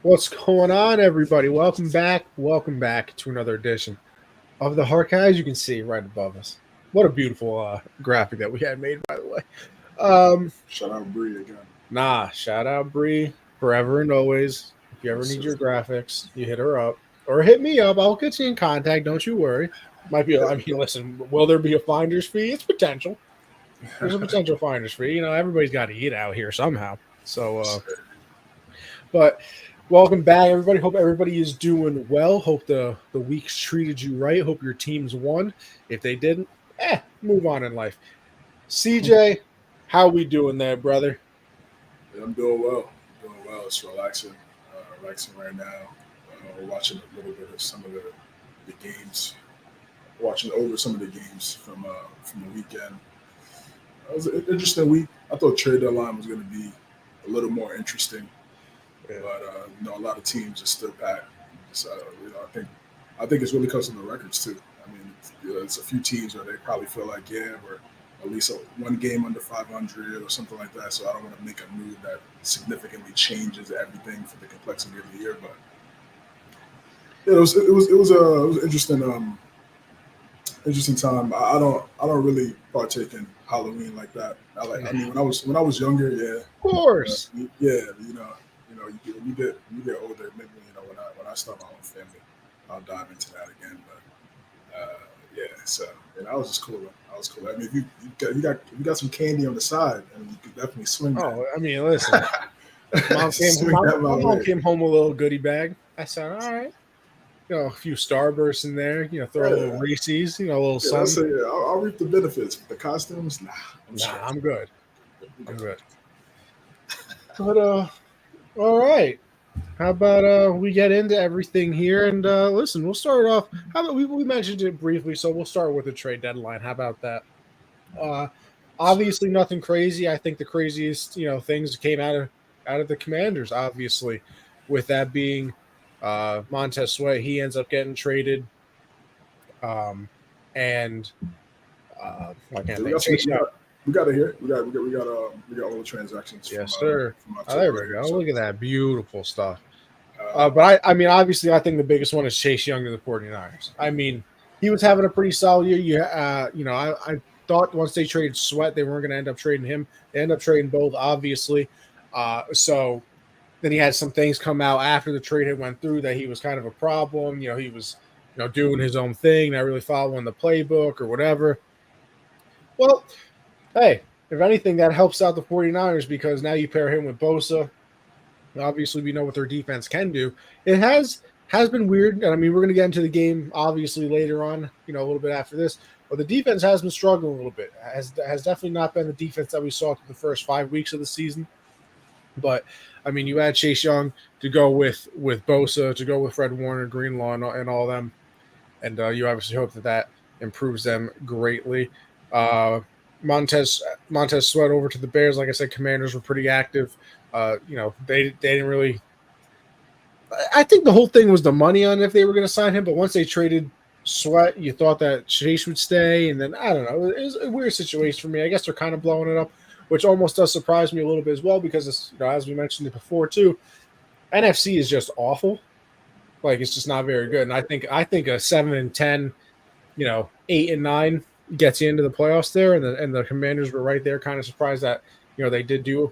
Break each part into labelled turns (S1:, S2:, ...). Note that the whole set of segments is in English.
S1: What's going on, everybody? Welcome back. Welcome back to another edition of the Archive. As you can see right above us, what a beautiful graphic that we had made, by the way.
S2: Shout out Bree again.
S1: Shout out Bree forever and always. If you ever
S2: Yes,
S1: need
S2: sir.
S1: your graphics, you hit her up or hit me up. I'll get you in contact. Don't you worry. Might be. I mean, listen. Will there be a finder's fee? It's potential. There's a potential finder's fee. Everybody's got to eat out here somehow. So,
S2: Yes, sir.
S1: but welcome back, everybody. Hope everybody is doing well. Hope the weeks treated you right. Hope your teams won. If they didn't, move on in life. CJ, how we doing there, brother?
S2: Yeah, I'm doing well. Doing well. It's relaxing. Relaxing right now. Watching a little bit of some of the games. Watching over some of the games from the weekend. It was an interesting week. I thought trade deadline was going to be a little more interesting,
S1: Yeah.
S2: but a lot of teams just stood back. So I think it's really because of the records too. I mean, it's a few teams where they probably feel like, yeah, we're at least one game under 500 or something like that. So I don't want to make a move that significantly changes everything for the complexity of the year. But yeah, it was interesting interesting time. I don't really partake in Halloween like that. I mean when I was younger, yeah,
S1: Of course.
S2: yeah, when you get older, maybe when I start my own family, I'll dive into that again. But yeah, so I was just cool. I was cool. I mean, if you got some candy on the side, and you could definitely swing
S1: Oh, I mean, listen.
S2: that.
S1: Mom came.
S2: Swing
S1: Mom,
S2: that
S1: my
S2: my
S1: mom
S2: way.
S1: came home with a little goodie bag. I said, all right. A few Starbursts in there. Throw a little
S2: Yeah,
S1: Reese's. A little
S2: yeah. Let's
S1: something.
S2: say yeah, I'll reap the benefits. But the costumes, nah, I'm
S1: Nah,
S2: straight.
S1: I'm good.
S2: I'm
S1: I'm
S2: good.
S1: good. But all right. How about we get into everything here and listen, we'll start off. How about we mentioned it briefly, so we'll start with the trade deadline. How about that? Uh
S2: Sure.
S1: Obviously nothing crazy. I think the craziest, things came out of the Commanders, obviously, with that being Montez Sweat. He ends up getting traded. Um and I can't
S2: Yeah, we
S1: think.
S2: got some.
S1: Chase Young.
S2: We got it here. We got all the transactions
S1: Yes, sir.
S2: from
S1: Oh,
S2: October
S1: there
S2: right
S1: we
S2: here.
S1: go.
S2: So
S1: Look at that. Beautiful stuff.
S2: uh,
S1: But I mean, obviously, I think the biggest one is Chase Young to the 49ers. I mean, he was having a pretty solid year. I thought once they traded Sweat, they weren't going to end up trading him. They end up trading both, obviously. So then he had some things come out after the trade had went through that he was kind of a problem. He was, doing his own thing, not really following the playbook or whatever. Well, hey, if anything, that helps out the 49ers because now you pair him with Bosa. Obviously, we know what their defense can do. It has been weird, and I mean, we're going to get into the game obviously later on, a little bit after this. But the defense has been struggling a little bit. Has definitely not been the defense that we saw through the first 5 weeks of the season. But I mean, you add Chase Young to go with Bosa, to go with Fred Warner, Greenlaw, and all them, and you obviously hope that improves them greatly. Uh, Montez Sweat over to the Bears. Like I said, Commanders were pretty active. They didn't really. I think the whole thing was the money on if they were going to sign him, but once they traded Sweat, you thought that Chase would stay, and then I don't know. It was a weird situation for me. I guess they're kind of blowing it up, which almost does surprise me a little bit as well because it's, as we mentioned it before too, NFC is just awful. Like it's just not very good, and I think a 7-10, 8-9 gets you into the playoffs there, and the Commanders were right there. Kind of surprised that they did do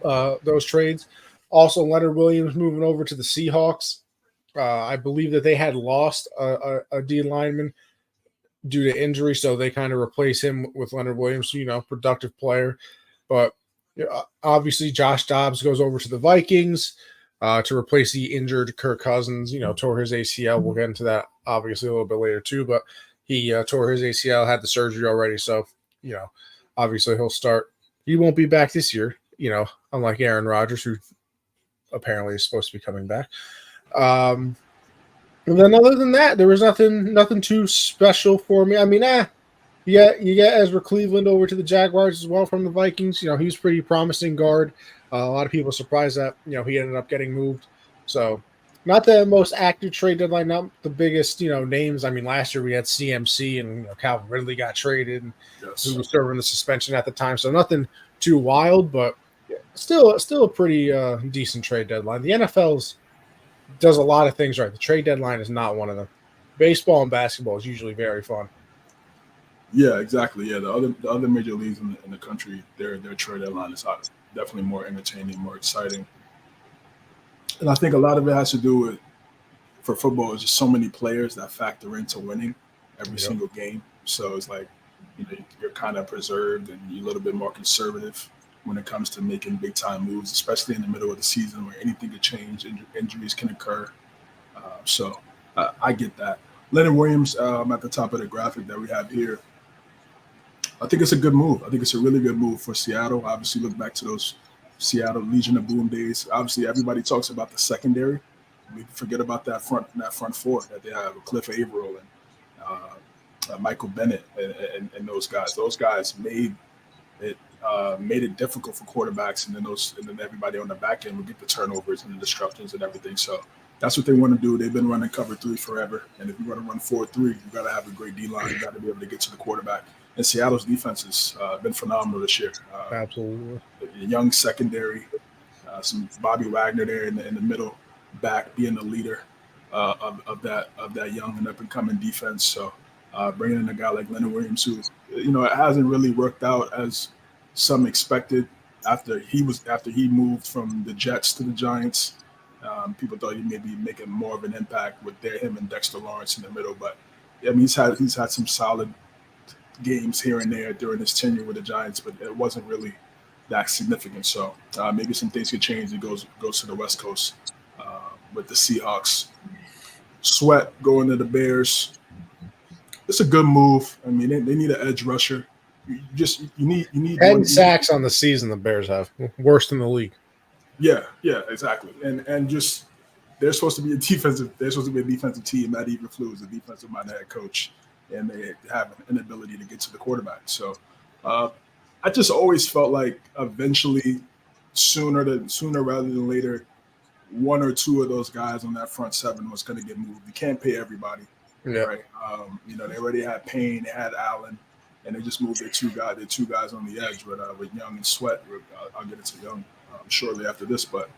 S1: those trades. Also, Leonard Williams moving over to the Seahawks. I believe that they had lost a D lineman due to injury, so they kind of replace him with Leonard Williams. Productive player, but obviously Josh Dobbs goes over to the Vikings to replace the injured Kirk Cousins. Tore his ACL. We'll get into that obviously a little bit later too, but he tore his ACL, had the surgery already, so you know, obviously he'll start. He won't be back this year. Unlike Aaron Rodgers, who apparently is supposed to be coming back. Um, and then other than that, there was nothing too special for me. I mean, you get Ezra Cleveland over to the Jaguars as well from the Vikings. He's pretty promising guard. A lot of people are surprised that he ended up getting moved. So not the most active trade deadline, not the biggest names. I mean, last year we had CMC and Calvin Ridley got traded, and who
S2: yes,
S1: was serving the suspension at the time. So nothing too wild, but Still a pretty decent trade deadline. The NFL's does a lot of things right. The trade deadline is not one of them. Baseball and basketball is usually very fun.
S2: Yeah, exactly. Yeah, the other major leagues in the country, their trade deadline is definitely more entertaining, more exciting, and I think a lot of it has to do with for football is just so many players that factor into winning every
S1: Yep.
S2: single game. So it's like you're kind of preserved and you're a little bit more conservative when it comes to making big time moves, especially in the middle of the season where anything could change, injuries can occur. So I get that. Leonard Williams at the top of the graphic that we have here. I think it's a good move. I think it's a really good move for Seattle. Obviously, look back to those Seattle Legion of Boom days. Obviously, everybody talks about the secondary. We forget about that front four that they have: Cliff Averill and Michael Bennett and those guys. Those guys made it difficult for quarterbacks, and then everybody on the back end would get the turnovers and the disruptions and everything. So that's what they want to do. They've been running cover three forever, and if you want to run 4-3, you got to have a great D line. You got to be able to get to the quarterback. And Seattle's defense has been phenomenal this year.
S1: Absolutely.
S2: A young secondary, some Bobby Wagner there in the middle, back being the leader of that young and up and coming defense. So bringing in a guy like Leonard Williams, who it hasn't really worked out as some expected after he moved from the Jets to the Giants. People thought he may be making more of an impact with him and Dexter Lawrence in the middle, but I mean he's had some solid games here and there during his tenure with the Giants, but it wasn't really that significant. So maybe some things could change. He goes to the West Coast with the Seahawks. Sweat going to the Bears. It's a good move. I mean, they need an edge rusher. You need
S1: 10 sacks on the season the Bears have. Worst in the league.
S2: Yeah, exactly. And just they're supposed to be a defensive team. Matt Eberflus is a defensive minded head coach, and they have an inability to get to the quarterback. So I just always felt like eventually, sooner rather than later, one or two of those guys on that front seven was going to get moved. You can't pay everybody, right? They already had Payne, they had Allen, and they just moved their two guys on the edge with Young and Sweat. I'll get into Young shortly after this, but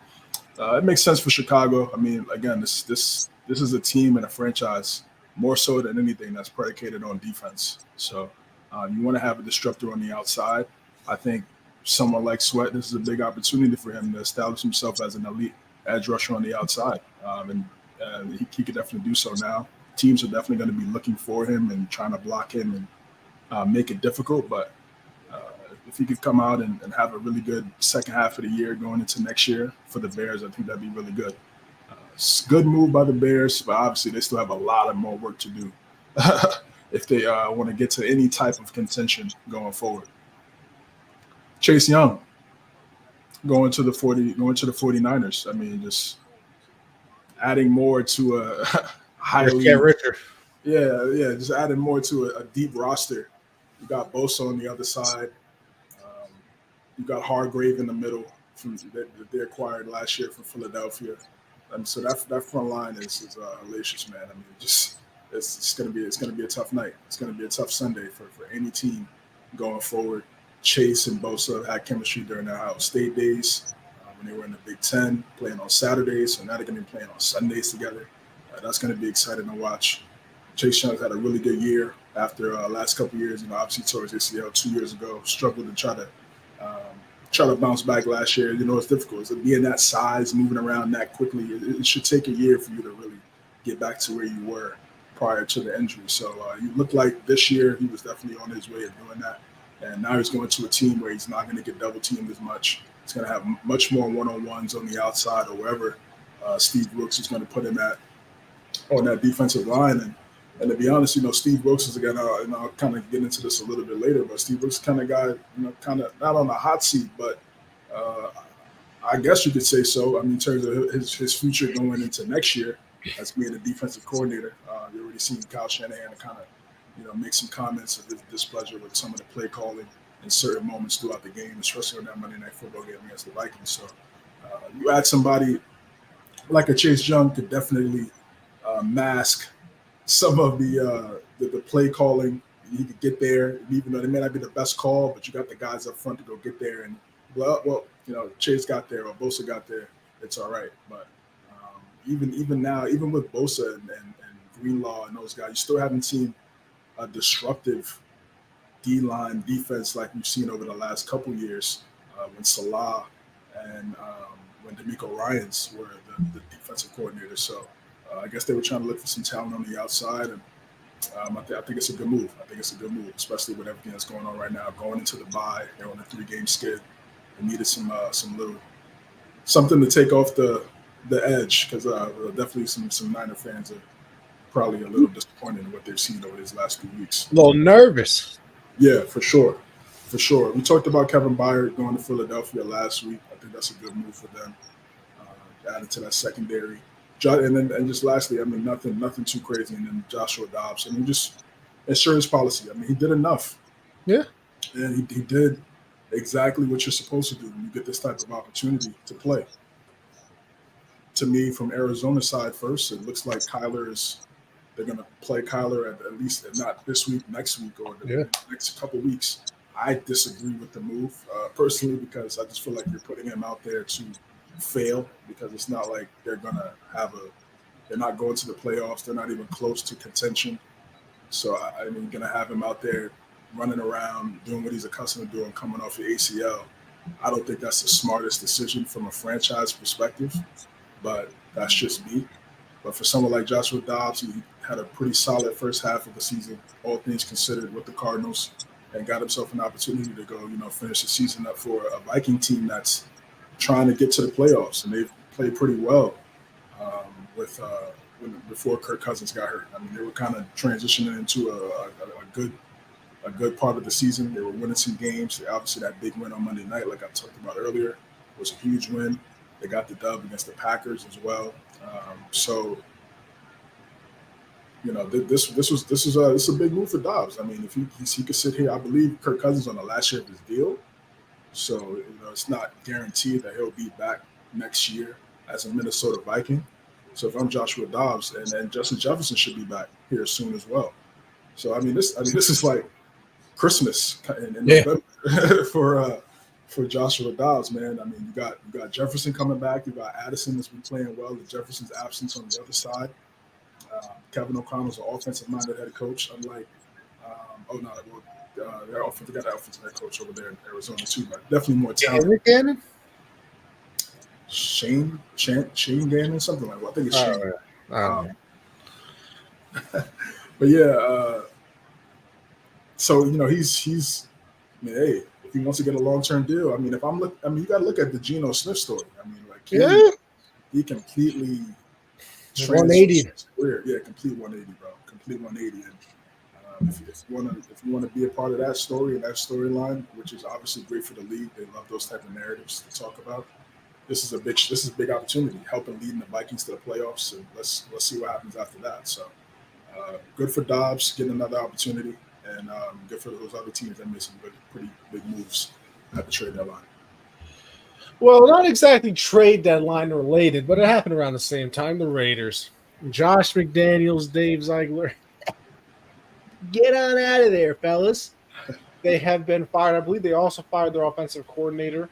S2: it makes sense for Chicago. I mean, again, this is a team and a franchise more so than anything that's predicated on defense. So you want to have a disruptor on the outside. I think someone like Sweat, this is a big opportunity for him to establish himself as an elite edge rusher on the outside, and he could definitely do so now. Teams are definitely going to be looking for him and trying to block him and make it difficult, but if he could come out and have a really good second half of the year going into next year for the Bears, I think that'd be really good. Good move by the Bears, but obviously they still have a lot of more work to do if they want to get to any type of contention going forward. Chase Young going to the 49ers. I mean, just adding more to a highly
S1: Get richer.
S2: Yeah, just adding more to a deep roster. You got Bosa on the other side. You got Hargrave in the middle that they acquired last year from Philadelphia. So that front line is hellacious, man. I mean, it's gonna be a tough night. It's gonna be a tough Sunday for any team going forward. Chase and Bosa had chemistry during their Ohio State days when they were in the Big Ten, playing on Saturdays. So now they're gonna be playing on Sundays together. That's gonna be exciting to watch. Chase Young had a really good year after last couple of years. Obviously tore his ACL 2 years ago. Struggled to try to bounce back last year. It's difficult. So being that size, moving around that quickly, it should take a year for you to really get back to where you were prior to the injury. So you look like this year he was definitely on his way of doing that. And now he's going to a team where he's not going to get double teamed as much. He's going to have much more one-on-ones on the outside or wherever Steve Brooks is going to put him at on that defensive line. And to be honest, Steve Brooks is again, and I'll kind of get into this a little bit later, but Steve Brooks is kind of guy, kind of not on the hot seat, but I guess you could say so. I mean, in terms of his future going into next year as being a defensive coordinator, you already seen Kyle Shanahan kind of, make some comments of his displeasure with some of the play calling in certain moments throughout the game, especially on that Monday Night Football game against the Vikings. So you add somebody like a Chase Young could definitely mask some of the play calling. You could get there, even though they may not be the best call, but you got the guys up front to go get there. And well, Chase got there or Bosa got there, it's all right. But even now, even with Bosa and Greenlaw and those guys, you still haven't seen a disruptive D-line defense like we've seen over the last couple years when Salah and when D'Amico Ryans were the defensive coordinator. So I guess they were trying to look for some talent on the outside, and I think it's a good move. I think it's a good move, especially with everything that's going on right now. Going into the bye, they're on a 3-game skid. They needed some little something to take off the edge, because definitely some Niner fans are probably a little disappointed in what they've seen over these last few weeks.
S1: A little nervous.
S2: Yeah, for sure. For sure. We talked about Kevin Byard going to Philadelphia last week. I think that's a good move for them. Added to that secondary. And just lastly, I mean, nothing too crazy. And then Joshua Dobbs. I mean, just insurance policy. I mean, he did enough.
S1: Yeah.
S2: And he did exactly what you're supposed to do when you get this type of opportunity to play. To me, from Arizona's side first, it looks like they're going to play Kyler at least, if not this week, next week, or the next couple weeks. I disagree with the move personally, because I just feel like you're putting him out there to fail, because it's not like they're not going to the playoffs. They're not even close to contention. So I mean, going to have him out there running around, doing what he's accustomed to doing, coming off the ACL. I don't think that's the smartest decision from a franchise perspective, but that's just me. But for someone like Joshua Dobbs, he had a pretty solid first half of the season, all things considered, with the Cardinals, and got himself an opportunity to go, finish the season up for a Viking team that's trying to get to the playoffs, and they've played pretty well before Kirk Cousins got hurt. I mean, they were kind of transitioning into a good part of the season. They were winning some games. Obviously, that big win on Monday night, like I talked about earlier, was a huge win. They got the dub against the Packers as well. This is a big move for Dobbs. I mean, if he could sit here, I believe Kirk Cousins on the last year of his deal, so it's not guaranteed that he'll be back next year as a Minnesota Viking. So if I'm Joshua Dobbs, and then Justin Jefferson should be back here soon as well. So this is like Christmas in November for Joshua Dobbs, man. I mean, you got Jefferson coming back. You got Addison that's been playing well. With Jefferson's absence on the other side. Kevin O'Connell's an offensive-minded head coach, unlike their offensive head coach over there in Arizona too, but definitely more talented.
S1: Gannon?
S2: Shane Gannon, something like that. I think it's Shane. But yeah, so he's. I mean, hey, if he wants to get a long-term deal, I mean, you got to look at the Geno Smith story. I mean, like he completely
S1: 180.
S2: Yeah, complete 180, bro. Complete 180. And if you want to be a part of that story and that storyline, which is obviously great for the league, they love those type of narratives to talk about. This is a big opportunity, helping leading the Vikings to the playoffs, and let's see what happens after that. So good for Dobbs getting another opportunity, and good for those other teams that made some pretty big moves at the trade deadline.
S1: Well, not exactly trade deadline related, but it happened around the same time. The Raiders, Josh McDaniels, Dave Ziegler, get on out of there, fellas. They have been fired. I believe they also fired their offensive coordinator.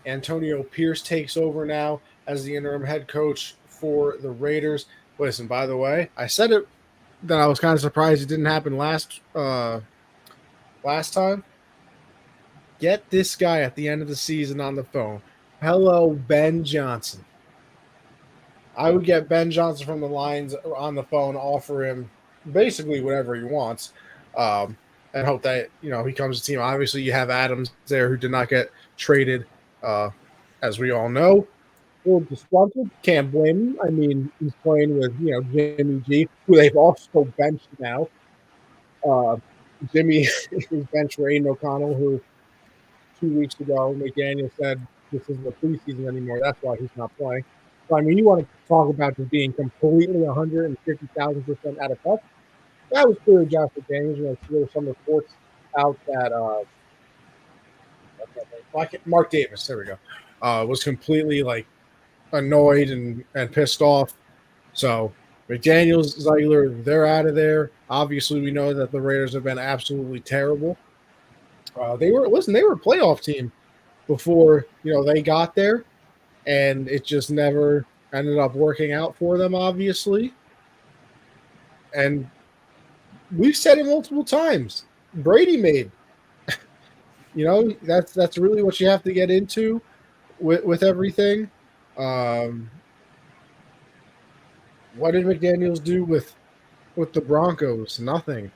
S1: Antonio Pierce takes over now as the interim head coach for the Raiders. Listen, by the way, I said it that I was kind of surprised it didn't happen last time. Get this guy at the end of the season on the phone. Hello, Ben Johnson. I would get Ben Johnson from the Lions on the phone, offer him basically whatever he wants, and hope that he comes to the team. Obviously, you have Adams there who did not get traded, as we all know. Or disgruntled, can't blame him. I mean, he's playing with Jimmy G, who they've also benched now. Jimmy is benched for Aiden O'Connell, who 2 weeks ago McDaniels said this isn't the preseason anymore. That's why he's not playing. So I mean, you want to talk about just being completely 150,000% out of touch. That was clear, Josh McDaniels. There were some reports out that Mark Davis, there we go, was completely annoyed and pissed off. So McDaniels, Ziegler, they're out of there. Obviously, we know that the Raiders have been absolutely terrible. They were a playoff team before they got there, and it just never ended up working out for them, obviously. And we've said it multiple times. Brady made. That's really what you have to get into with everything. Um, what did McDaniels do with the Broncos? Nothing.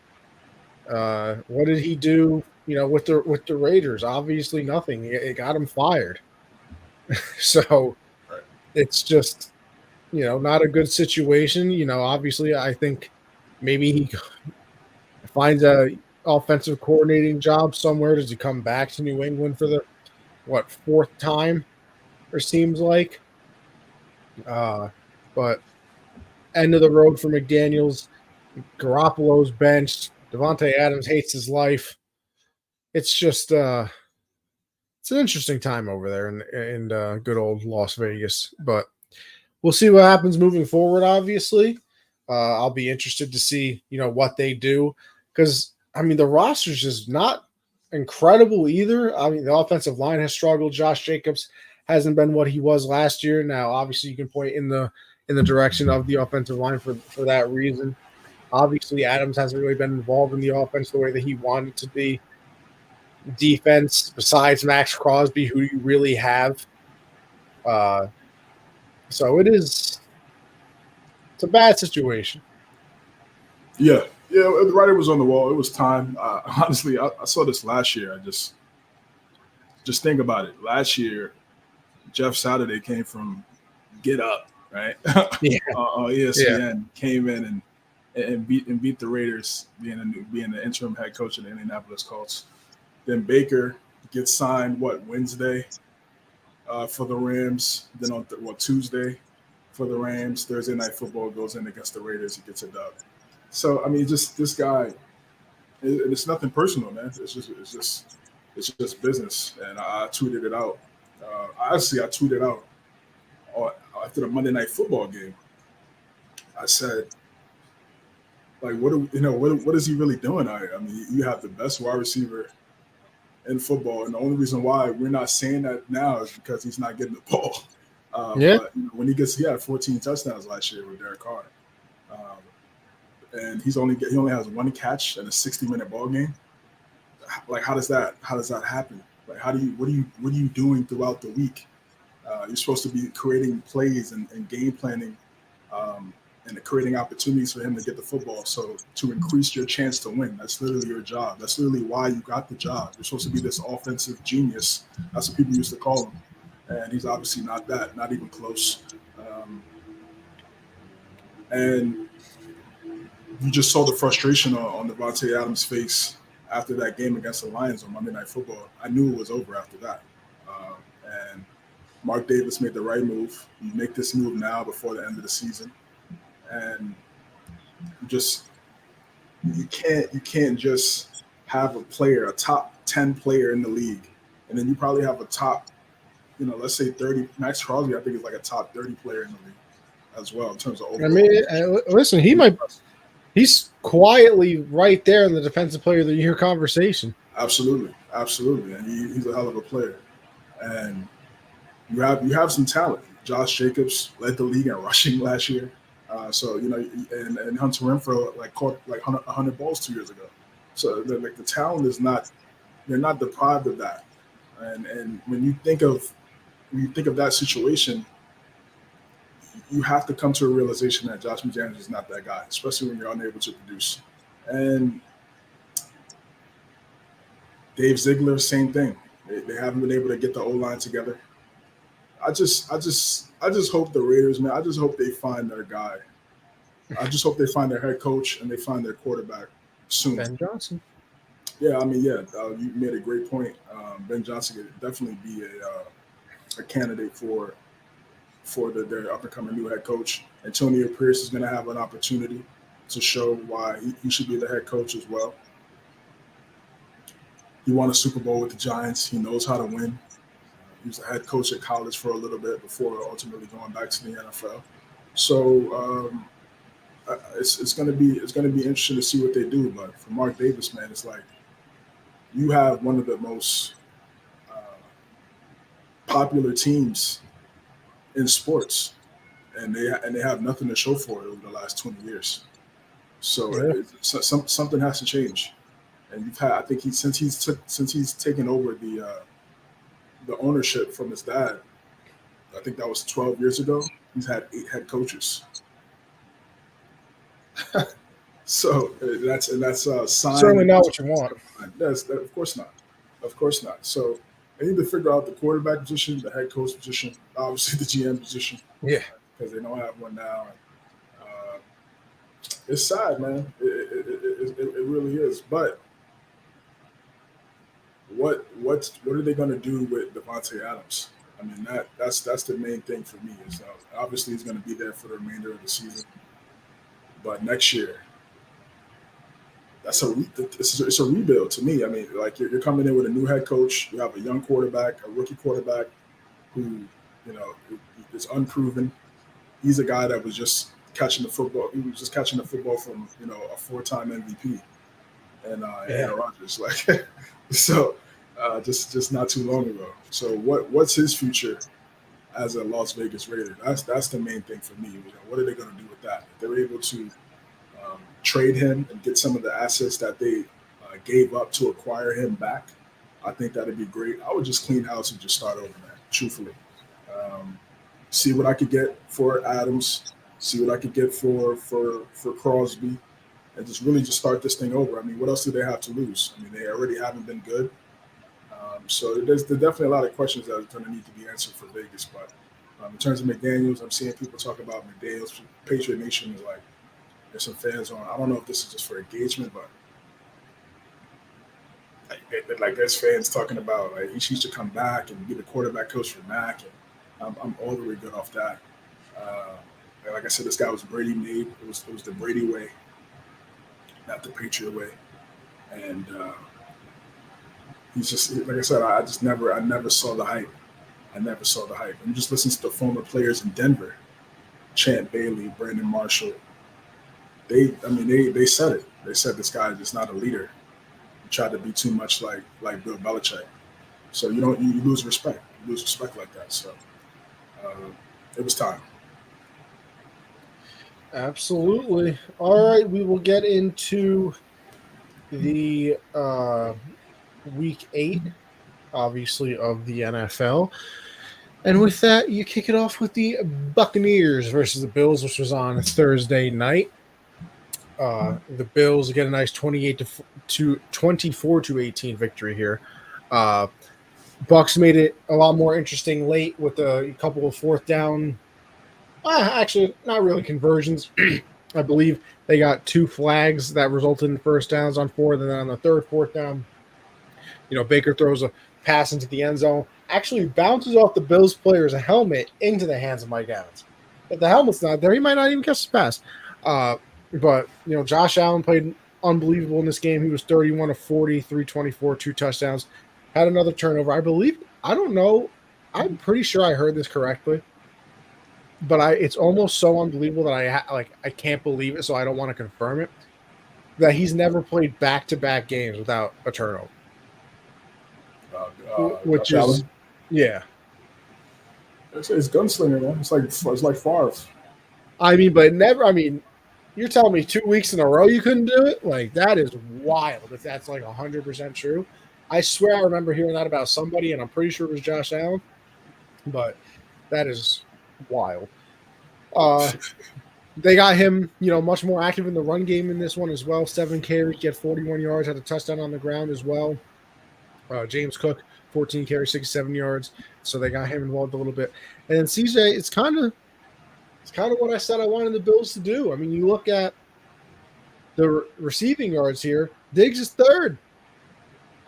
S1: What did he do? With the Raiders? Obviously, nothing. It got him fired. So
S2: Right.
S1: it's just not a good situation. Obviously, I think maybe he finds a offensive coordinating job somewhere. Does he come back to New England for the fourth time? Or seems like. But end of the road for McDaniels. Garoppolo's benched. Devontae Adams hates his life. It's just it's an interesting time over there in good old Las Vegas. But we'll see what happens moving forward. Obviously, I'll be interested to see what they do, because I mean the roster's just not incredible either. I mean the offensive line has struggled. Josh Jacobs hasn't been what he was last year. Now, obviously, you can point in the direction of the offensive line for that reason. Obviously, Adams hasn't really been involved in the offense the way that he wanted to be. Defense, besides Max Crosby, who you really have. Uh, so it's a bad situation.
S2: Yeah, yeah. The writer was on the wall. It was time. Honestly, I saw this last year. I just think about it. Last year, Jeff Saturday came from Get Up, right?
S1: Yeah,
S2: On
S1: yeah,
S2: ESPN, came in and beat the Raiders, being the interim head coach of the Indianapolis Colts. Then Baker gets signed Wednesday for the Rams. Then on Tuesday for the Rams. Thursday Night Football goes in against the Raiders. He gets a dub. So I mean, just this guy. It's nothing personal, man. It's just business. And I tweeted it out. I tweeted out after the Monday Night Football game. I said, like, what is he really doing out here? I mean, you have the best wide receiver in football, and the only reason why we're not saying that now is because he's not getting the ball.
S1: yeah.
S2: But when he had 14 touchdowns last year with Derek Carr, um, and he only has one catch in a 60-minute ball game. Like, how does that happen? Like, what are you doing throughout the week? You're supposed to be creating plays and game planning, and creating opportunities for him to get the football. So to increase your chance to win, that's literally your job. That's literally why you got the job. You're supposed to be this offensive genius. That's what people used to call him. And he's obviously not that, not even close. And you just saw the frustration on Devontae Adams' face after that game against the Lions on Monday Night Football. I knew it was over after that. And Mark Davis made the right move. You make this move now before the end of the season. And you can't just have a top 10 player in the league, and then you probably have a top, let's say 30. Max Crosby, I think, is like a top 30 player in the league as well in terms of overall.
S1: I mean, listen, he's quietly right there in the Defensive Player of the Year conversation.
S2: Absolutely, and he's a hell of a player, and you have some talent. Josh Jacobs led the league in rushing last year. And Hunter Renfrow caught 100 balls 2 years ago. So the talent is not, they're not deprived of that. And when you think of that situation, you have to come to a realization that Josh McDaniels is not that guy, especially when you're unable to produce. And Dave Ziegler, same thing. They haven't been able to get the O-line together. I just hope the Raiders, man. I just hope they find their guy. I just hope they find their head coach and they find their quarterback soon.
S1: Ben Johnson.
S2: Yeah, I mean, you made a great point. Ben Johnson could definitely be a candidate for their up and coming new head coach. Antonio Pierce is going to have an opportunity to show why he should be the head coach as well. He won a Super Bowl with the Giants. He knows how to win. He was a head coach at college for a little bit before ultimately going back to the NFL. So it's going to be interesting to see what they do. But for Mark Davis, man, it's like you have one of the most popular teams in sports, and they have nothing to show for it over the last 20 years. So something has to change. And I think since he's taken over the ownership from his dad, I think that was 12 years ago. He's had 8 head coaches. So that's sign.
S1: Certainly not what you want.
S2: Of course not. Of course not. So they need to figure out the quarterback position, the head coach position, obviously the GM position.
S1: Yeah,
S2: because they don't have one now. It's sad, man. It really is. But what are they going to do with Devontae Adams? I mean, that's the main thing for me. Is obviously he's going to be there for the remainder of the season, but next year, it's a rebuild to me. I mean, like you're coming in with a new head coach, you have a young quarterback, a rookie quarterback, who is unproven. He's a guy that was just catching the football. He was just catching the football from a 4-time MVP and Aaron Rodgers, like so. Just not too long ago. So what's his future as a Las Vegas Raider? That's the main thing for me. What are they going to do with that? If they're able to trade him and get some of the assets that they gave up to acquire him back, I think that'd be great. I would just clean house and just start over, man. Truthfully, see what I could get for Adams, see what I could get for Crosby, and just start this thing over. I mean, what else do they have to lose? I mean, they already haven't been good. So there's definitely a lot of questions that are going to need to be answered for Vegas. But in terms of McDaniels, I'm seeing people talk about McDaniels. Patriot Nation is like, there's some fans on. I don't know if this is just for engagement, but like there's fans talking about like he should come back and be the quarterback coach for Mac. And I'm all the way good off that. And like I said, this guy was Brady made. It was the Brady way, not the Patriot way. And he's just, like I said, I never saw the hype. I never saw the hype. And just listen to the former players in Denver, Champ Bailey, Brandon Marshall. They said it. They said this guy is just not a leader. He tried to be too much like Bill Belichick. So you lose respect. You lose respect like that. So it was time.
S1: Absolutely. All right, we will get into the Week 8, obviously, of the NFL. And with that, you kick it off with the Buccaneers versus the Bills, which was on Thursday night. The Bills get a nice 24-18 victory here. Bucs made it a lot more interesting late with a couple of fourth down. Actually, not really conversions. I believe they got 2 flags that resulted in first downs on 4th, and then on the third fourth down, Baker throws a pass into the end zone, actually bounces off the Bills player's helmet into the hands of Mike Evans. If the helmet's not there, he might not even catch the pass. But Josh Allen played unbelievable in this game. He was 31 of 40, 324, 2 touchdowns. Had another turnover. I don't know. I'm pretty sure I heard this correctly. But it's almost so unbelievable that I can't believe it, so I don't want to confirm it, that he's never played back-to-back games without a turnover. Which
S2: Josh
S1: is,
S2: Allen?
S1: yeah.
S2: It's gunslinger, man. It's like Favre.
S1: You're telling me 2 weeks in a row you couldn't do it? Like, that is wild if that's like 100% true. I swear I remember hearing that about somebody, and I'm pretty sure it was Josh Allen. But that is wild. They got him, much more active in the run game in this one as well. 7 carries, get 41 yards, had a touchdown on the ground as well. James Cook, 14 carries, 67 yards. So they got him involved a little bit. And then CJ, it's kind of what I said I wanted the Bills to do. I mean, you look at the receiving yards here. Diggs is 3rd.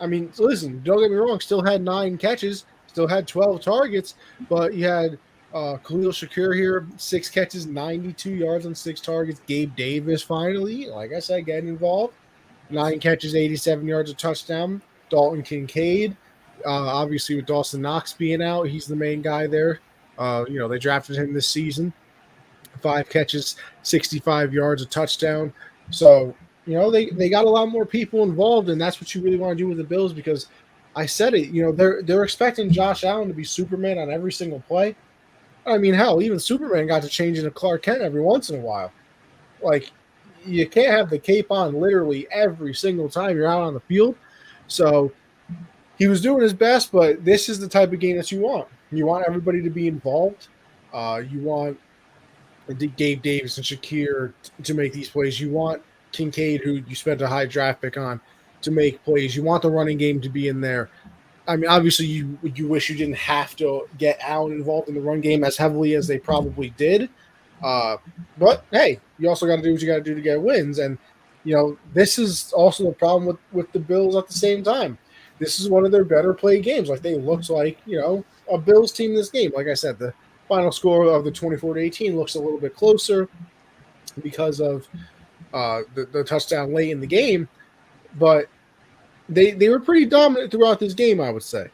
S1: I mean, listen, don't get me wrong, still had 9 catches, still had 12 targets, but you had Khalil Shakir here, 6 catches, 92 yards on 6 targets. Gabe Davis finally, like I said, getting involved. 9 catches, 87 yards, a touchdown. Dalton Kincaid, obviously with Dawson Knox being out, he's the main guy there. They drafted him this season. 5 catches, 65 yards, a touchdown. So, they got a lot more people involved, and that's what you really want to do with the Bills, because I said it. They're expecting Josh Allen to be Superman on every single play. I mean, hell, even Superman got to change into Clark Kent every once in a while. Like, you can't have the cape on literally every single time you're out on the field. So he was doing his best, but this is the type of game that you want. You want everybody to be involved. You want Gabe Davis and Shakir to make these plays. You want Kincaid, who you spent a high draft pick on, to make plays. You want the running game to be in there. I mean, obviously, you wish you didn't have to get Allen involved in the run game as heavily as they probably did. But hey, you also got to do what you got to do to get wins. And this is also the problem with the Bills at the same time. This is one of their better played games. Like, they looked like a Bills team in this game. Like I said, the final score of the 24-18 looks a little bit closer because of the touchdown late in the game, but they were pretty dominant throughout this game, I would say.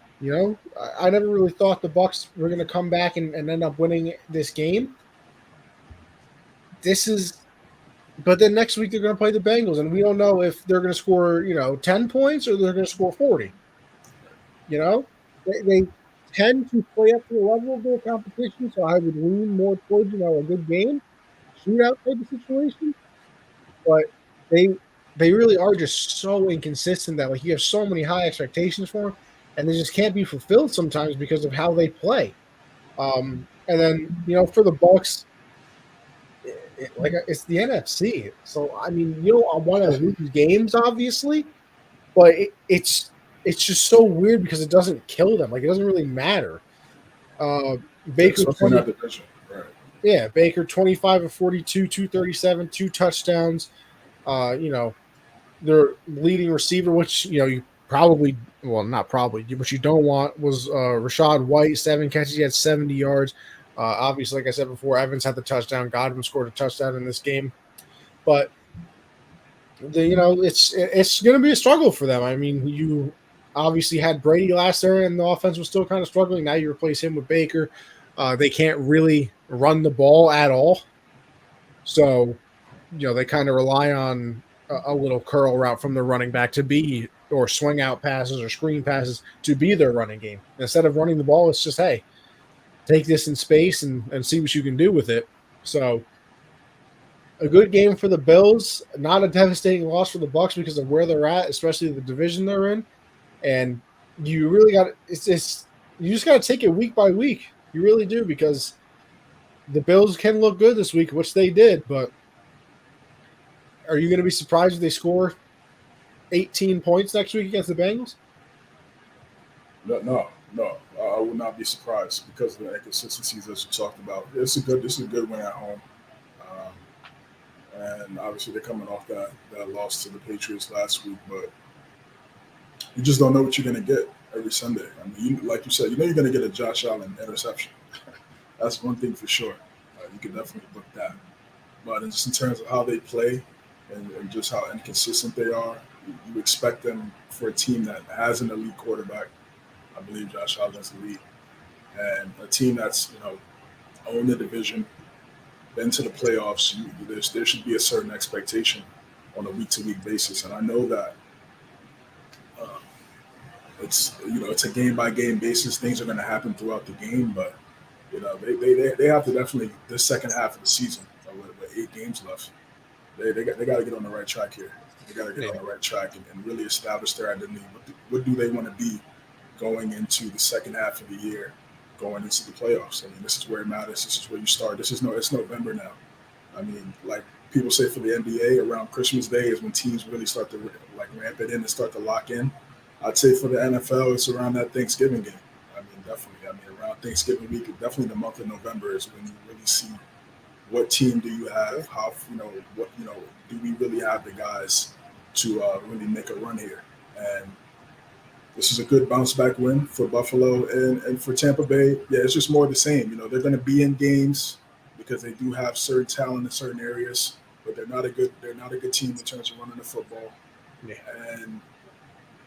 S1: I never really thought the Bucs were going to come back and end up winning this game. But then next week they're going to play the Bengals, and we don't know if they're going to score 10 points or they're going to score 40. They tend to play up to the level of their competition, so I would lean more towards a good game, shootout type of situation. But they really are just so inconsistent that you have so many high expectations for them, and they just can't be fulfilled sometimes because of how they play. And then for the Bucs, it's the NFC, so I mean I want to lose games, obviously, but it's just so weird because it doesn't kill them. It doesn't really matter. Baker 20,
S2: right.
S1: Yeah, Baker 25 of 42, 237, 2 touchdowns. Their leading receiver, which you probably, well, not probably, what you don't want was Rashad White, 7 catches, he had 70 yards. Obviously, like I said before, Evans had the touchdown. Godwin scored a touchdown in this game, but it's going to be a struggle for them. I mean, you obviously had Brady last year, and the offense was still kind of struggling. Now you replace him with Baker. They can't really run the ball at all, so they kind of rely on a little curl route from their running back to be, or swing out passes or screen passes to be their running game. Instead of running the ball, it's just, hey, take this in space and see what you can do with it. So a good game for the Bills, not a devastating loss for the Bucs because of where they're at, especially the division they're in. And you really got you just got to take it week by week. You really do, because the Bills can look good this week, which they did, but are you going to be surprised if they score 18 points next week against the Bengals?
S2: No. I would not be surprised because of the inconsistencies that you talked about. This is a good win at home, and obviously they're coming off that loss to the Patriots last week. But you just don't know what you're going to get every Sunday. I mean, like you said, you're going to get a Josh Allen interception. That's one thing for sure. You can definitely book that. But just in terms of how they play and just how inconsistent they are, you expect them, for a team that has an elite quarterback. I believe Josh Allen's elite, and a team that's owned the division, been to the playoffs. There should be a certain expectation on a week-to-week basis, and I know that it's a game-by-game basis. Things are going to happen throughout the game, but they have to definitely, this second half of the season, with 8 games left, they got to get on the right track here. They got to get on the right track and really establish their identity. What do they want to be going into the second half of the year, going into the playoffs? I mean, this is where it matters. This is where you start. It's November now. I mean, like people say for the NBA, around Christmas Day is when teams really start to ramp it in and start to lock in. I'd say for the NFL, it's around that Thanksgiving game. I mean, definitely. I mean, around Thanksgiving week, definitely the month of November is when you really see what team do you have, how what do we really have the guys to really make a run here. And this is a good bounce back win for Buffalo and for Tampa Bay. Yeah, it's just more of the same. They're going to be in games because they do have certain talent in certain areas, but they're not a good team in terms of running the football.
S1: Yeah.
S2: And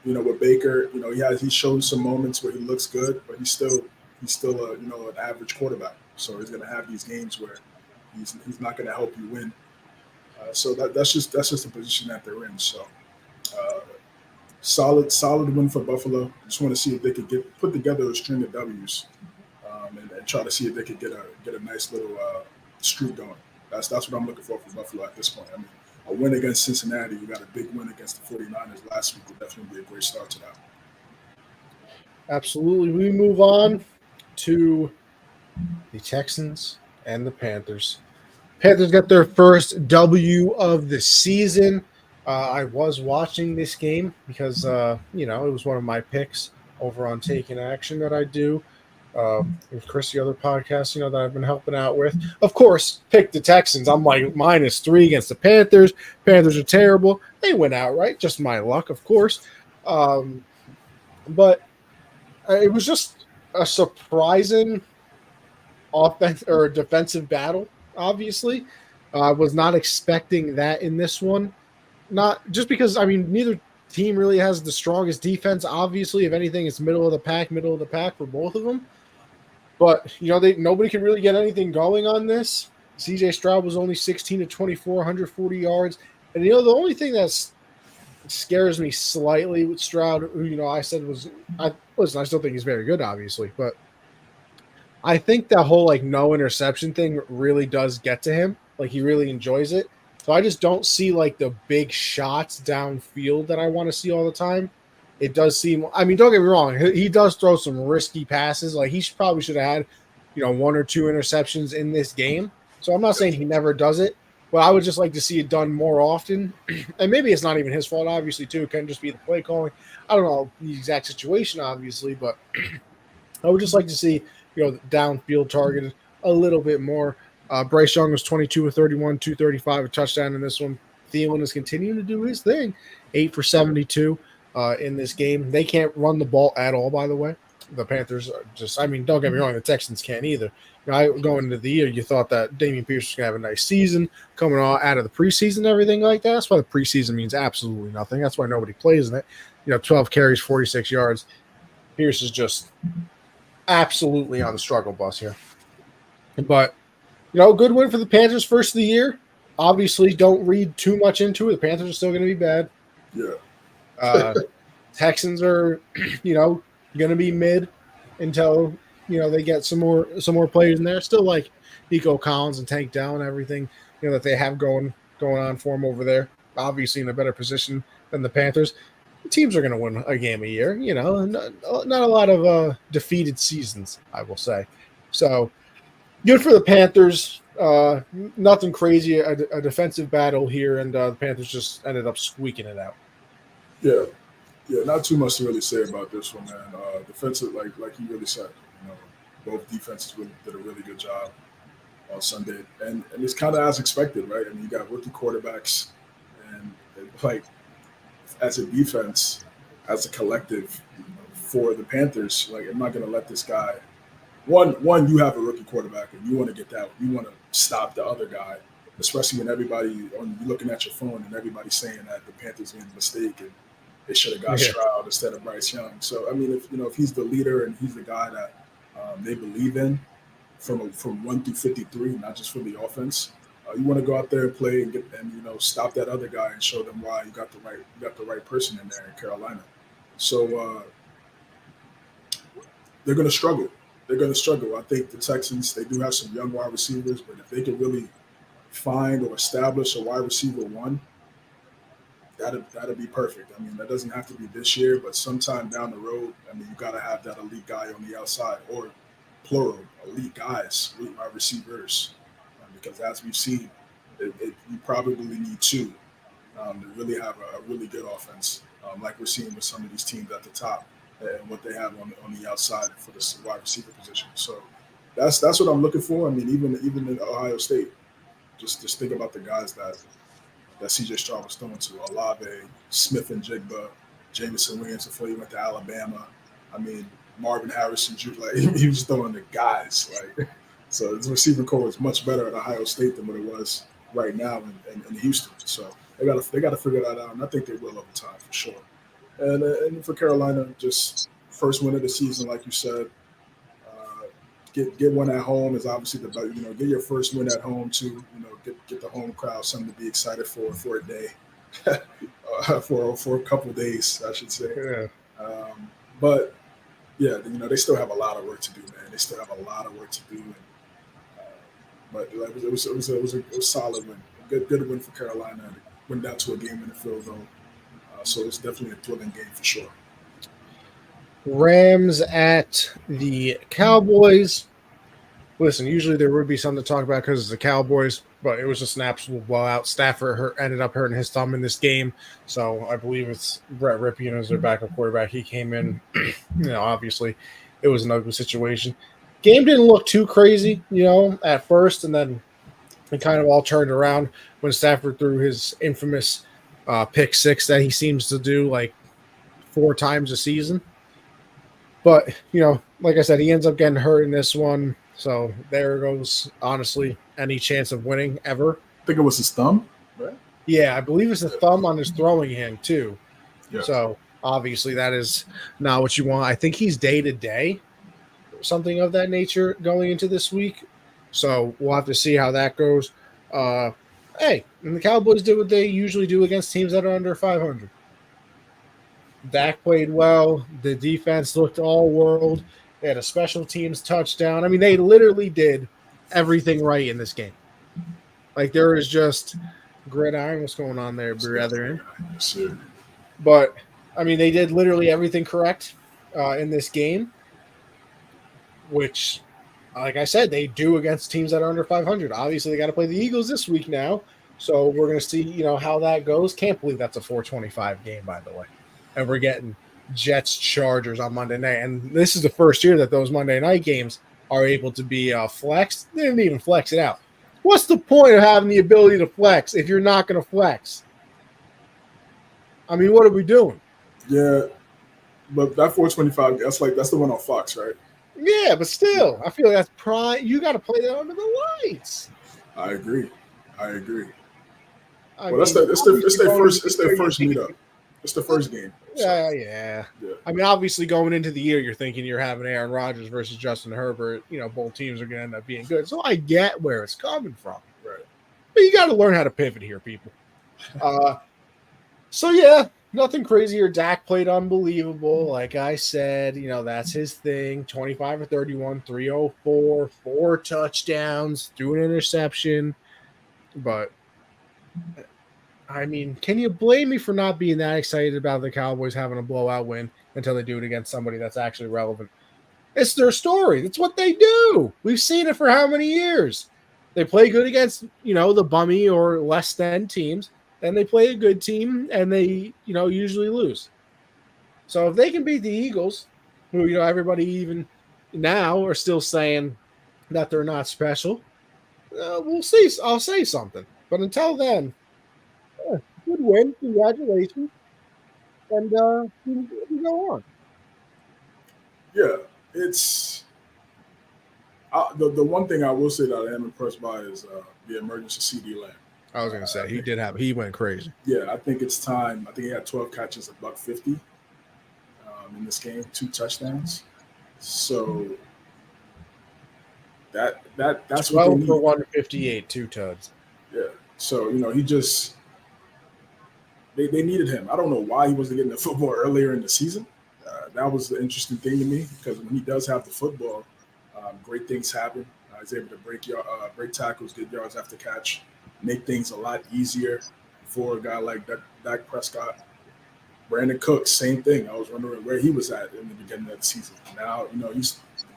S2: with Baker, he's shown some moments where he looks good, but he's still an average quarterback. So he's going to have these games where he's not going to help you win. So that's just the position that they're in. So solid win for Buffalo. Just want to see if they could put together a string of W's, and try to see if they could get a nice little streak going. That's what I'm looking for Buffalo at this point. I mean, a win against Cincinnati, you got a big win against the 49ers last week, would definitely be a great start to that.
S1: Absolutely. We move on to the Texans and the Panthers. Panthers got their first W of the season. I was watching this game because, it was one of my picks over on Taking Action that I do with Chris, the other podcast, that I've been helping out with. Of course, pick the Texans. I'm like -3 against the Panthers. Panthers are terrible. They went out, right? Just my luck, of course. But it was just a surprising offense or defensive battle. Obviously, I was not expecting that in this one. Not just because neither team really has the strongest defense. Obviously, if anything, it's middle of the pack for both of them. But nobody can really get anything going on this. CJ Stroud was only 16 to 24, 140 yards, and the only thing that's scares me slightly with Stroud, who I said I still think he's very good, obviously, but I think that whole no interception thing really does get to him. Like, he really enjoys it. So I just don't see the big shots downfield that I want to see all the time. It does seem, don't get me wrong, he does throw some risky passes. Like, he probably should have had, 1 or 2 interceptions in this game. So I'm not saying he never does it, but I would just like to see it done more often. And maybe it's not even his fault, obviously, too. It can just be the play calling. I don't know the exact situation, obviously, but I would just like to see, downfield targeted a little bit more. Bryce Young was 22 of 31, 235, a touchdown in this one. Thielen is continuing to do his thing, 8 for 72 in this game. They can't run the ball at all, by the way. The Panthers are just, don't get me wrong, the Texans can't either. Going into the year, you thought that Dameon Pierce was going to have a nice season coming out of the preseason and everything like that. That's why the preseason means absolutely nothing. That's why nobody plays in it. 12 carries, 46 yards. Pierce is just absolutely on the struggle bus here. But, good win for the Panthers first of the year. Obviously, don't read too much into it. The Panthers are still going to be bad.
S2: Yeah.
S1: Texans are, going to be mid until, they get some more players in there. Still like Nico Collins and Tank Dell and everything, that they have going on for them over there. Obviously in a better position than the Panthers. The teams are going to win a game a year, not a lot of defeated seasons, I will say. So good for the Panthers. Nothing crazy, a defensive battle here, and the Panthers just ended up squeaking it out.
S2: Yeah, not too much to really say about this one, man. Defensive, like you really said, both defenses did a really good job on Sunday, and it's kind of as expected, right? You got rookie quarterbacks, and as a defense, as a collective, for the Panthers, I'm not going to let this guy. One, you have a rookie quarterback, and you want to get that. You want to stop the other guy, especially when you're looking at your phone and everybody's saying that the Panthers made a mistake and they should have got Stroud instead of Bryce Young. So if he's the leader and he's the guy that they believe in from 1 through 53, not just for the offense, you want to go out there and play and stop that other guy and show them why you got the right person in there in Carolina. So they're going to struggle. I think the Texans, they do have some young wide receivers, but if they can really find or establish a wide receiver one, that'd be perfect. That doesn't have to be this year, but sometime down the road, you got to have that elite guy on the outside, or plural, elite guys, elite wide receivers, because as we've seen, you probably need 2 to really have a really good offense, like we're seeing with some of these teams at the top and what they have on the outside for the wide receiver position. So that's what I'm looking for. Even in Ohio State, just think about the guys that CJ Stroud was throwing to: Olave, Smith and Jigba, Jameson Williams before he went to Alabama. Marvin Harrison, he was throwing the guys. So his receiver core is much better at Ohio State than what it was right now in Houston. So they got to figure that out, and I think they will over time for sure. And for Carolina, just first win of the season, like you said. Get one at home is obviously the better. Get your first win at home too. Get the home crowd something to be excited for a day. for a couple of days, I should say.
S1: Yeah.
S2: But yeah, they still have a lot of work to do, man. They still have a lot of work to do. And, but it was a solid win, good win for Carolina. It went down to a game in the field goal, so it's definitely a thrilling game for sure.
S1: Rams at the Cowboys. Listen, usually there would be something to talk about because it's the Cowboys, but it was just an absolute blowout. Stafford ended up hurting his thumb in this game, so I believe it's Brett Ripien as their backup quarterback. He came in, obviously it was an ugly situation. Game didn't look too crazy, at first, and then it kind of all turned around when Stafford threw his infamous pick six that he seems to do like 4 times a season. But, like I said, he ends up getting hurt in this one. So there goes, honestly, any chance of winning ever.
S2: I think it was his thumb, right?
S1: Yeah, I believe it's the thumb on his throwing hand, too.
S2: Yeah.
S1: So obviously that is not what you want. I think he's day-to-day, something of that nature going into this week. So we'll have to see how that goes. Hey, and the Cowboys did what they usually do against teams that are under 500. Dak played well. The defense looked all world. They had a special teams touchdown. I mean, they literally did everything right in this game. Like, there is just gridiron. What's going on there, brethren? But, I mean, they did literally everything correct in this game, which, like I said, they do against teams that are under 500. Obviously, they got to play the Eagles this week now. So we're going to see, how that goes. Can't believe that's a 425 game, by the way. And we're getting Jets Chargers on Monday night. And this is the first year that those Monday night games are able to be flexed. They didn't even flex it out. What's the point of having the ability to flex if you're not going to flex? I mean, what are we doing?
S2: Yeah, but that 425, that's the one on Fox, right?
S1: Yeah, but still, I feel like that's prime. You got to play that under the lights.
S2: I agree. Well,
S1: it's
S2: their first meetup. It's the first game.
S1: So. Yeah. I mean, obviously, going into the year, you're thinking you're having Aaron Rodgers versus Justin Herbert. Both teams are going to end up being good. So I get where it's coming from.
S2: Right.
S1: But you got to learn how to pivot here, people. So, yeah, nothing crazy here. Dak played unbelievable. Like I said, that's his thing. 25 or 31, 304, 4 touchdowns, threw an interception. But I mean, can you blame me for not being that excited about the Cowboys having a blowout win until they do it against somebody that's actually relevant? It's their story. That's what they do. We've seen it for how many years? They play good against, the bummy or less than teams. Then they play a good team and they, usually lose. So if they can beat the Eagles, who, everybody even now are still saying that they're not special, we'll see. I'll say something. But until then, good win. Congratulations. And we go on.
S2: Yeah, it's the one thing I will say that I am impressed by is the emergence of CD Lamb.
S1: I was going to say he went crazy.
S2: Yeah, I think it's time. I think he had 12 catches, $150 in this game, 2 touchdowns. So that's
S1: 12
S2: what they need.
S1: for 158, 2 tuds.
S2: Yeah. So he just they needed him. I don't know why he wasn't getting the football earlier in the season. That was the interesting thing to me because when he does have the football, great things happen. He's able to break tackles, get yards after catch, make things a lot easier for a guy like Dak Prescott. Brandon Cooks, same thing. I was wondering where he was at in the beginning of the season. Now,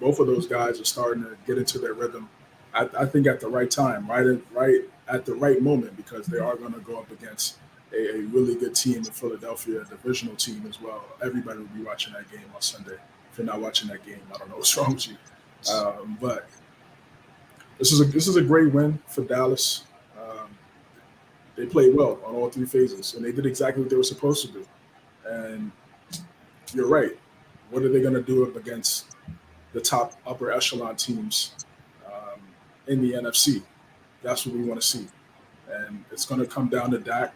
S2: both of those guys are starting to get into their rhythm. I think at the right time, right at the right moment, because they are going to go up against a really good team in Philadelphia, a divisional team as well. Everybody will be watching that game on Sunday. If you're not watching that game, I don't know what's wrong with you. But this is a great win for Dallas. They played well on all 3 phases, and they did exactly what they were supposed to do. And you're right. What are they going to do up against the top upper echelon teams in the NFC? That's what we want to see. And it's going to come down to Dak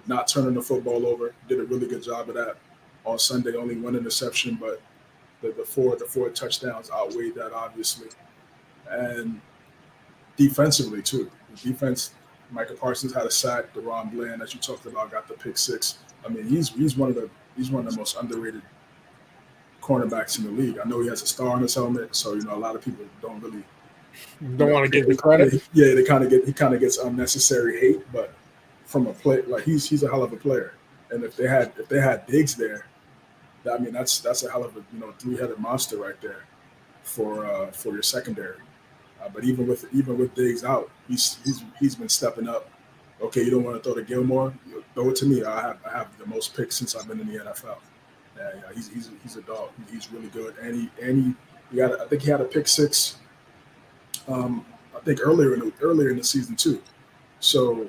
S2: not turning the football over. Did a really good job of that on Sunday. Only 1 interception, but the four touchdowns outweighed that, obviously. And defensively, too. The defense Micah Parsons had a sack. DeRon Bland, as you talked about, got the pick six. I mean, he's one of the most underrated cornerbacks in the league. I know he has a star on his helmet, so a lot of people don't really
S1: want to give the credit.
S2: Yeah, he kind of gets unnecessary hate, but from a play, like he's a hell of a player. And if they had Diggs there, I mean that's a hell of a three-headed monster right there for your secondary. But even with Diggs out, he's been stepping up. Okay, you don't want to throw to Gilmore? Throw it to me. I have the most picks since I've been in the NFL. Yeah, he's a dog. He's really good, and I think he had a pick six. I think earlier in the season too. So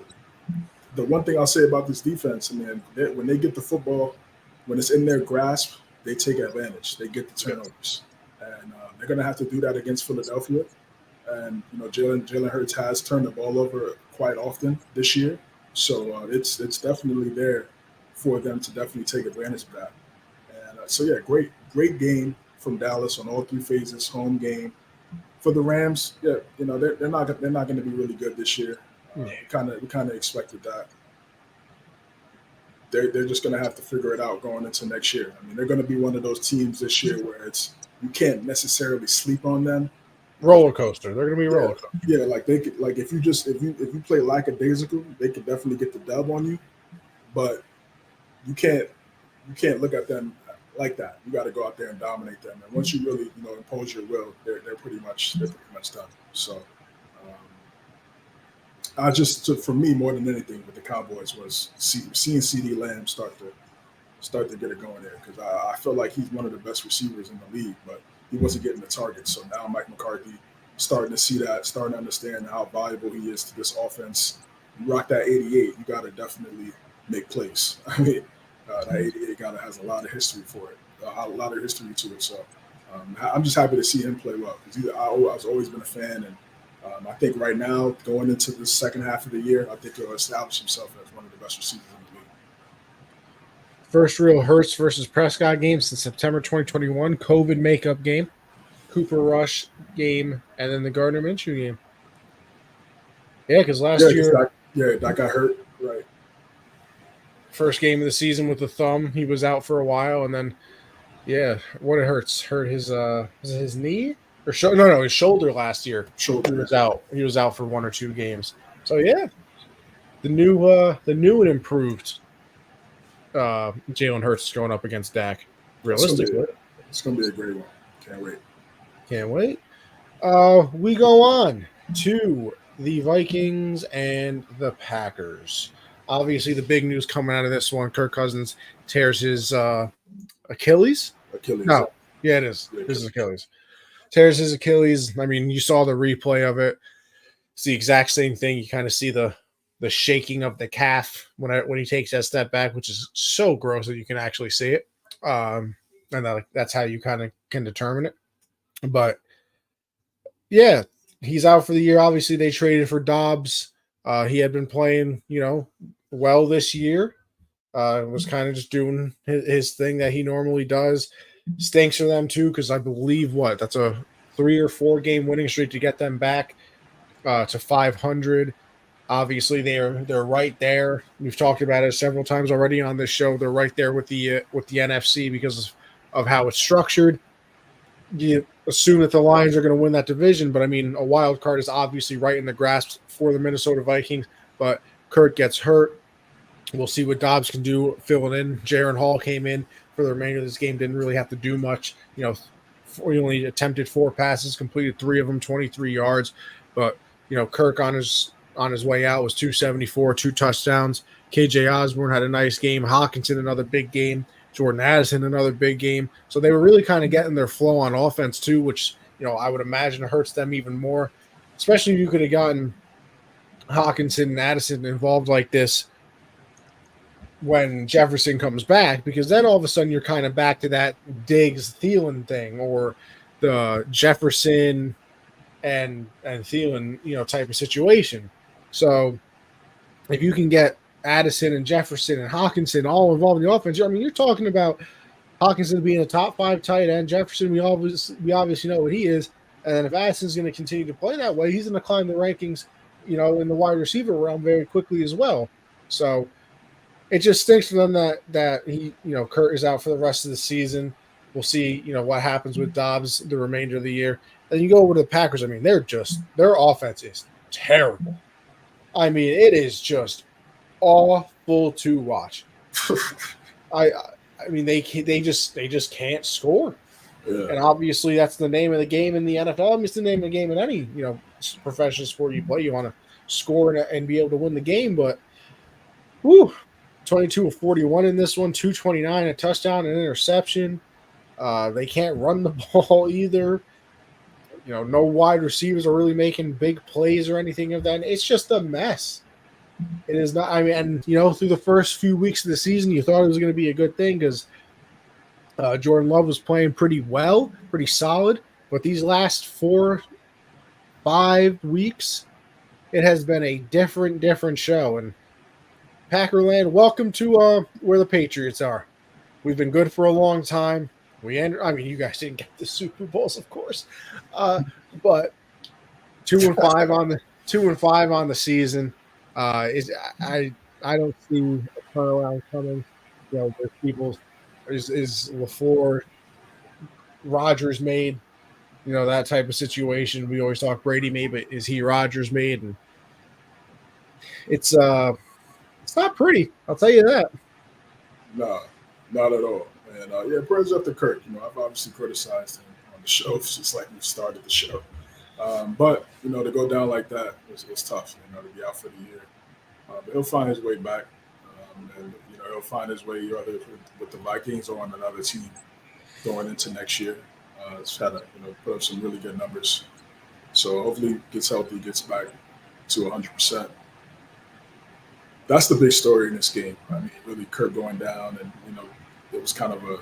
S2: the one thing I'll say about this defense, man, when they get the football, when it's in their grasp, they take advantage. They get the turnovers, and they're going to have to do that against Philadelphia. And Jalen Hurts has turned the ball over quite often this year, so it's definitely there for them to definitely take advantage of that. And so yeah, great game from Dallas on all three phases. Home game for the Rams. Yeah, they're not going to be really good this year. We kind of expected that. They're just going to have to figure it out going into next year. I mean, they're going to be one of those teams this year where you can't necessarily sleep on them.
S1: Roller coaster. They're going to be roller coaster.
S2: Yeah, like they could, like if you play lackadaisical, they could definitely get the dub on you. But you can't look at them like that. You got to go out there and dominate them. And once you really impose your will, they're pretty much done. So. For me, more than anything with the Cowboys was seeing CeeDee Lamb start to get it going there, because I feel like he's one of the best receivers in the league, but he wasn't getting the targets. So now Mike McCarthy starting to see that, starting to understand how valuable he is to this offense. You rock that 88, you got to definitely make plays. I mean, that 88 guy has a lot of history for it, a lot of history to it. So I'm just happy to see him play well, because I've always been a fan, and I think right now, going into the second half of the year, I think he'll establish himself as one of the best receivers in the league.
S1: First real Hurts versus Prescott game since September 2021. COVID makeup game, Cooper Rush game, and then the Gardner Minshew game. Yeah, because last year,
S2: that got hurt. Right.
S1: First game of the season with the thumb, he was out for a while, and then what it hurts hurt his his knee. His shoulder last year.
S2: Shoulder.
S1: He was out for 1 or 2 games. So yeah, the new and improved Jalen Hurts going up against Dak. Realistically,
S2: it's gonna be a great one. Can't wait.
S1: We go on to the Vikings and the Packers. Obviously, the big news coming out of this one: Kirk Cousins tears his Achilles. No, yeah, it is. This is Achilles. Tears his Achilles. I mean, you saw the replay of it. It's the exact same thing. You kind of see the shaking of the calf when he takes that step back, which is so gross that you can actually see it. And that's how you kind of can determine it. But yeah, he's out for the year. Obviously, they traded for Dobbs. He had been playing, well this year. Was kind of just doing his thing that he normally does. Stinks for them too, because I believe that's a 3 or 4 game winning streak to get them back to 500. Obviously, they're right there. We've talked about it several times already on this show. They're right there with the NFC because of how it's structured. You assume that the Lions are going to win that division, but I mean, a wild card is obviously right in the grasp for the Minnesota Vikings. But Kurt gets hurt. We'll see what Dobbs can do filling in. Jaron Hall came in for the remainder of this game, didn't really have to do much. He only attempted 4 passes, completed 3 of them, 23 yards. But, Kirk on his way out was 274, 2 touchdowns. KJ Osborne had a nice game. Hawkinson, another big game. Jordan Addison, another big game. So they were really kind of getting their flow on offense too, which, I would imagine hurts them even more, especially if you could have gotten Hawkinson and Addison involved like this when Jefferson comes back, because then all of a sudden you're kind of back to that Diggs Thielen thing, or the Jefferson and Thielen, type of situation. So if you can get Addison and Jefferson and Hawkinson all involved in the offense, I mean, you're talking about Hawkinson being a top 5 tight end. Jefferson, we obviously know what he is. And then if Addison's going to continue to play that way, he's going to climb the rankings in the wide receiver realm very quickly as well. So it just stinks for them that he, Kurt is out for the rest of the season. We'll see, what happens with Dobbs the remainder of the year. And you go over to the Packers. I mean, their offense is terrible. I mean, it is just awful to watch. I mean, they just can't score.
S2: Yeah.
S1: And obviously, that's the name of the game in the NFL. I mean, it's the name of the game in any professional sport you play. You want to score and be able to win the game. But, whew, 22 of 41 in this one, 229, a touchdown, an interception. They can't run the ball either. No wide receivers are really making big plays or anything of that. It's just a mess. It is not. I mean, and through the first few weeks of the season, you thought it was going to be a good thing because Jordan Love was playing pretty well, pretty solid. But these last 4-5 weeks, it has been a different show. And Packerland, welcome to where the Patriots are. We've been good for a long time. I mean, you guys didn't get the Super Bowls, of course, but 2-5 on the season. I don't see a turnaround coming. There's people is LaFleur, Rodgers made, that type of situation. We always talk Brady made, but is he Rodgers made? And it's not pretty. I'll tell you that.
S2: No, not at all. And yeah, prayers up to Kirk. I've obviously criticized him on the show, just like we started the show. But to go down like that is tough. To be out for the year. But he'll find his way back, and he'll find his way either with the Vikings or on another team going into next year. It's had to put up some really good numbers. So hopefully gets healthy, gets back to 100%. That's the big story in this game. I mean, really, Kirk going down, and it was kind of a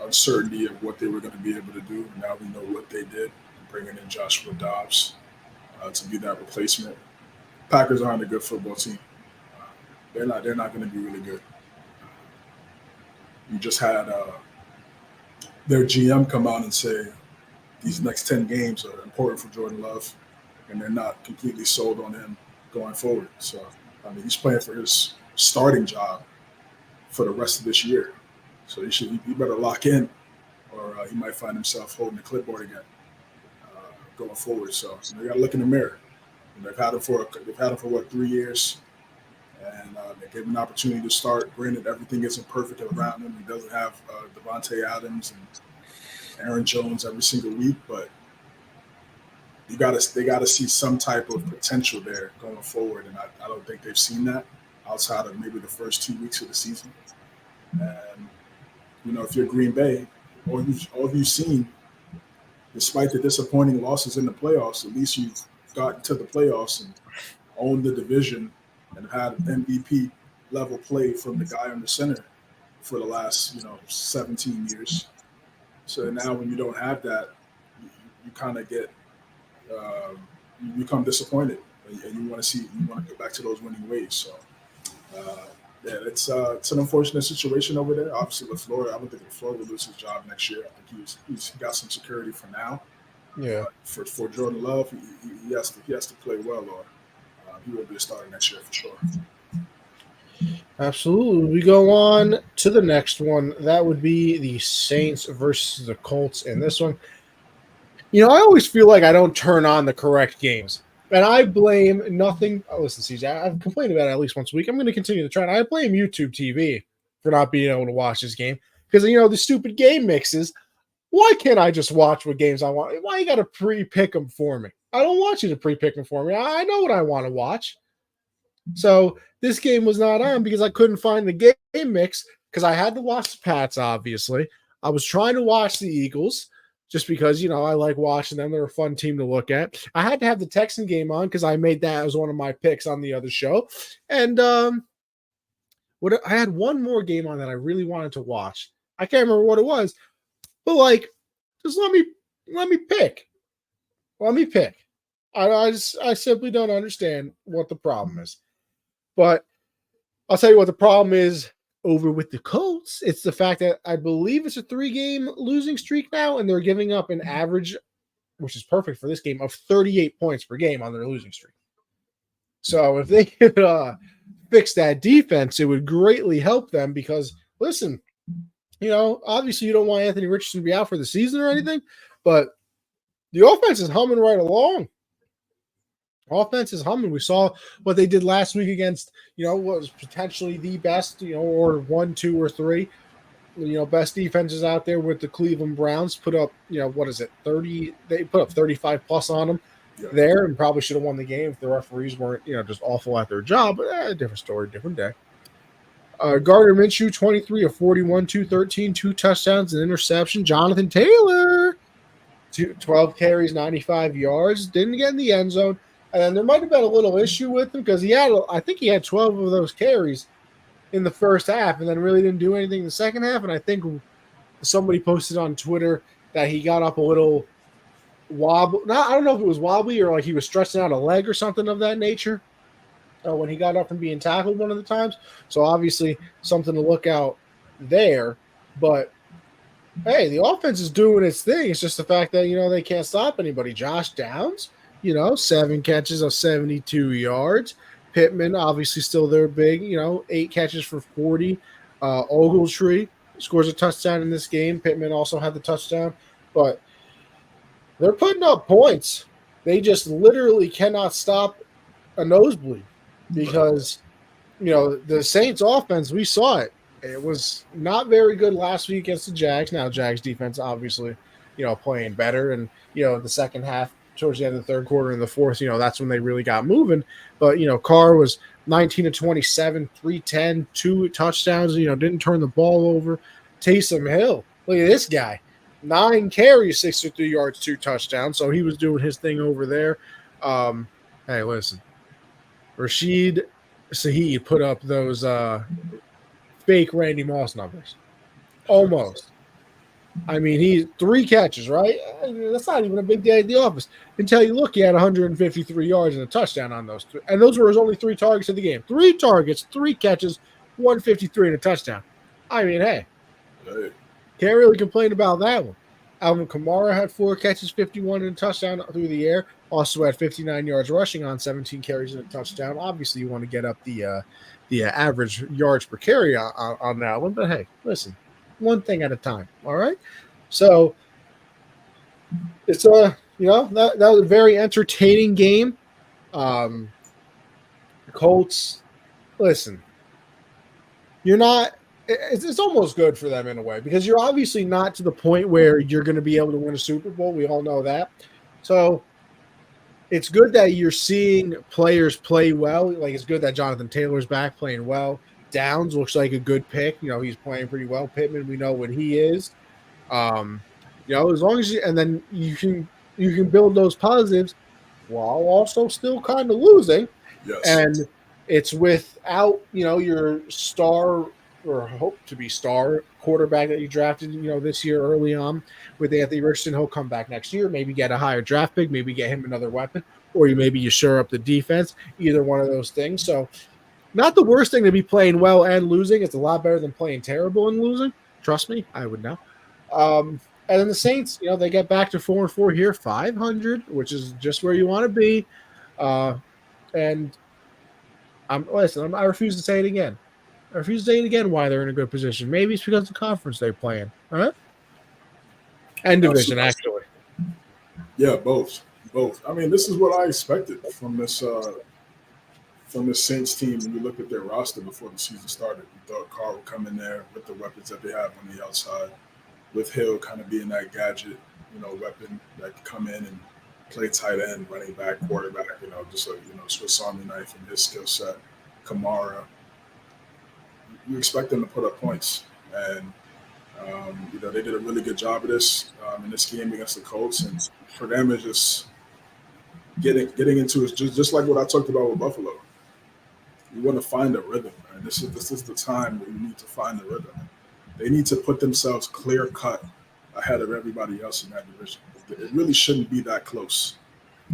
S2: uncertainty of what they were going to be able to do. And now we know what they did, bringing in Joshua Dobbs to be that replacement. Packers aren't a good football team. They're not going to be really good. You just had their GM come out and say these next 10 games are important for Jordan Love, and they're not completely sold on him going forward. So, I mean, he's playing for his starting job for the rest of this year. So he better lock in, or he might find himself holding the clipboard again going forward. So they got to look in the mirror. And they've had him for 3 years, and they gave him an opportunity to start. Granted, everything isn't perfect around him. He doesn't have Devontae Adams and Aaron Jones every single week, but they got to see some type of potential there going forward, and I don't think they've seen that outside of maybe the first 2 weeks of the season. And if you're Green Bay, all you've seen, despite the disappointing losses in the playoffs, at least you've gotten to the playoffs and owned the division and had MVP level play from the guy on the center for the last 17 years. So now when you don't have that, you kind of get you become disappointed, and you want to go back to those winning ways. So yeah, it's an unfortunate situation over there. Obviously, LaFleur, I don't think LaFleur will lose his job next year. I think he's got some security for now.
S1: Yeah.
S2: For Jordan Love, he has to play well, or he will be a starter next year for sure.
S1: Absolutely. We go on to the next one. That would be the Saints versus the Colts in this one. I always feel like I don't turn on the correct games. And I blame nothing. Oh, listen, CJ, I've complained about it at least once a week. I'm going to continue to try. And I blame YouTube TV for not being able to watch this game. Because, the stupid game mixes. Why can't I just watch what games I want? Why you got to pre-pick them for me? I don't want you to pre-pick them for me. I know what I want to watch. So this game was not on because I couldn't find the game mix because I had to watch the Pats, obviously. I was trying to watch the Eagles just because, I like watching them. They're a fun team to look at. I had to have the Texan game on because I made that as one of my picks on the other show. And I had one more game on that I really wanted to watch. I can't remember what it was. But just let me pick. Let me pick. I simply don't understand what the problem is. But I'll tell you what the problem is over with the Colts. It's the fact that I believe it's a 3-game losing streak now, and they're giving up an average, which is perfect for this game, of 38 points per game on their losing streak. So if they could fix that defense, it would greatly help them because, listen, obviously you don't want Anthony Richardson to be out for the season or anything, but the offense is humming right along. Offense is humming. We saw what they did last week against, what was potentially the best, or 1, 2, or 3, best defenses out there with the Cleveland Browns. Put up, 30? They put up 35 plus on them there, and probably should have won the game if the referees weren't, just awful at their job. But different story, different day. Gardner Minshew, 23 of 41, 213, 2 touchdowns, an interception. Jonathan Taylor, 12 carries, 95 yards. Didn't get in the end zone. And then there might have been a little issue with him because I think he had 12 of those carries in the first half and then really didn't do anything in the second half. And I think somebody posted on Twitter that he got up a little wobbly. I don't know if it was wobbly or like he was stretching out a leg or something of that nature when he got up from being tackled one of the times. So obviously something to look out there. But hey, the offense is doing its thing. It's just the fact that, they can't stop anybody. Josh Downs, 7 catches of 72 yards. Pittman, obviously still there big, 8 catches for 40. Ogletree scores a touchdown in this game. Pittman also had the touchdown. But they're putting up points. They just literally cannot stop a nosebleed because, the Saints offense, we saw it. It was not very good last week against the Jags. Now, Jags defense, obviously, playing better. And, the second half, towards the end of the third quarter and the fourth, that's when they really got moving. But, Carr was 19 to 27, 310, 2 touchdowns, didn't turn the ball over. Taysom Hill, look at this guy. 9 carries, 63 yards, 2 touchdowns. So he was doing his thing over there. Hey, listen. Rashid Shaheed put up those fake Randy Moss numbers. Almost. I mean, he's 3 catches, right? That's not even a big day at the office. Until you look, he had 153 yards and a touchdown on those 3. And those were his only 3 targets of the game. 3 targets, 3 catches, 153 and a touchdown. I mean, hey. Can't really complain about that one. Alvin Kamara had 4 catches, 51 and a touchdown through the air. Also had 59 yards rushing on 17 carries and a touchdown. Obviously, you want to get up the average yards per carry on that one. But hey, listen, one thing at a time. All right. So it's that was a very entertaining game. Colts, listen, you're not. It's almost good for them in a way because you're obviously not to the point where you're going to be able to win a Super Bowl. We all know that. So it's good that you're seeing players play well. Like it's good that Jonathan Taylor's back playing well. Downs looks like a good pick. He's playing pretty well. Pittman, we know what he is. As long as and then you can build those positives while also still kind of losing.
S2: Yes.
S1: And it's without, your star or hope to be star quarterback that you drafted, this year early on with Anthony Richardson. He'll come back next year, maybe get a higher draft pick, maybe get him another weapon, or you shore up the defense, either one of those things. So not the worst thing to be playing well and losing. It's a lot better than playing terrible and losing. Trust me, I would know. And then the Saints, they get back to 4-4 here, 500, which is just where you want to be. And I refuse to say it again. I refuse to say it again why they're in a good position. Maybe it's because of the conference they're playing. All right? And division, actually.
S2: Yeah, both. I mean, this is what I expected from this Saints team. When you look at their roster before the season started, you thought Carr would come in there with the weapons that they have on the outside, with Hill kind of being that gadget, weapon that could come in and play tight end, running back, quarterback, just a Swiss Army knife in his skill set. Kamara. You expect them to put up points, and they did a really good job of this in this game against the Colts. And for them, it's just getting into it, just like what I talked about with Buffalo. You want to find a rhythm, man. This is the time where you need to find the rhythm. They need to put themselves clear cut ahead of everybody else in that division. It really shouldn't be that close.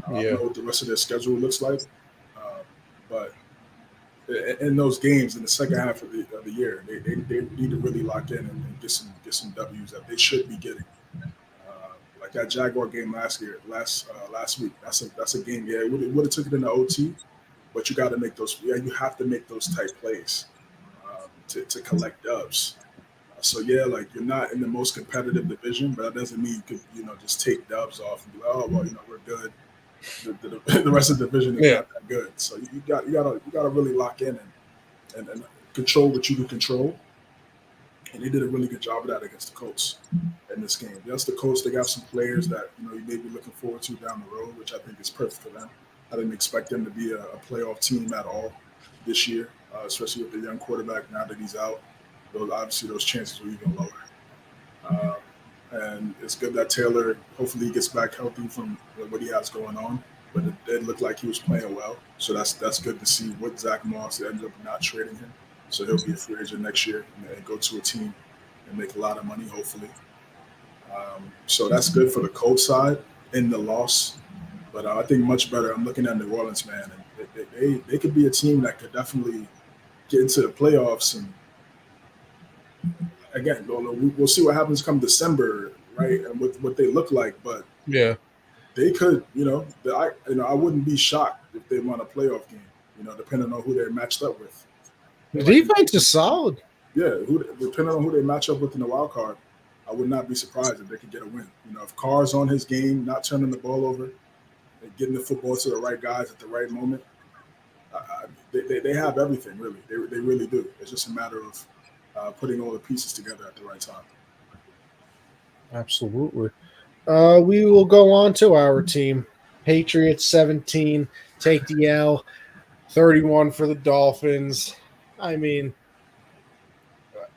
S2: I don't know what the rest of their schedule looks like, but in those games in the second half of the year, they need to really lock in and get some W's that they should be getting. Like that Jaguar game last week. That's a game. Yeah, it would have took it into OT, but you got to make those. Yeah, you have to make those tight plays to collect dubs. So yeah, like you're not in the most competitive division, but that doesn't mean you could just take dubs off and be like, oh well, we're good. The rest of the division is not that good. So you gotta really lock in and control what you can control. And they did a really good job of that against the Colts in this game. Yes, the Colts, they got some players that you may be looking forward to down the road, which I think is perfect for them. I didn't expect them to be a playoff team at all this year, especially with the young quarterback now that he's out. Those chances were even lower. And it's good that Taylor, hopefully he gets back healthy from what he has going on. But it did look like he was playing well. So that's good to see. What Zach Moss ended up not trading him. So he'll be a free agent next year and go to a team and make a lot of money, hopefully. So that's good for the Colts side in the loss. But I think much better. I'm looking at New Orleans, man. And they could be a team that could definitely get into the playoffs. And again, we'll see what happens come December, right? And what they look like. But
S1: yeah,
S2: they could, I wouldn't be shocked if they won a playoff game, depending on who they're matched up with.
S1: The defense is solid.
S2: Yeah, depending on who they match up with in the wild card, I would not be surprised if they could get a win. If Carr's on his game, not turning the ball over, and getting the football to the right guys at the right moment, they have everything, really. They really do. It's just a matter of putting all the pieces together at the right time.
S1: Absolutely. We will go on to our team. Patriots 17, take the L, 31 for the Dolphins. I mean,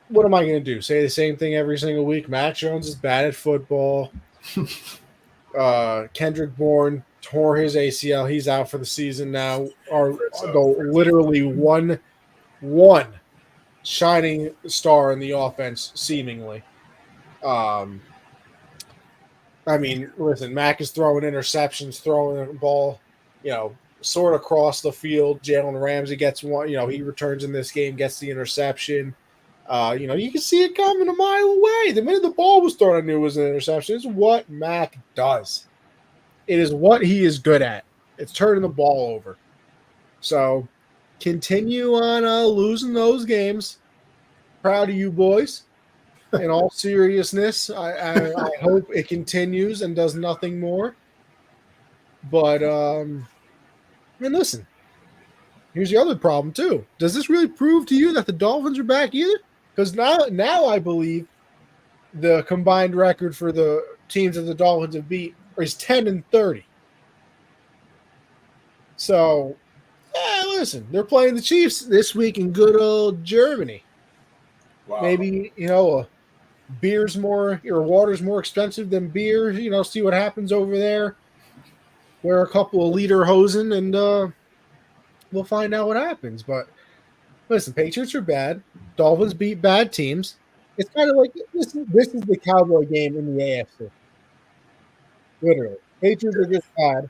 S1: what am I going to do? Say the same thing every single week? Mac Jones is bad at football. Kendrick Bourne tore his ACL. He's out for the season now. Literally one shining star in the offense, seemingly. I mean, listen, Mac is throwing interceptions, throwing the ball, sort of across the field. Jalen Ramsey gets one, he returns in this game, gets the interception. You can see it coming a mile away. The minute the ball was thrown, I knew it was an interception. It's what Mac does. It is what he is good at. It's turning the ball over. So continue on losing those games. Proud of you boys. In all seriousness, I hope it continues and does nothing more. But listen, here's the other problem too. Does this really prove to you that the Dolphins are back either? Because now I believe the combined record for the teams that the Dolphins have beat is 10-30. So, listen, they're playing the Chiefs this week in good old Germany. Wow. Maybe beer's more or water's more expensive than beer. See what happens over there. Wear a couple of liter hosen and we'll find out what happens. But listen, Patriots are bad. Dolphins beat bad teams. It's kind of like this is the Cowboy game in the AFC. Literally. Patriots are just bad.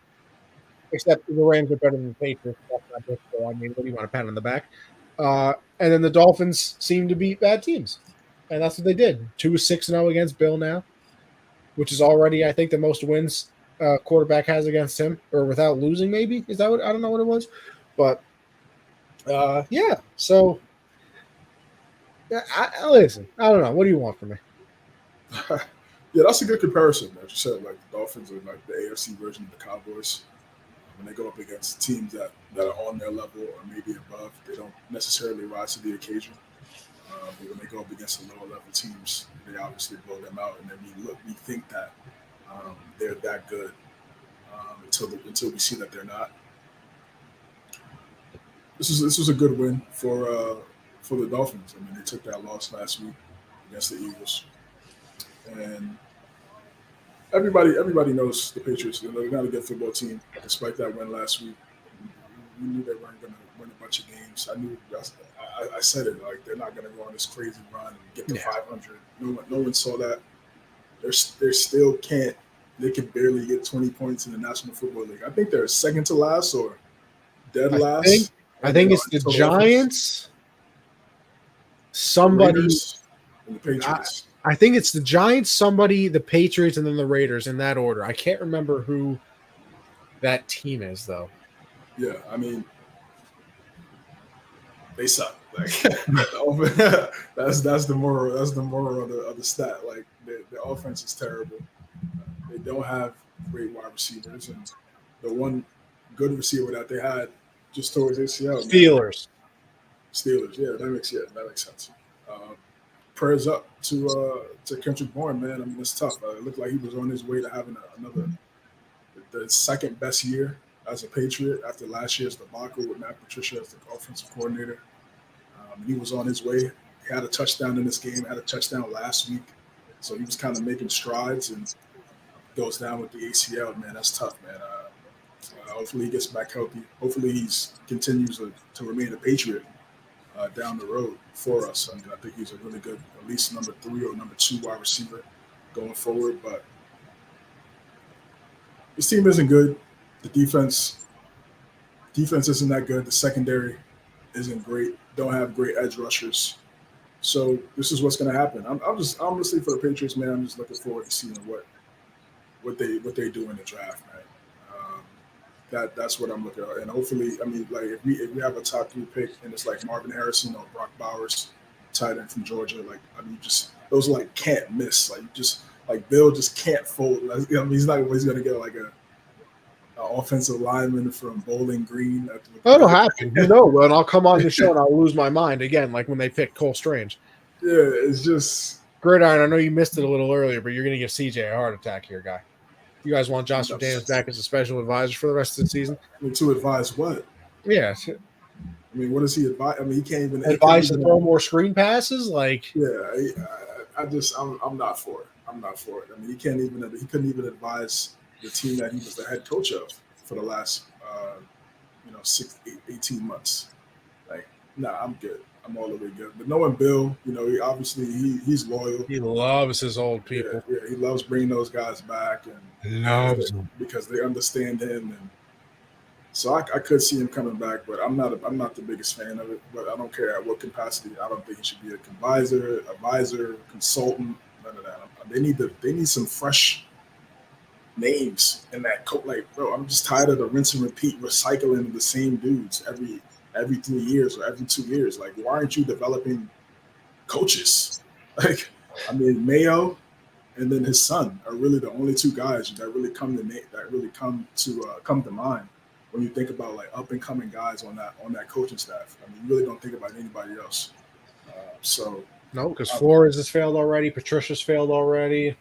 S1: Except the Rams are better than the Patriots. That's not just so. I mean, what do you want, a pat on the back? And then the Dolphins seem to beat bad teams. And that's what they did. 2-6-0 against Bill now, which is already, I think, the most wins quarterback has against him, or without losing, maybe. Is that what? I don't know what it was. But, yeah. So, listen, I don't know. What do you want from me?
S2: Yeah, that's a good comparison. As you said, like the Dolphins are like the AFC version of the Cowboys. When they go up against teams that are on their level or maybe above, they don't necessarily rise to the occasion. But when they go up against the lower level teams, they obviously blow them out, and then we think that they're that good until we see that they're not. This was a good win for the Dolphins. I mean, they took that loss last week against the Eagles, and everybody knows the Patriots. They're not a good football team, despite that win last week. We knew they weren't going to win a bunch of games. I said it, like they're not going to go on this crazy run and get to 500. No one saw that. They still can't. They can barely get 20 points in the National Football League. I think they're second to last or dead last.
S1: I think it's the Giants. Somebody.
S2: And the Patriots.
S1: I think it's the Giants, somebody, the Patriots, and then the Raiders in that order. I can't remember who that team is, though.
S2: Yeah, I mean, they suck. Like that's the moral. That's the moral of the stat. Like the offense is terrible. They don't have great wide receivers, and the one good receiver that they had just towards ACL.
S1: Steelers.
S2: Steelers. Yeah, that makes sense. Prayers up to Kendrick Bourne, man. I mean, it's tough. It looked like he was on his way to having the second best year as a Patriot after last year's debacle with Matt Patricia as the offensive coordinator. He was on his way. He had a touchdown in this game, had a touchdown last week. So he was kind of making strides and goes down with the ACL, man. That's tough, man. Hopefully he gets back healthy. Hopefully he continues to remain a Patriot down the road for us. I mean, I think he's a really good, at least number 3 or number 2 wide receiver going forward. But this team isn't good. The defense isn't that good. The secondary isn't great. Don't have great edge rushers. So this is what's going to happen. I'm honestly for the Patriots, man. I'm just looking forward to seeing what they do in the draft, man. That's what I'm looking at, and hopefully, I mean, like if we have a top 3 pick and it's like Marvin Harrison or Brock Bowers, tight end from Georgia, like I mean, just those like can't miss. Like just like Bill just can't fold. Like, I mean, he's not always going to get like a offensive lineman from Bowling Green.
S1: That'll happen. And I'll come on the show and I'll lose my mind again, like when they picked Cole Strange.
S2: Yeah, it's just
S1: Gridiron. I know you missed it a little earlier, but you're going to give CJ a heart attack here, guy. You guys want Josh McDaniels back as a special advisor for the rest of the season?
S2: I mean, to advise what?
S1: Yeah.
S2: I mean, what does he advise? I mean, he can't even
S1: advise to throw more screen passes. Like,
S2: yeah, I'm not for it. I'm not for it. I mean, he couldn't even advise the team that he was the head coach of for the last 18 months. Like, nah, I'm good. I'm all the way good. But knowing Bill, he's loyal.
S1: He loves his old people.
S2: Yeah, he loves bringing those guys back and
S1: loves them
S2: because they understand him. And so I could see him coming back, but I'm not the biggest fan of it. But I don't care at what capacity. I don't think he should be a advisor, consultant, none of that. They need some fresh names in that coat. Like, bro, I'm just tired of the rinse and repeat recycling the same dudes every 3 years or every 2 years. Like, why aren't you developing coaches? Like, I mean, Mayo and then his son are really the only 2 guys that really come to mind when you think about like up and coming guys on that coaching staff. I mean, you really don't think about anybody else.
S1: No, because Flores has failed already. Patricia's failed already.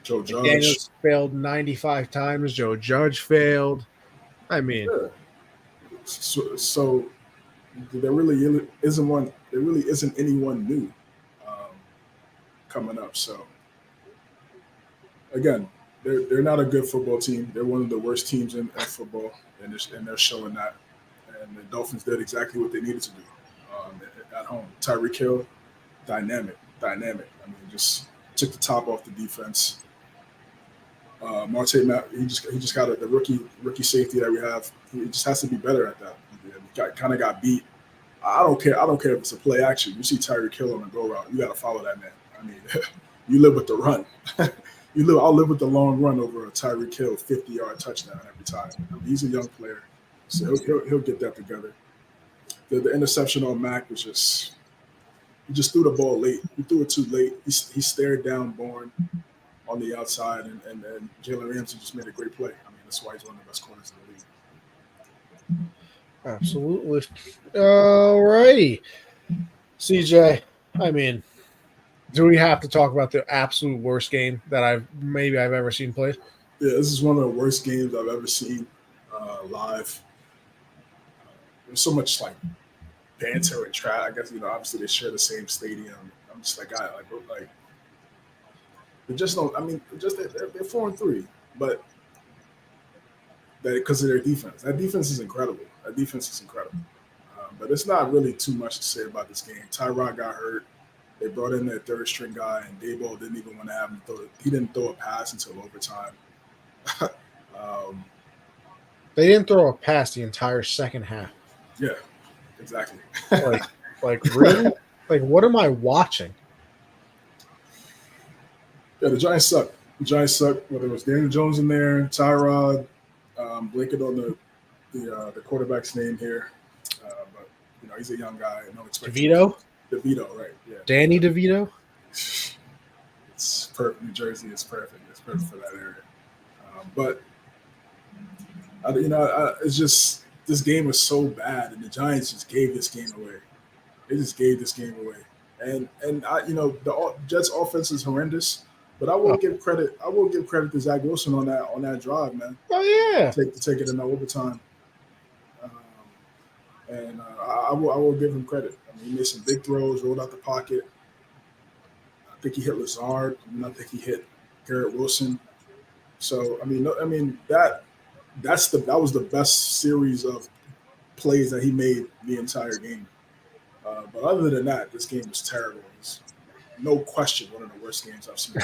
S2: Joe Judge
S1: McDaniels failed 95 times. Joe Judge failed. I mean,
S2: yeah. So there really isn't one. There really isn't anyone new coming up. So again, they're not a good football team. They're one of the worst teams in football, and they're showing that. And the Dolphins did exactly what they needed to do at home. Tyreek Hill, dynamic. I mean, just took the top off the defense. Marte Matt, he just got the rookie safety that we have. He just has to be better at that. He kind of got beat. I don't care if it's a play action. You see Tyreek Hill on the go route, you got to follow that man. I mean, you live with the run. I'll live with the long run over a Tyreek Hill 50-yard touchdown every time. I mean, he's a young player, so he'll get that together. The interception on Mac was he just threw the ball late. He threw it too late. He stared down Bourne on the outside, and Jalen Ramsey just made a great play. I mean, that's why he's one of the best corners in the league.
S1: Absolutely. All righty. CJ, I mean, do we have to talk about the absolute worst game that I've ever seen played?
S2: Yeah, this is one of the worst games I've ever seen live. There's so much like banter and trash. I guess obviously they share the same stadium. I'm just like, they just don't. I mean, they're 4-3, but because of their defense. That defense is incredible. But it's not really too much to say about this game. Tyrod got hurt. They brought in their third string guy, and Daboll didn't even want to have him throw it. He didn't throw a pass until overtime.
S1: They didn't throw a pass the entire second half.
S2: Yeah, exactly.
S1: like really? Like, what am I watching?
S2: Yeah, the Giants suck. Whether it was Daniel Jones in there, Tyrod, blanket on the quarterback's name here. But he's a young guy. No
S1: DeVito?
S2: expectations. DeVito, right? Yeah.
S1: Danny DeVito?
S2: It's perfect. New Jersey is perfect. It's perfect for that area. But it's just this game was so bad, and the Giants just gave this game away. They just gave this game away, and the Jets' offense is horrendous. But I will give credit. I will give credit to Zach Wilson on that drive, man.
S1: Oh yeah,
S2: to take it in overtime. And I will give him credit. I mean, he made some big throws, rolled out the pocket. I think he hit Lazard. I think he hit Garrett Wilson. So that was the best series of plays that he made the entire game. But other than that, this game was terrible. It was no question one of the worst games I've seen.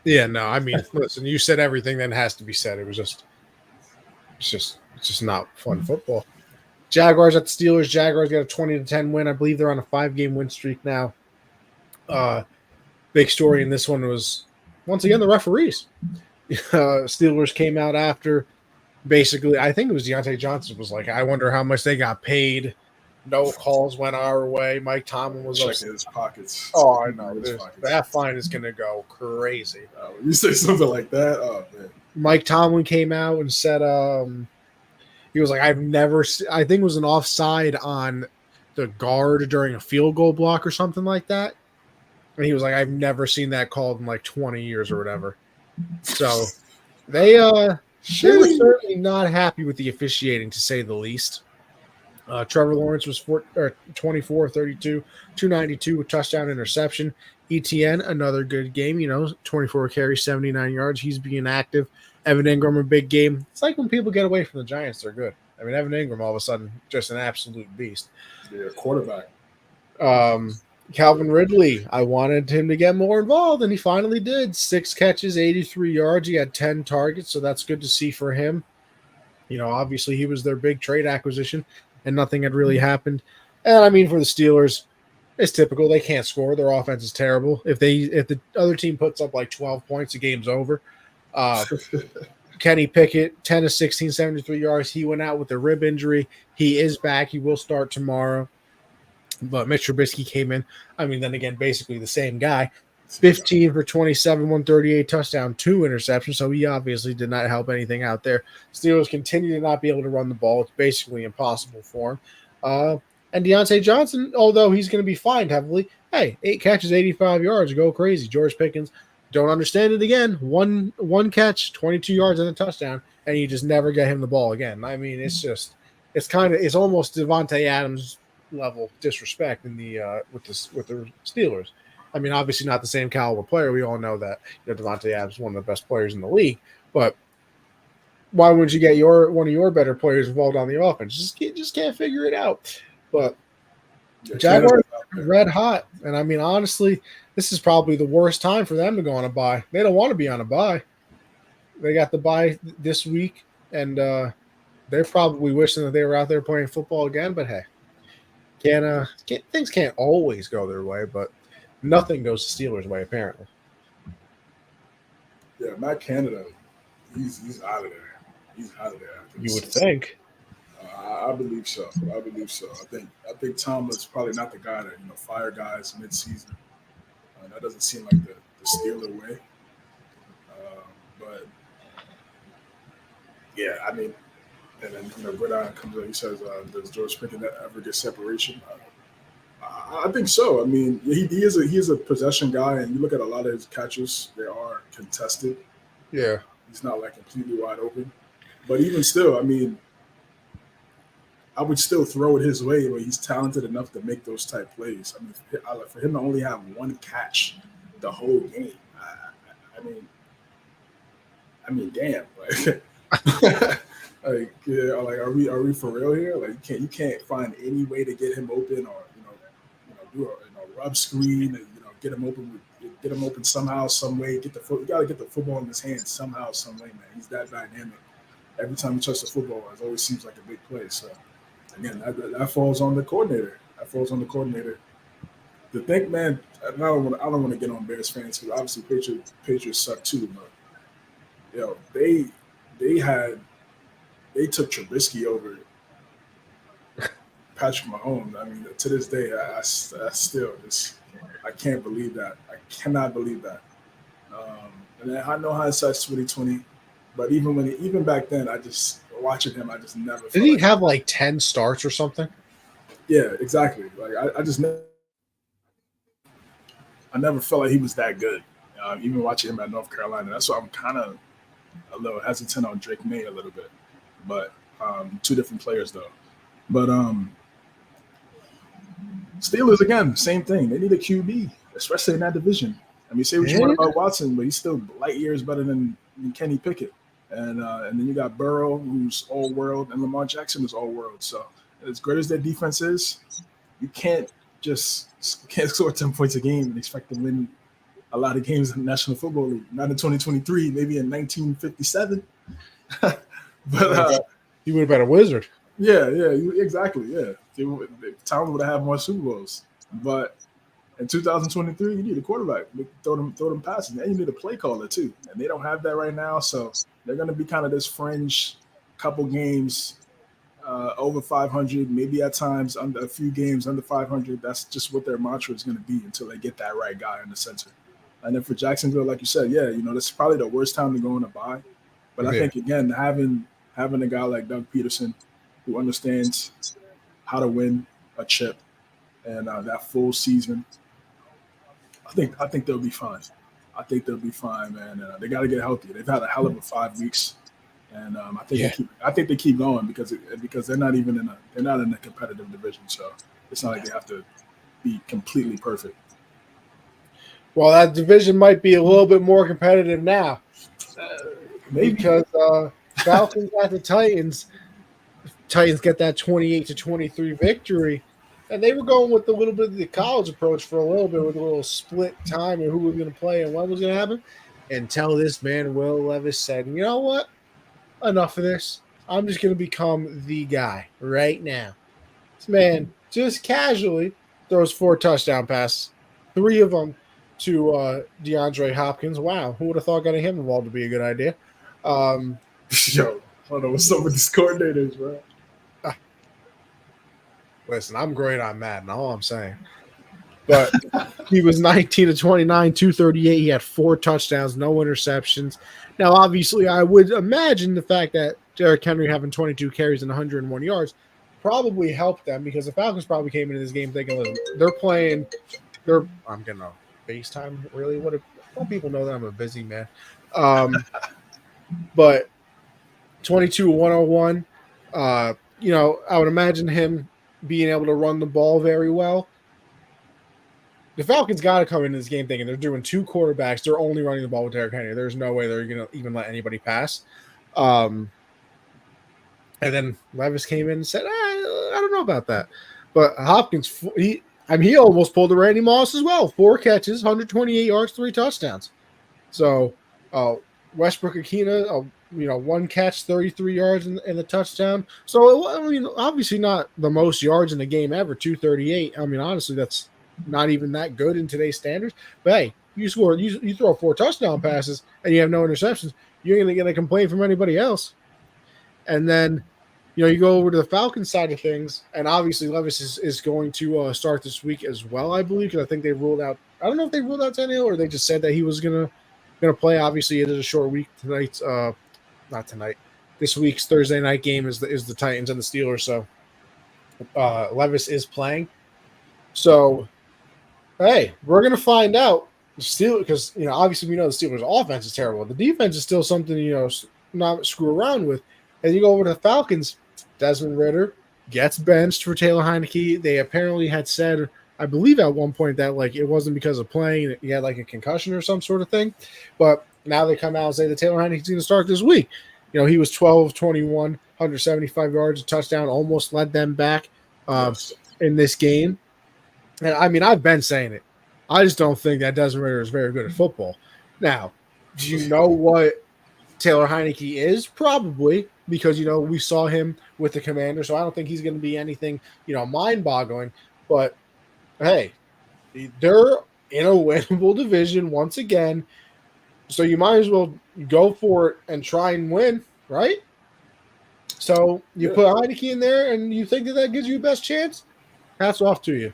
S1: Yeah, no, I mean, listen, you said everything that has to be said. It was it's just not fun football. Jaguars at the Steelers. Jaguars got a 20-10 win. I believe they're on a 5-game win streak now. Big story in this one was, once again, the referees. Steelers came out after, basically, I think it was Deontay Johnson was like, I wonder how much they got paid. No calls went our way. Mike Tomlin was
S2: checking his pockets.
S1: Oh, I know. That fine is going to go crazy.
S2: You say something like that? Oh, man.
S1: Mike Tomlin came out and said, he was like, I think it was an offside on the guard during a field goal block or something like that. And he was like, I've never seen that called in like 20 years or whatever. So they were certainly not happy with the officiating, to say the least. Trevor Lawrence was 24, 32, 292 with touchdown interception. ETN, another good game, 24 carries, 79 yards. He's being active. Evan Ingram, a big game. It's like when people get away from the Giants, they're good. I mean, Evan Ingram, all of a sudden, just an absolute beast.
S2: Yeah, quarterback.
S1: Calvin Ridley, I wanted him to get more involved, and he finally did. 6 catches, 83 yards. He had 10 targets, so that's good to see for him. Obviously, he was their big trade acquisition, and nothing had really happened. And, I mean, for the Steelers, it's typical. They can't score. Their offense is terrible. If the other team puts up like 12 points, the game's over. Kenny Pickett, 10 of 16, 73 yards. He went out with a rib injury. He is back. He will start tomorrow. But Mitch Trubisky came in. I mean, then again, basically the same guy. 15 for 27, 138 touchdown, 2 interceptions. So he obviously did not help anything out there. Steelers continue to not be able to run the ball. It's basically impossible for him. And Deontay Johnson, although he's going to be fined heavily, hey, 8 catches, 85 yards, go crazy. George Pickens, don't understand it again. One catch, 22 yards and a touchdown, and you just never get him the ball again. I mean, it's almost Devontae Adams level disrespect in the with the Steelers. I mean, obviously not the same caliber player. We all know that Devontae Adams is one of the best players in the league, but why wouldn't you get one of your better players involved on the offense? Just can't figure it out. But Jaguars red hot, and I mean, honestly, this is probably the worst time for them to go on a bye. They don't want to be on a bye. They got the bye this week, and they're probably wishing that they were out there playing football again. But hey, things can't always go their way, but nothing goes the Steelers' way, apparently.
S2: Yeah, Matt Canada, he's out of there. He's out of there.
S1: You would think.
S2: I believe so. I think Tomlin's probably not the guy that fire guys mid-season. That doesn't seem like the Steeler way. But yeah, I mean, and then Gridiron comes up. He says, "Does George Pickens ever get separation?" I think so. I mean, he is a possession guy, and you look at a lot of his catches; they are contested.
S1: Yeah,
S2: he's not like completely wide open. But even still, I mean, I would still throw it his way, where he's talented enough to make those type plays. I mean, for him to only have 1 catch the whole game, I mean, damn, are we for real here? Like, you can't find any way to get him open, or do a rub screen, and get him open somehow, some way. You got to get the football in his hands somehow, some way, man. He's that dynamic. Every time he touches the football, it always seems like a big play. So again, that falls on the coordinator. To think, man, I don't want to get on Bears fans, because obviously Patriots suck too, but they took Trubisky over Patrick Mahomes. I mean, to this day, I still just I can't believe that. I cannot believe that. And I know hindsight's 2020, but even back then, I just watching him, I just never.
S1: Did
S2: felt
S1: he
S2: like,
S1: have like 10 starts or something?
S2: yeah, exactly. Like I never felt like he was that good. Even watching him at North Carolina, that's why I'm kind of a little hesitant on Drake May a little bit. But two different players though. But Steelers again, same thing. They need a QB, especially in that division. I mean, say what you want about Watson, but he's still light years better than Kenny Pickett. And then you got Burrow, who's all world, and Lamar Jackson is all world. So as great as their defense is, you can't score 10 points a game and expect to win a lot of games in the National Football League. Not in 2023, maybe in 1957. But
S1: you would have been a wizard.
S2: Yeah, exactly. Yeah, Tom would have had more Super Bowls. But in 2023, you need a quarterback. Throw them passes, and you need a play caller too. And they don't have that right now, so they're going to be kind of this fringe couple games over 500, maybe at times under a few games under 500. That's just what their mantra is going to be until they get that right guy in the center. And then for Jacksonville, like you said, yeah, this is probably the worst time to go on a bye. But I think again, having a guy like Doug Peterson, who understands how to win a chip and that full season, I think they'll be fine. I think they'll be fine, man. They got to get healthy. They've had a hell of a 5 weeks, and I think they keep going because they're not even in a competitive division. So it's not like they have to be completely perfect.
S1: Well, that division might be a little bit more competitive now,
S2: Maybe.
S1: because Falcons at the Titans. Titans get that 28-23 victory, and they were going with a little bit of the college approach for a little bit, with a little split time and who was going to play and what was going to happen, until this man Will Levis said, "You know what? Enough of this. I'm just going to become the guy right now." This man just casually throws 4 touchdown passes, 3 of them to DeAndre Hopkins. Wow, who would have thought getting him involved would be a good idea?
S2: Yo, I don't know what's up with these coordinators, bro.
S1: Listen, I'm great on Madden, all I'm saying. But he was 19-29, 238. He had 4 touchdowns, no interceptions. Now, obviously, I would imagine the fact that Derrick Henry having 22 carries and 101 yards probably helped them, because the Falcons probably came into this game thinking, I'm getting a FaceTime, really? Don't people know that I'm a busy man? But 22-101, I would imagine him being able to run the ball very well. The Falcons got to come into this game thinking they're doing 2 quarterbacks. They're only running the ball with Derrick Henry. There's no way they're going to even let anybody pass. And then Levis came in and said, I don't know about that. But Hopkins, he almost pulled the Randy Moss as well. 4 catches, 128 yards, 3 touchdowns. So Westbrook Akina, 1 catch, 33 yards in the touchdown. So, obviously not the most yards in the game ever, 238. Honestly, that's not even that good in today's standards. But hey, you throw 4 touchdown passes and you have no interceptions, you're going to get a complaint from anybody else. And then, you go over to the Falcons side of things, and obviously Levis is going to start this week as well, I believe, because I think they ruled out. I don't know if they ruled out Tannehill or they just said that he was gonna play. Obviously, it is a short week tonight. Not tonight. This week's Thursday night game is the Titans and the Steelers. So Levis is playing. So hey, we're gonna find out. Because obviously we know the Steelers' offense is terrible. The defense is still something not screw around with. And you go over to the Falcons. Desmond Ridder gets benched for Taylor Heineke. They apparently had said, I believe at one point, that it wasn't because of playing. He had a concussion or some sort of thing. But now they come out and say that Taylor Heineke's going to start this week. He was 12-21, 175 yards, a touchdown, almost led them back in this game. And I've been saying it. I just don't think that Desmond Ridder is very good at football. Now, do you know what Taylor Heineke is? Probably, because we saw him with the Commanders, so I don't think he's going to be anything mind-boggling. But hey, they're in a winnable division once again, so you might as well go for it and try and win, right? So you put Heineke in there, and you think that gives you the best chance? Hats off to you.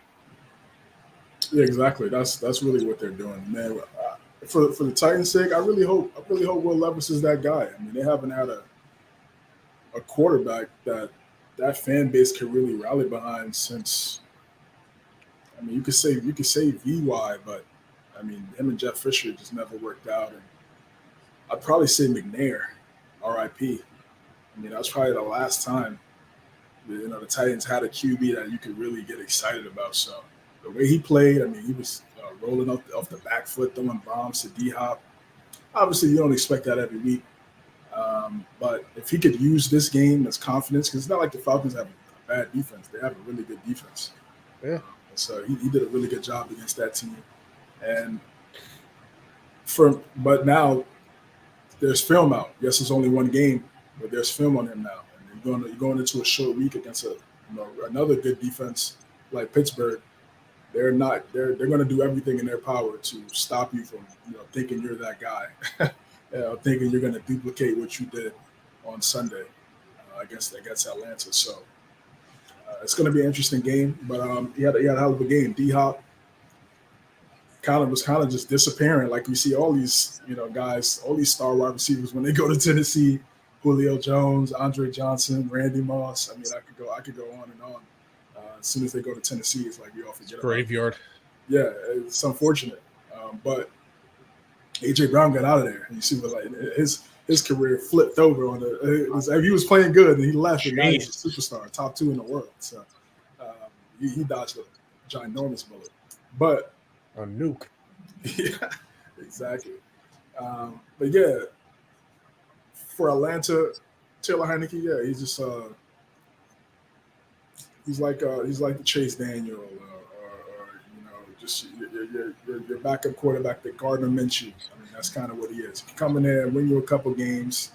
S2: Yeah, exactly. That's really what they're doing, man. For the Titans' sake, I really hope Will Levis is that guy. I mean, they haven't had a quarterback that fan base can really rally behind since. I mean, you could say VY, but I mean, him and Jeff Fisher just never worked out. And I'd probably say McNair, RIP. I mean, that's probably the last time the Titans had a QB that you could really get excited about. So the way he played, I mean, he was rolling off the back foot, throwing bombs to D Hop. Obviously, you don't expect that every week. But if he could use this game as confidence, because it's not like the Falcons have a bad defense; they have a really good defense.
S1: Yeah.
S2: So he did a really good job against that team. And but now there's film out. Yes, it's only one game, but there's film on him now. And you're going into a short week against another good defense like Pittsburgh. They're going to do everything in their power to stop you from thinking you're that guy, thinking you're going to duplicate what you did on Sunday against Atlanta. So it's going to be an interesting game. But he had a hell of a game. D Hop was just disappearing. Like we see all these guys, all these star wide receivers when they go to Tennessee. Julio Jones, Andre Johnson, Randy Moss. I mean, I could go on and on. As soon as they go to Tennessee, it's like we all forget
S1: graveyard.
S2: Yeah, it's unfortunate, but AJ Brown got out of there. And you see what his career flipped over on he was playing good and he left, and now he's a superstar, top 2 in the world. So he dodged a ginormous bullet, but
S1: a nuke.
S2: Yeah, exactly. But yeah, for Atlanta, Taylor Heineke, yeah, he's just he's like the Chase Daniel, or just your backup quarterback, the Gardner Minshew. I mean, that's kind of what he is. He come in there and win you a couple games,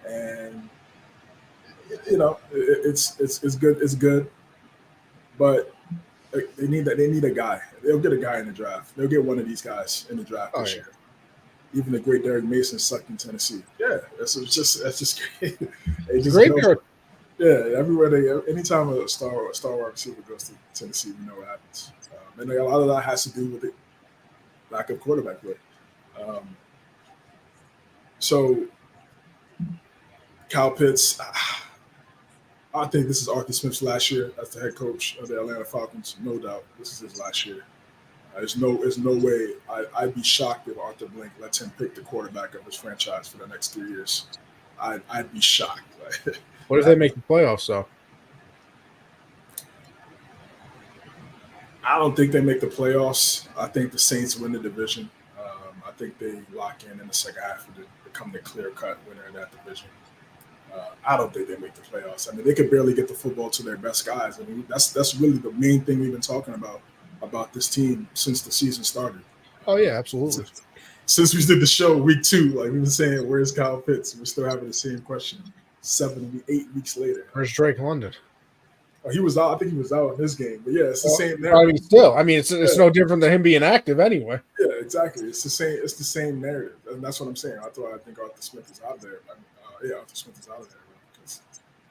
S2: and it's good. It's good, but they need a guy. They'll get a guy in the draft. They'll get one of these guys in the draft this year. Even the great Derek Mason sucked in Tennessee. Yeah, that's just great.
S1: Graveyard.
S2: Yeah, anytime a star wide receiver goes to Tennessee, we know what happens. And a lot of that has to do with it, lack of quarterback play. So, Kyle Pitts, I think this is Arthur Smith's last year as the head coach of the Atlanta Falcons. No doubt, this is his last year. There's no way I'd be shocked if Arthur Blank lets him pick the quarterback of his franchise for the next 3 years. I'd be shocked.
S1: What if they make the playoffs, though?
S2: I don't think they make the playoffs. I think the Saints win the division. I think they lock in the second half to become the clear-cut winner of that division. I don't think they make the playoffs. I mean, they could barely get the football to their best guys. I mean, that's really the main thing we've been talking about this team since the season started.
S1: Oh, yeah, absolutely.
S2: Since we did the show week 2, like we were saying, where's Kyle Pitts? We're still having the same question 8 weeks later.
S1: Where's Drake London?
S2: Oh, he was out. I think he was out in this game. But yeah, it's the same
S1: narrative. I mean, still, it's no different than him being active anyway.
S2: Yeah, exactly. It's the same narrative, and that's what I'm saying. I think Arthur Smith is out there. Arthur Smith is out of there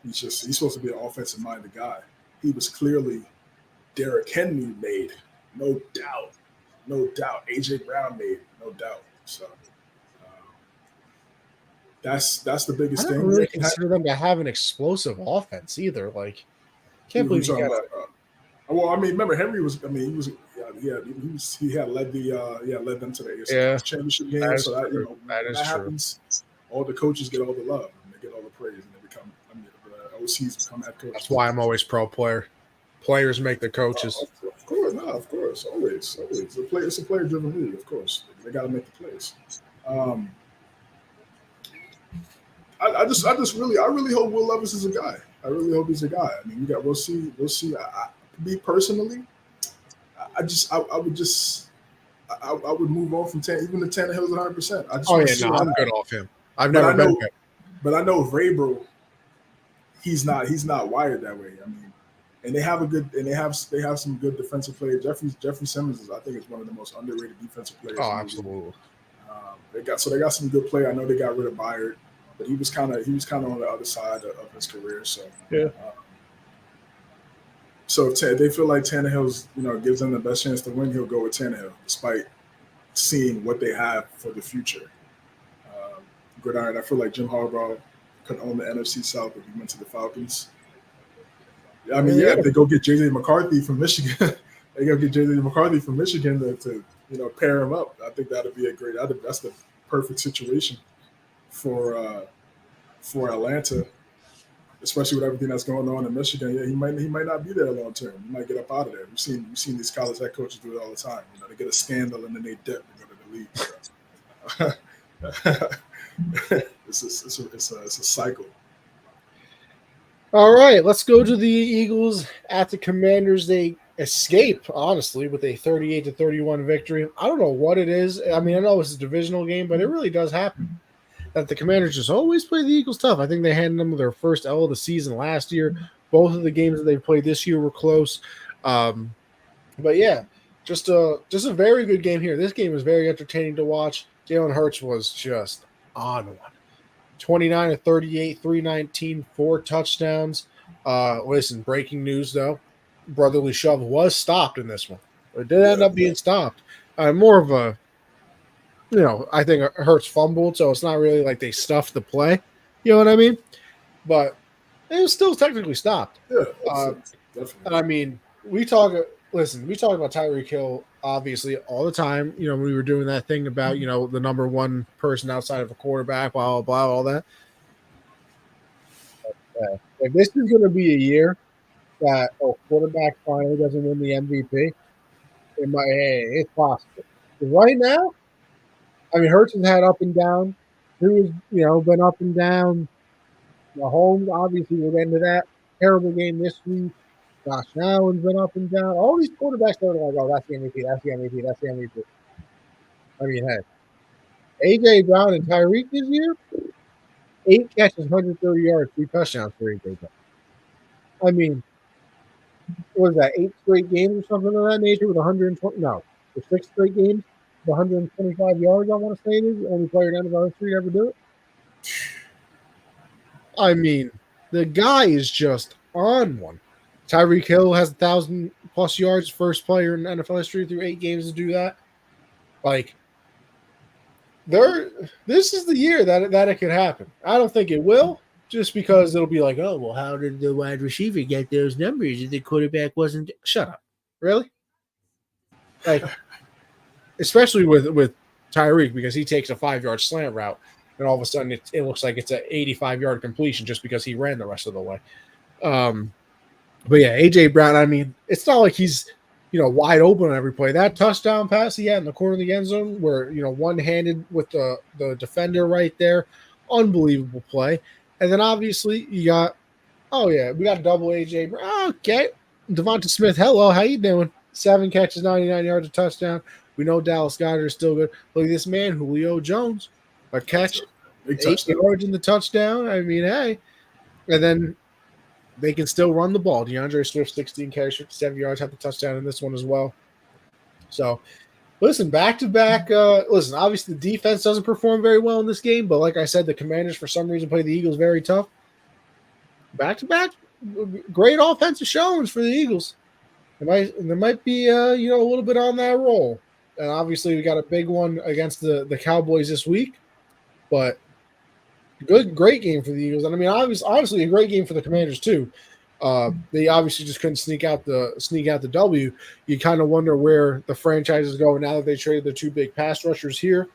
S2: because he's supposed to be an offensive-minded guy. He was clearly Derrick Henry made, no doubt. AJ Brown made, no doubt. So that's the biggest thing.
S1: I don't really consider them to have an explosive offense either. Like, can't believe you got.
S2: Well, I mean, remember Henry was. I mean, he had led them to the AFC championship game.
S1: That is
S2: so that
S1: true.
S2: happens. All the coaches get all the love and they get all the praise, and they become. the OCs become head coaches.
S1: That's why I'm always pro player. Players make the coaches.
S2: Of course, always. It's a player-driven league, of course. They got to make the plays. I really hope Will Levis is a guy. I really hope he's a guy. I mean, we'll see. Me personally, I would move on from even the Tannehill's 100%.
S1: I'm good off him. I've never been good.
S2: But I know Vrabel, he's not wired that way. I mean, and they have some good defensive players. Jeffrey Simmons I think is one of the most underrated defensive players.
S1: Oh, absolutely.
S2: They got some good play. I know they got rid of Byard. but he was kind of on the other side of his career. So
S1: Yeah.
S2: So if they feel like Tannehill's, gives them the best chance to win, he'll go with Tannehill, despite seeing what they have for the future. Gridiron, I feel like Jim Harbaugh could own the NFC South if he went to the Falcons. I mean, yeah, if they go get J.J. McCarthy from Michigan, they go get J.J. McCarthy from Michigan to pair him up. I think that'd be that's the perfect situation for Atlanta, especially with everything that's going on in Michigan. Yeah, he might not be there long term. He might get up out of there. We've seen these college head coaches do it all the time. They get a scandal and then they dip and go to the league. So it's a cycle.
S1: All right, let's go to the Eagles at the Commanders. They escape, honestly, with a 38-31 victory. I don't know what it is. I mean, I know it's a divisional game, but it really does happen that the Commanders just always play the Eagles tough. I think they handed them their first L of the season last year. Both of the games that they played this year were close. But yeah, just a very good game here. This game was very entertaining to watch. Jalen Hurts was just on one. 29-38, 319, 4 touchdowns. Listen, breaking news, though. Brotherly Shove was stopped in this one. It did end up being stopped. More of a, I think Hurts fumbled, so it's not really like they stuffed the play. You know what I mean? But it was still technically stopped.
S2: Yeah, definitely.
S1: I mean, we talk about Tyreek Hill obviously all the time. When we were doing that thing about, the number one person outside of a quarterback, blah, blah, blah, all that. If this is going to be a year that a quarterback finally doesn't win the MVP, it's possible. Right now, I mean, Hurts has had up and down. He was, been up and down. Mahomes, obviously, we'll get into that. Terrible game this week. Josh Allen's been up and down. All these quarterbacks are like, oh, that's the MVP, that's the MVP, that's the MVP. I mean, hey, A.J. Brown and Tyreek this year, 8 catches, 130 yards, 3 touchdowns for A.J. Brown. I mean, what was that, 8 straight games or something of that nature with 120? No, for 6 straight games, 125 yards, I want to say it is. The only player in NFL history to ever do it. I mean, the guy is just on one. Tyreek Hill has 1,000+ yards, first player in NFL history through 8 games to do that. Like, this is the year that it could happen. I don't think it will, just because it'll be like, oh, well, how did the wide receiver get those numbers if the quarterback wasn't? Shut up. Really? Like, especially with Tyreek, because he takes a 5-yard slant route, and all of a sudden it looks like it's an 85-yard completion just because he ran the rest of the way. But yeah, A.J. Brown, I mean, it's not like he's, wide open on every play. That touchdown pass he had in the corner of the end zone where, one-handed with the defender right there, unbelievable play. And then obviously you got, we got a double A.J. Brown. Okay. Devonta Smith, hello, how you doing? 7 catches, 99 yards, a touchdown. We know Dallas Goedert is still good. Look at this man, Julio Jones, a catch, 8 yards in the touchdown. I mean, hey. And then they can still run the ball. DeAndre Swift, 16 carries, 57 yards, had the touchdown in this one as well. So, listen, back-to-back. Listen, obviously the defense doesn't perform very well in this game, but like I said, the Commanders for some reason play the Eagles very tough. Back-to-back, great offensive showings for the Eagles. There might be a little bit on that roll. And obviously we got a big one against the Cowboys this week, but great game for the Eagles. And I mean, honestly, a great game for the Commanders too. They obviously just couldn't sneak out the W. You kind of wonder where the franchise is going now that they traded the 2 big pass rushers here.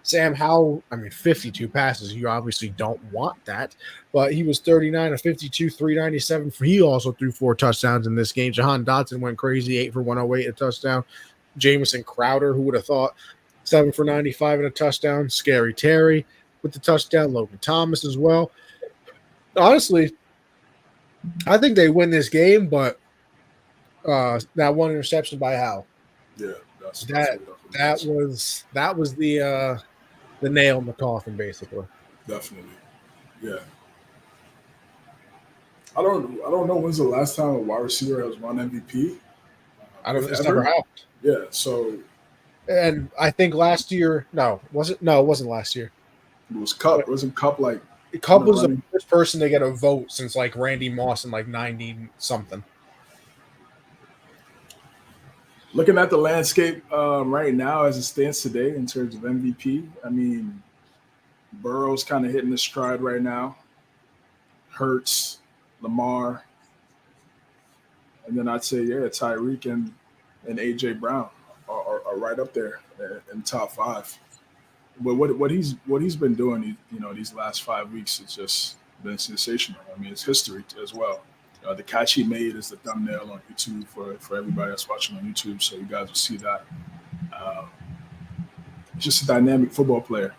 S1: Sam Howell, 52 passes. You obviously don't want that, but he was 39 of 52, 397. He also threw 4 touchdowns in this game. Jahan Dotson went crazy, 8 for 108, a touchdown. Jamison Crowder, who would have thought, 7 for 95 and a touchdown. Scary Terry with the touchdown. Logan Thomas as well. Honestly, I think they win this game, but that one interception by Howell.
S2: Yeah,
S1: that was the nail in the coffin, basically.
S2: Definitely, yeah. I don't know when's the last time a wide receiver has won MVP.
S1: I don't. It's never happened.
S2: Yeah. So,
S1: and I think last year, it wasn't last year.
S2: It was Cup. Wasn't Cup like
S1: Cup
S2: in the
S1: was the
S2: running?
S1: first person to get a vote since like Randy Moss in like 90 something.
S2: Looking at the landscape right now as it stands today in terms of MVP, I mean, Burrow's kind of hitting the stride right now. Hurts, Lamar, and then I'd say Tyreek and AJ Brown are right up there in top five. But what he's been doing, these last 5 weeks, it's just been sensational. I mean, it's history as well. The catch he made is the thumbnail on YouTube for everybody that's watching on YouTube, so you guys will see that. Um, just a dynamic football player.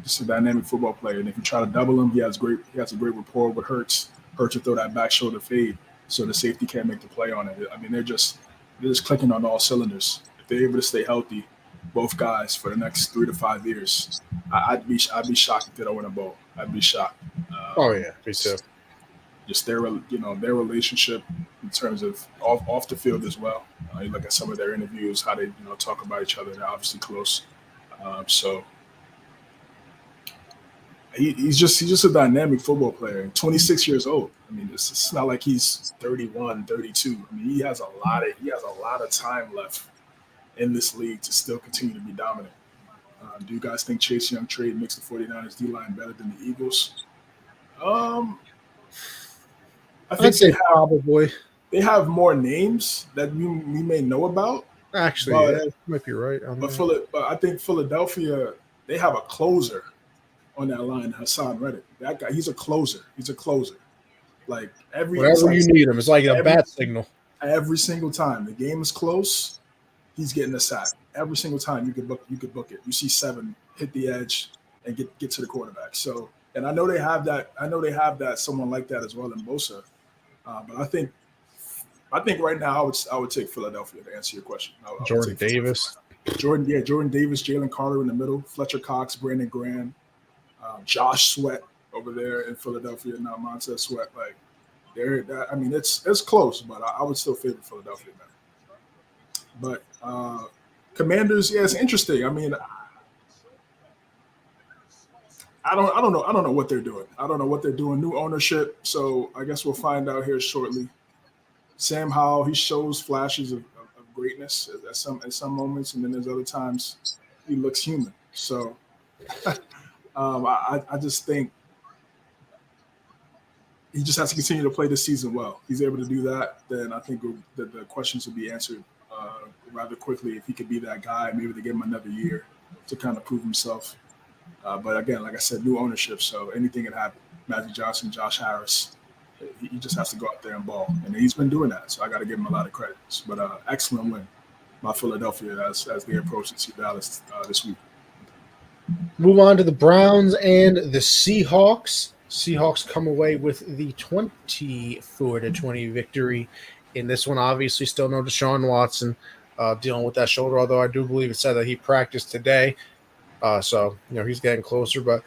S2: Just a dynamic football player. And if you try to double him, he has a great rapport with Hurts. Hurts will throw that back shoulder fade, so the safety can't make the play on it. I mean, they're just clicking on all cylinders. If they're able to stay healthy, both guys, for the next 3 to 5 years, I'd be shocked if they don't win a bowl. I'd be shocked.
S1: Oh yeah, me too.
S2: Just their relationship in terms of off the field as well. You look at some of their interviews, how they talk about each other. They're obviously close. So he's just a dynamic football player. 26 years old. I mean, it's not like he's 31, 32. I mean, he has a lot of time left in this league to still continue to be dominant. Do you guys think Chase Young trade makes the 49ers D-line better than the Eagles? I think
S1: I'd say probably.
S2: They have more names that we may know about.
S1: Actually, yeah, you might be right.
S2: But I think Philadelphia, they have a closer on that line, Hassan Reddick. That guy, he's a closer. Like
S1: whenever you need him, it's like a bat signal.
S2: Every single time the game is close, he's getting a sack. Every single time you could book it. You see 7 hit the edge and get to the quarterback. So, and I know they have that someone like that as well in Bosa. But I think right now I would take Philadelphia to answer your question.
S1: Jordan Davis,
S2: Jalen Carter in the middle, Fletcher Cox, Brandon Graham, Josh Sweat over there in Philadelphia, now Montez Sweat. Like I mean, it's close, but I would still favor Philadelphia, man. But Commanders, yeah, it's interesting. I mean, I don't know what they're doing. I don't know what they're doing. New ownership, so I guess we'll find out here shortly. Sam Howell, he shows flashes of greatness at some moments, and then there's other times he looks human. So I just think he just has to continue to play this season well. If he's able to do that, then I think the questions will be answered rather quickly. If he could be that guy, maybe they give him another year to kind of prove himself. But again, like I said, new ownership, so anything can happen. Magic Johnson, Josh Harris, he just has to go out there and ball. And he's been doing that, so I got to give him a lot of credit. But excellent win by Philadelphia as they approach the Dallas this week.
S1: Move on to the Browns and the Seahawks. Seahawks come away with the 24-20 victory. In this one, obviously, still no Deshaun Watson dealing with that shoulder, although I do believe it said that he practiced today. So, he's getting closer. But,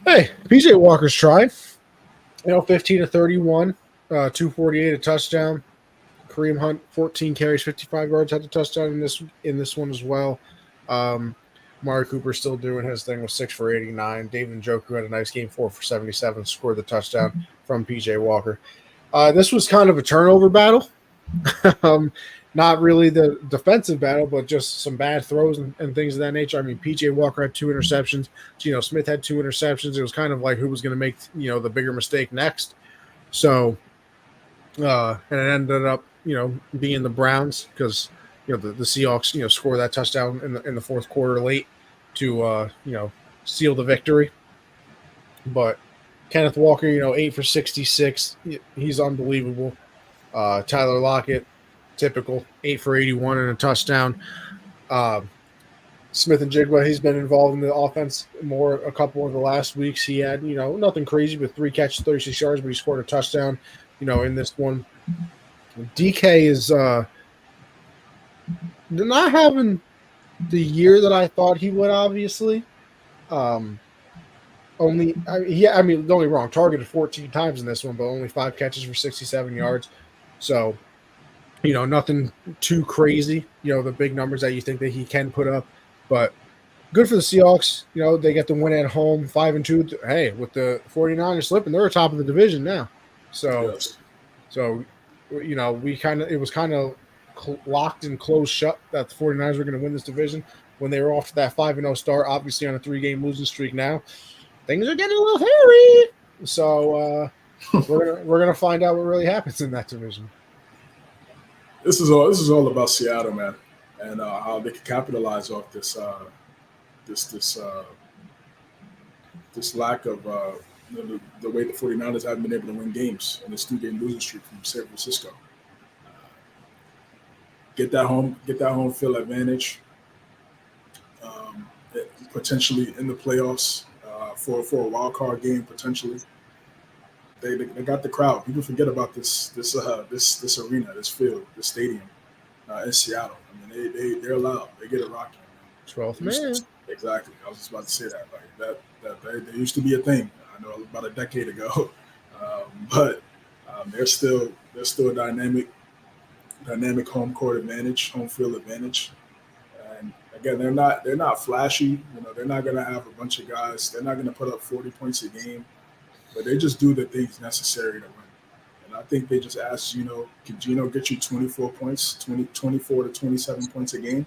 S1: hey, PJ Walker's tried. 15 to 31, 248, a touchdown. Kareem Hunt, 14 carries, 55 yards, had a touchdown in this one as well. Amari Cooper still doing his thing with 6 for 89. David Njoku had a nice game, 4 for 77, scored the touchdown from PJ Walker. This was kind of a turnover battle. Not really the defensive battle, but just some bad throws and things of that nature. I mean, PJ Walker had 2 interceptions. Geno Smith had 2 interceptions. It was kind of like who was going to make, the bigger mistake next. So, and it ended up, being the Browns because, the Seahawks, score that touchdown in the fourth quarter late to, seal the victory. But Kenneth Walker, 8 for 66. He's unbelievable. Tyler Lockett, typical, 8 for 81 and a touchdown. Smith and Jigba, he's been involved in the offense more a couple of the last weeks. He had, nothing crazy with 3 catches, 36 yards, but he scored a touchdown, in this one. DK is not having the year that I thought he would, obviously. Don't get me wrong, targeted 14 times in this one, but only 5 catches for 67 yards. So, nothing too crazy, the big numbers that you think that he can put up. But, good for the Seahawks. They get the win at home, 5-2. Hey, with the 49ers slipping, they're atop of the division now. So,
S2: Yes.
S1: it was kind of locked and closed shut that the 49ers were going to win this division when they were off to that 5-0 start, obviously on a 3-game losing streak now. Things are getting a little hairy. So, we're gonna find out what really happens in that division.
S2: This is all about Seattle, man, and how they can capitalize off this this this lack of the way the 49ers haven't been able to win games in this 2-game losing streak from San Francisco. Get that home field advantage, potentially in the playoffs for a wild card game potentially. They got the crowd. People forget about this arena, this field, this stadium in Seattle. I mean, they're loud. They get it rocking.
S1: 12th man.
S2: Exactly. I was just about to say that. Like that used to be a thing. I know about a decade ago, but they're still a dynamic home court advantage, home field advantage. And again, they're not flashy. They're not going to have a bunch of guys. They're not going to put up 40 points a game, but they just do the things necessary to win. And I think they just ask Gino, can Gino get you 24 points, 24 to 27 points a game?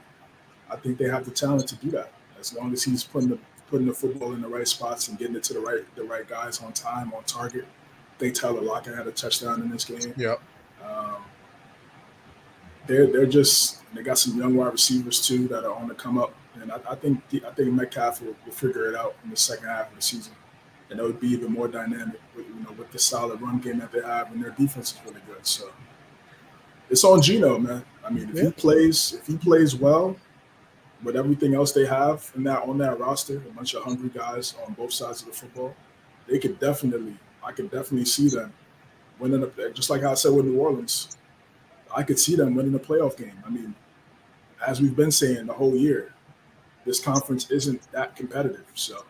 S2: I think they have the talent to do that. As long as he's putting the football in the right spots and getting it to the right guys on time, on target. I think Tyler Lockett had a touchdown in this game.
S1: Yep.
S2: They got some young wide receivers too that are on the come up, and I think Metcalf will figure it out in the second half of the season, and it would be even more dynamic with the solid run game that they have, and their defense is really good. So it's on Gino, man. I mean, if he plays well with everything else they have on that roster, a bunch of hungry guys on both sides of the football, I could definitely see them winning just like I said with New Orleans. I could see them winning a playoff game. I mean, as we've been saying the whole year, this conference isn't that competitive. So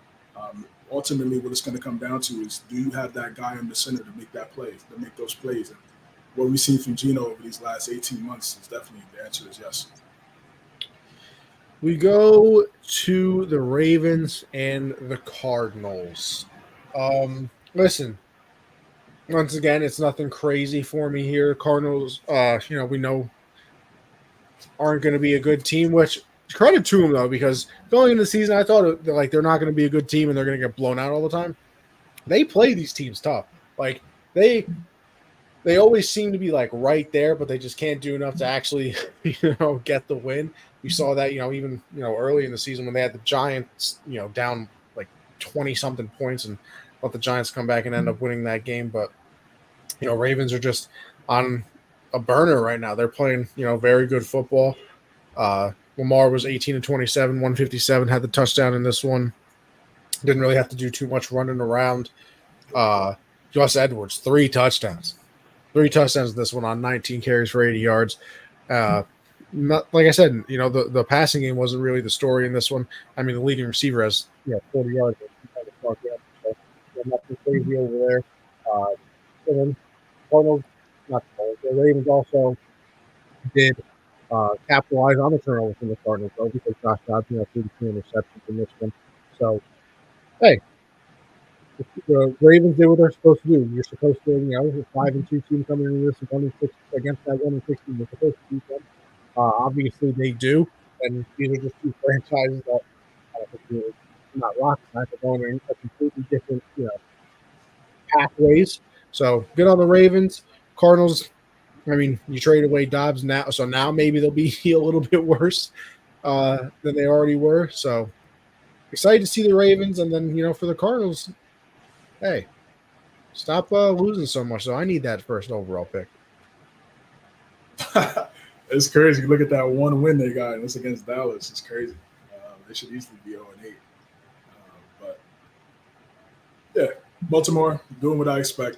S2: ultimately what it's going to come down to is, do you have that guy in the center to make those plays? And what we've seen from Gino over these last 18 months is definitely, the answer is yes.
S1: We go to the Ravens and the Cardinals. Listen, once again, it's nothing crazy for me here. Cardinals, we know aren't going to be a good team, which credit to them, though, because going into the season, I thought they're not going to be a good team and they're going to get blown out all the time. They play these teams tough. Like, they always seem to be like right there, but they just can't do enough to actually, get the win. We saw that, even, early in the season when they had the Giants, down like 20 something points and let the Giants come back and end up winning that game. But, Ravens are just on a burner right now. They're playing, very good football. Lamar was 18-27, 157, had the touchdown in this one. Didn't really have to do too much running around. Gus Edwards, 3 touchdowns. 3 touchdowns in this one on 19 carries for 80 yards. Not, like I said, the passing game wasn't really the story in this one. I mean, the leading receiver has 40 yards. So nothing crazy over there. And then Cardinals, the Ravens also did capitalize on the turnovers from the Cardinals, though, because Josh Dobbs, 32 interceptions in this one. So, hey, the Ravens did what they're supposed to do. You're supposed to, a 5-2 team coming into this against that 1-6 team. You're supposed to beat them. Obviously, they do, and these are just two franchises that I don't think not rocket science, but going in a completely different, pathways. So good on the Ravens. Cardinals, I mean, you trade away Dobbs now, so now maybe they'll be a little bit worse than they already were. So excited to see the Ravens, and then for the Cardinals, hey, stop losing so much. So I need that first overall pick.
S2: It's crazy. Look at that one win they got, and it's against Dallas. It's crazy. They should easily be 0-8. But yeah, Baltimore doing what I expect,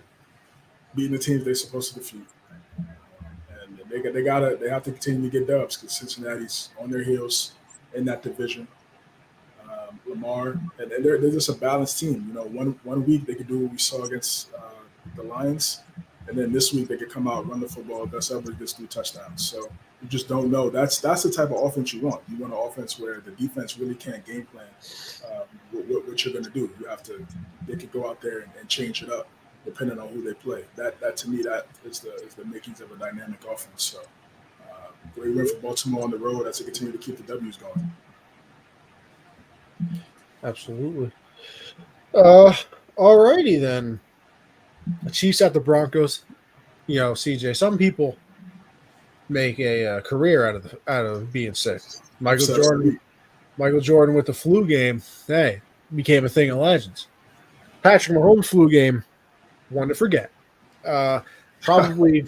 S2: beating the teams they're supposed to defeat, and they have to continue to get dubs because Cincinnati's on their heels in that division. Lamar, and they're just a balanced team. One week they could do what we saw against the Lions, And then this week they could come out, run the football, best ever gets 3 touchdowns. So you just don't know. That's the type of offense you want. You want an offense where the defense really can't game plan what you're going to do. They could go out there and change it up depending on who they play. That to me, that is the makings of a dynamic offense. So great win for Baltimore on the road as they continue to keep the W's going.
S1: Absolutely. All righty then. The Chiefs at the Broncos. CJ, some people make a career out of being sick. Michael Jordan with the flu game, hey, became a thing of legends. Patrick Mahomes' flu game, one to forget. Probably,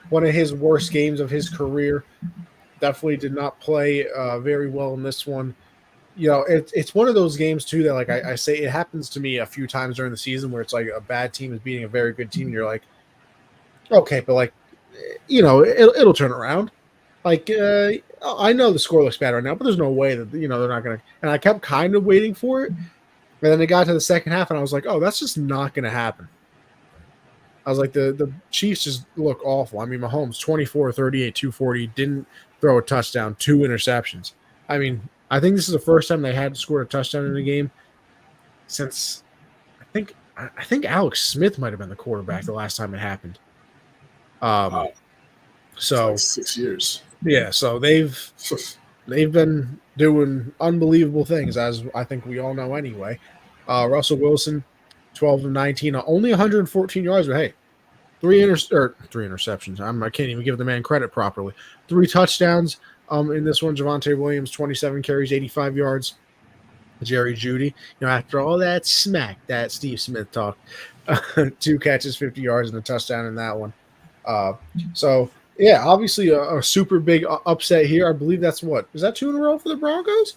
S1: one of his worst games of his career. Definitely did not play very well in this one. It's one of those games too that, like I say, it happens to me a few times during the season where it's like a bad team is beating a very good team. And you're like, okay, but like, it'll turn around. Like, I know the score looks bad right now, but there's no way that they're not gonna. And I kept kind of waiting for it, and then it got to the second half, and I was like, oh, that's just not gonna happen. I was like, the Chiefs just look awful. I mean, Mahomes 24, 38, 240, didn't throw a touchdown, 2 interceptions. I mean, I think this is the first time they had scored a touchdown in a game since I think Alex Smith might have been the quarterback the last time it happened.
S2: Wow.
S1: So
S2: It's like 6 years.
S1: Yeah, so they've been doing unbelievable things, as I think we all know anyway. Russell Wilson, 12 of 19, only 114 yards, but hey, 3 interceptions. I can't even give the man credit properly. 3 touchdowns in this one. Javonte Williams, 27 carries, 85 yards. Jerry Jeudy, after all that smack that Steve Smith talked, 2 catches, 50 yards, and a touchdown in that one. So yeah, obviously a super big upset here. I believe that's is that 2 in a row for the Broncos?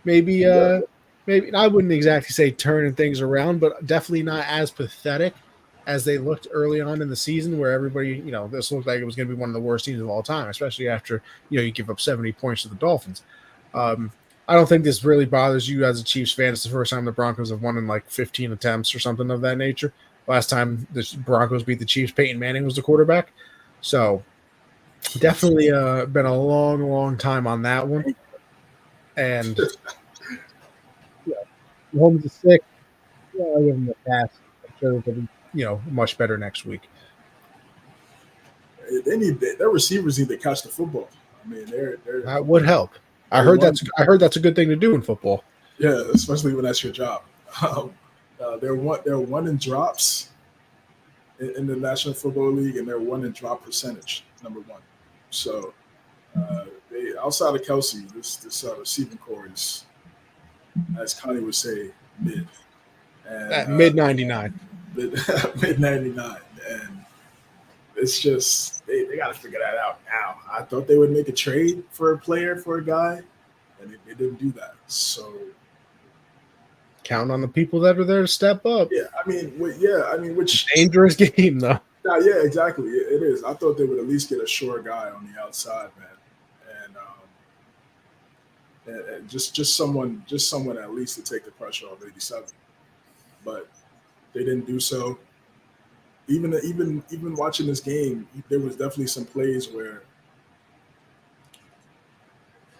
S1: Maybe I wouldn't exactly say turning things around, but definitely not as pathetic as they looked early on in the season, where everybody, this looked like it was going to be one of the worst teams of all time, especially after, you give up 70 points to the Dolphins. I don't think this really bothers you as a Chiefs fan. It's the first time the Broncos have won in like 15 attempts or something of that nature. Last time the Broncos beat the Chiefs, Peyton Manning was the quarterback. So definitely been a long, long time on that one. And Holmes is sick. I'll give him a pass. I'm sure it'll be, much better next week.
S2: They need their receivers need to catch the football. I mean,
S1: that would help. I heard that's a good thing to do in football.
S2: Yeah, especially when that's your job. They're one in drops in the National Football League, and they're 1 in drop percentage, number 1. So they outside of Kelsey, this receiving core is, as Connie would say, mid. And,
S1: mid 99.
S2: Mid 99, and it's just they got to figure that out now. I thought they would make a trade for a guy, and they didn't do that. So
S1: count on the people that are there to step up.
S2: Which
S1: dangerous game though.
S2: Yeah, exactly. It is. I thought they would at least get a sure guy on the outside, man, and just someone at least to take the pressure off 87. But they didn't do so. Even watching this game, there was definitely some plays where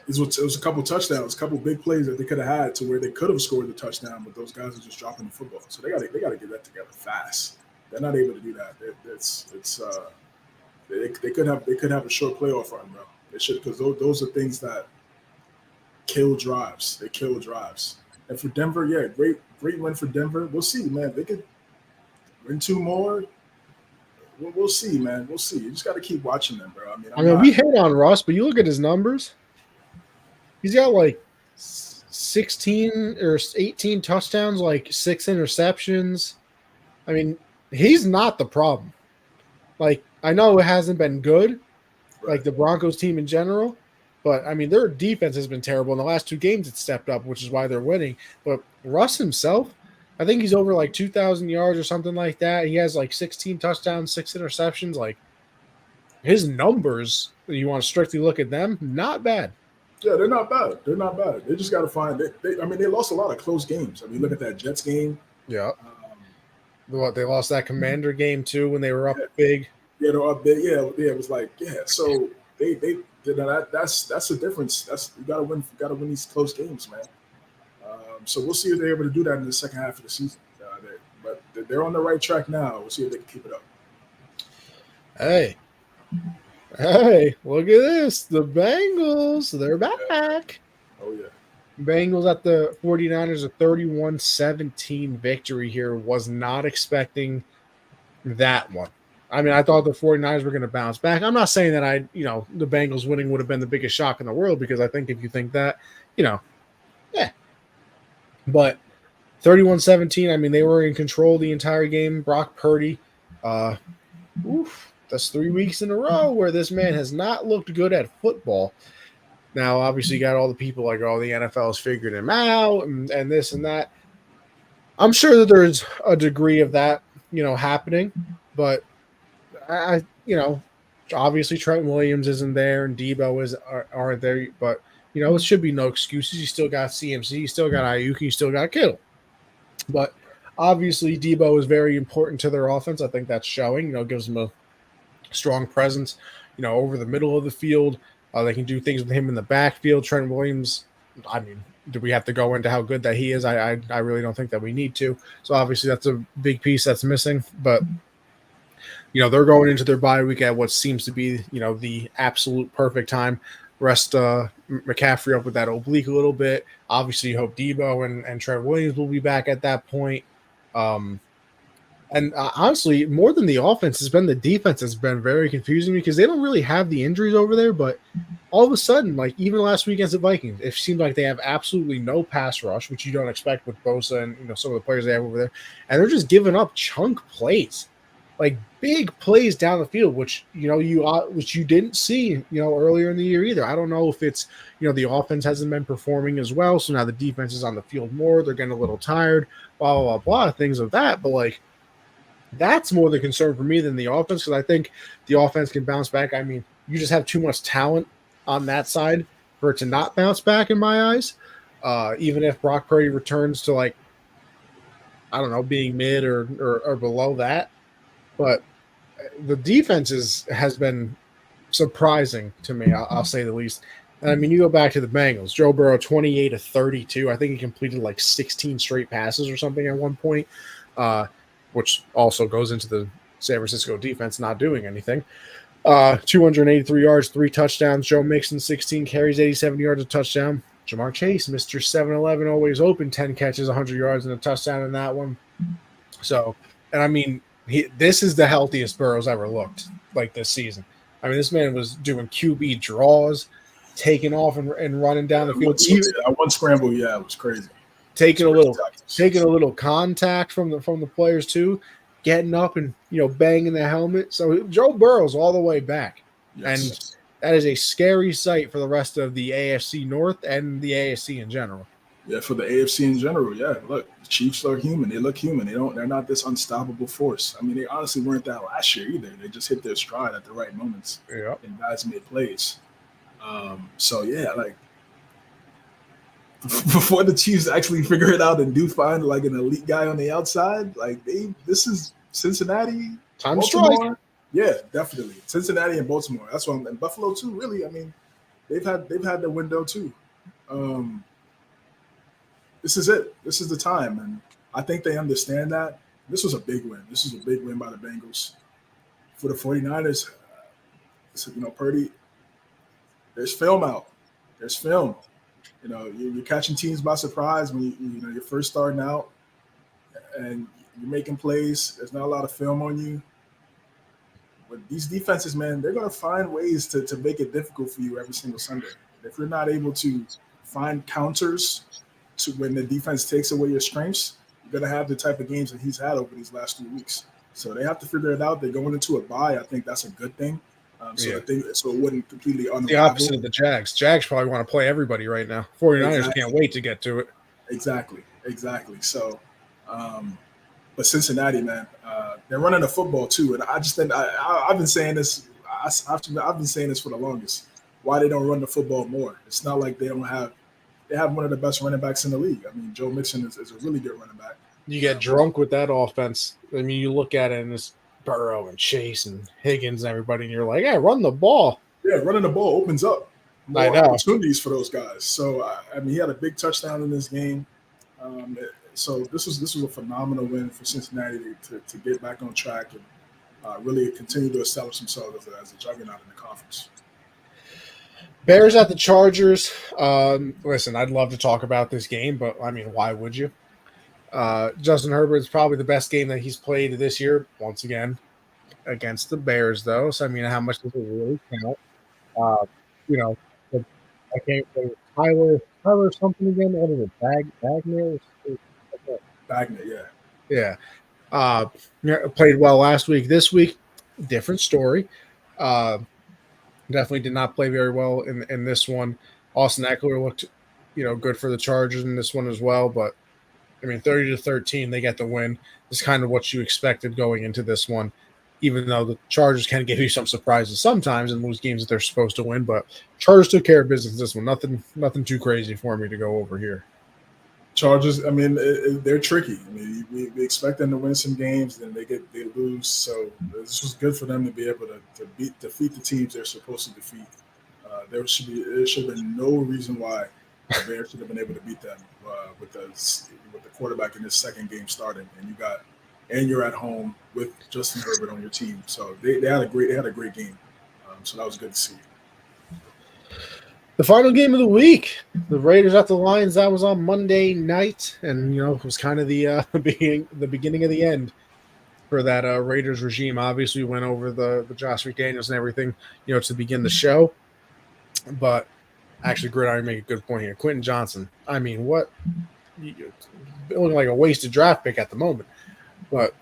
S2: it was a couple touchdowns, a couple big plays that they could have had to where they could have scored the touchdown, but those guys are just dropping the football. So they got to get that together fast. They're not able to do that. They could have a short playoff run, bro. They should, because those are things that kill drives. They kill drives. And for Denver, yeah, great win for Denver. We'll see, man. They could win 2 more. We'll see, man. We'll see. You just got to keep watching them, bro.
S1: We hate on Russ, but you look at his numbers. He's got like 16 or 18 touchdowns, like 6 interceptions. I mean, he's not the problem. Like, I know it hasn't been good, like the Broncos team in general, but I mean, their defense has been terrible. In the last 2 games, it's stepped up, which is why they're winning. But Russ himself, I think he's over like 2,000 yards or something like that. He has like 16 touchdowns, 6 interceptions. Like, his numbers, you want to strictly look at them, not bad.
S2: Yeah, they're not bad. They just got to find it. They lost a lot of close games. I mean, look at that Jets game.
S1: Yeah. What, they lost that Commander game too when they were up
S2: Yeah,
S1: big.
S2: yeah, they're up there. Yeah, yeah. It was like, yeah. So they that's the difference. That's you gotta win these close games, man. So we'll see if they're able to do that in the second half of the season. But they're on the right track now. We'll see if they can keep it up.
S1: Hey, hey, look at this. The Bengals, they're
S2: Yeah.
S1: back.
S2: Oh yeah.
S1: Bengals at the 49ers, a 31-17 victory here. Was not expecting that one. I mean, I thought the 49ers were going to bounce back. I'm not saying that the Bengals winning would have been the biggest shock in the world, because I think if you think that, yeah. But 31-17, I mean, they were in control the entire game. Brock Purdy, uh, that's 3 weeks in a row where this man has not looked good at football. Now, obviously, you got all the people like, oh, the NFL has figured him out and this and that. I'm sure that there's a degree of that, happening, but obviously Trent Williams isn't there and Debo aren't there, but it should be no excuses. You still got CMC, you still got Ayuk, you still got Kittle, but obviously Debo is very important to their offense. I think that's showing. Gives them a strong presence, over the middle of the field. They can do things with him in the backfield. Trent Williams, I mean, do we have to go into how good that he is? I really don't think that we need to. So obviously that's a big piece that's missing. But they're going into their bye week at what seems to be the absolute perfect time. Rest McCaffrey up with that oblique a little bit. Obviously, you hope Debo and Trent Williams will be back at that point. And honestly, more than the offense has been the defense has been very confusing because they don't really have the injuries over there. But all of a sudden, like even last week against the Vikings, it seemed like they have absolutely no pass rush, which you don't expect with Bosa and some of the players they have over there. And they're just giving up chunk plays, like big plays down the field, which which you didn't see earlier in the year either. I don't know if it's the offense hasn't been performing as well, so now the defense is on the field more. They're getting a little tired, blah blah blah, blah things of that. But like, that's more the concern for me than the offense, because I think the offense can bounce back. I mean, you just have too much talent on that side for it to not bounce back in my eyes. Even if Brock Purdy returns to, like, I don't know, being mid or below that. But the defense has been surprising to me, I'll say the least. And I mean, you go back to the Bengals, Joe Burrow, 28 of 32. I think he completed like 16 straight passes or something at one point. Which also goes into the San Francisco defense not doing anything. 283 yards, 3 touchdowns. Joe Mixon, 16 carries, 87 yards, a touchdown. Jamar Chase, Mr. 7-Eleven, always open, 10 catches, 100 yards, and a touchdown in that one. So, and I mean, this is the healthiest Burrow's ever looked like this season. I mean, this man was doing QB draws, taking off and running down the field.
S2: One scramble, yeah, it was crazy.
S1: Taking a little contact from the players too, getting up and banging the helmet. So Joe Burrow's all the way back, and that is a scary sight for the rest of the AFC North and the AFC in general.
S2: Yeah, for the AFC in general. Yeah, look, the Chiefs are human. They look human. They're not this unstoppable force. I mean, they honestly weren't that last year either. They just hit their stride at the right moments.
S1: Yeah,
S2: and guys made plays. So yeah, like, before the Chiefs actually figure it out and do find like an elite guy on the outside, like this is Cincinnati,
S1: time to strike.
S2: Yeah, definitely Cincinnati and Baltimore. That's why, and Buffalo too. Really, I mean, they've had the window too. This is it. This is the time, and I think they understand that. This was a big win. This is a big win by the Bengals. For the 49ers, Purdy. There's film out. There's film. You're catching teams by surprise when you're first starting out and you're making plays. There's not a lot of film on you. But these defenses, man, they're going to find ways to make it difficult for you every single Sunday. If you're not able to find counters to when the defense takes away your strengths, you're going to have the type of games that he's had over these last 2 weeks. So they have to figure it out. They're going into a bye. I think that's a good thing. So it wouldn't completely unravel. The
S1: opposite of the Jags. Jags probably want to play everybody right now. 49ers can't wait to get to it.
S2: Exactly. So, but Cincinnati, man, they're running the football too, and I just think I've been saying this. I've been saying this for the longest. Why they don't run the football more? It's not like they have one of the best running backs in the league. I mean, Joe Mixon is a really good running back.
S1: You get drunk with that offense. I mean, you look at it and it's Burrow and Chase and Higgins and everybody, and you're like, hey, run the ball.
S2: Yeah, running the ball opens up
S1: I
S2: more
S1: know.
S2: opportunities for those guys. So I mean, he had a big touchdown in this game. So this was a phenomenal win for Cincinnati to get back on track and really continue to establish themselves as a juggernaut in the conference.
S1: Bears at the Chargers. Listen, I'd love to talk about this game, but I mean, why would you? Justin Herbert's probably the best game that he's played this year, once again, against the Bears, though. So, I mean, how much does it really count? Uh, you know, I can't say Tyler something again. What is it? Bagner?
S2: Bagner, yeah.
S1: Yeah. Played well last week. This week, different story. Uh, definitely did not play very well in this one. Austin Eckler looked, good for the Chargers in this one as well. But I mean, 30-13, they get the win. It's kind of what you expected going into this one. Even though the Chargers can give you some surprises sometimes and lose games that they're supposed to win, but Chargers took care of business this one. Nothing too crazy for me to go over here.
S2: Chargers, I mean, they're tricky. I mean, we expect them to win some games, then they lose. So this was good for them to be able to defeat the teams they're supposed to defeat. There should have been no reason why the Bears should have been able to beat them with the quarterback in his second game starting, and you're at home with Justin Herbert on your team. So they had a great game. So that was good to see.
S1: The final game of the week, the Raiders at the Lions. That was on Monday night, and it was kind of the beginning of the end for that Raiders regime. Obviously, we went over the Josh McDaniels and everything, to begin the show. But actually, Gridiron make a good point here. Quentin Johnson. I mean, what? Looking like a wasted draft pick at the moment. But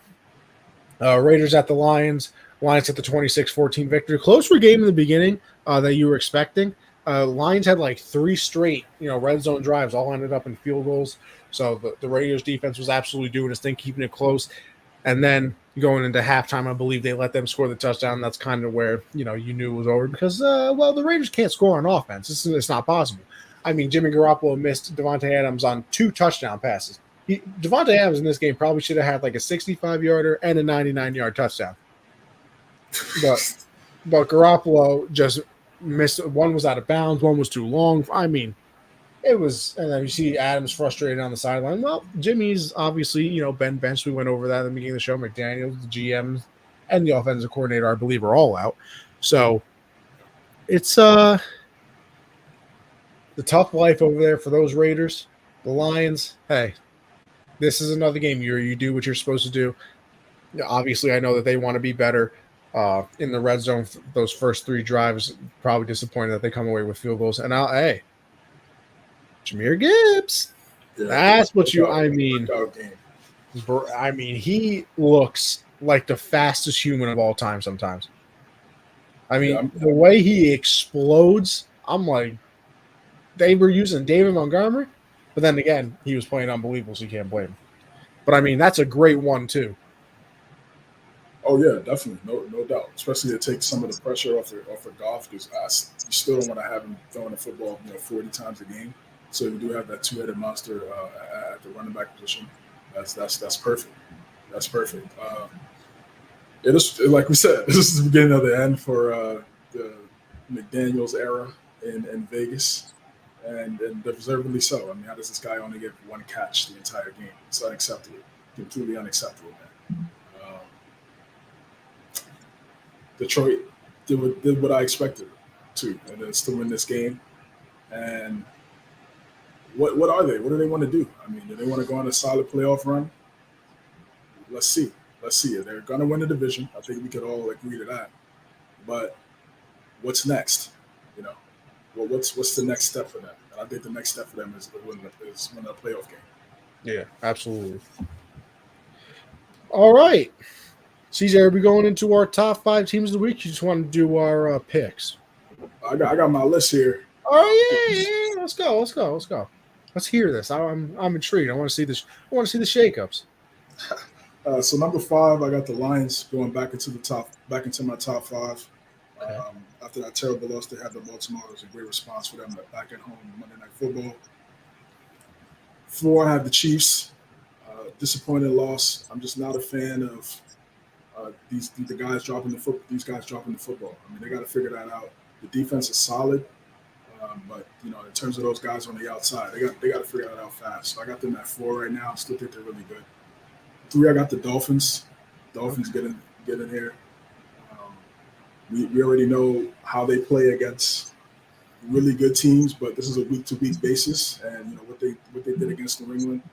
S1: Raiders at the Lions. Lions at the 26-14 victory. Closer game in the beginning that you were expecting. Lions had like 3 straight, red zone drives, all ended up in field goals. So the Raiders defense was absolutely doing its thing, keeping it close. And then going into halftime, I believe they let them score the touchdown. That's kind of where, you knew it was over because, the Raiders can't score on offense. It's not possible. I mean, Jimmy Garoppolo missed Devontae Adams on 2 touchdown passes. Devontae Adams in this game probably should have had like a 65-yarder and a 99-yard touchdown. But Garoppolo just missed. One was out of bounds. One was too long. I mean, it was. And then you see Adams frustrated on the sideline. Well, Jimmy's obviously, been benched. We went over that at the beginning of the show. McDaniels, the GMs, and the offensive coordinator, I believe, are all out. So it's the tough life over there for those Raiders. The Lions, hey, this is another game. You do what you're supposed to do. Obviously, I know that they want to be better. In the red zone, those first 3 drives, probably disappointed that they come away with field goals. And Jahmyr Gibbs. Yeah, that's what I mean. He looks like the fastest human of all time sometimes. I mean, the way he explodes, I'm like, they were using David Montgomery, but then again, he was playing unbelievable, so you can't blame him. But I mean, that's a great one, too.
S2: Oh yeah, definitely, no doubt. Especially to take some of the pressure off of Goff, because you still don't want to have him throwing the football 40 times a game. So you do have that 2-headed monster at the running back position. That's perfect. That's perfect. It is, like we said, this is the beginning of the end for the McDaniels era in Vegas, and deservedly so. I mean, how does this guy only get 1 catch the entire game? It's unacceptable, completely unacceptable, man. Detroit did what I expected to, and it's to win this game. And what are they? What do they want to do? I mean, do they want to go on a solid playoff run? Let's see. They're going to win the division. I think we could all agree to that. But what's next? What's the next step for them? And I think the next step for them is win a playoff game.
S1: Yeah, absolutely. All right. CJ, are we going into our top 5 teams of the week? You just want to do our picks?
S2: I got my list here.
S1: Oh yeah. Let's go. Let's hear this. I'm intrigued. I want to see this. I want to see the shakeups.
S2: So number 5, I got the Lions going back into my top 5.
S1: Okay.
S2: After that terrible loss they had to Baltimore, it was a great response for them back at home Monday Night Football. 4, I have the Chiefs. Disappointing loss. I'm just not a fan of the guys dropping the foot. These guys dropping the football. I mean, they got to figure that out. The defense is solid, but in terms of those guys on the outside, they got to figure that out fast. So I got them at 4 right now. I still think they're really good. 3, I got the Dolphins. Dolphins get in here. We already know how they play against really good teams, but this is a week-to-week basis, and what they did against New England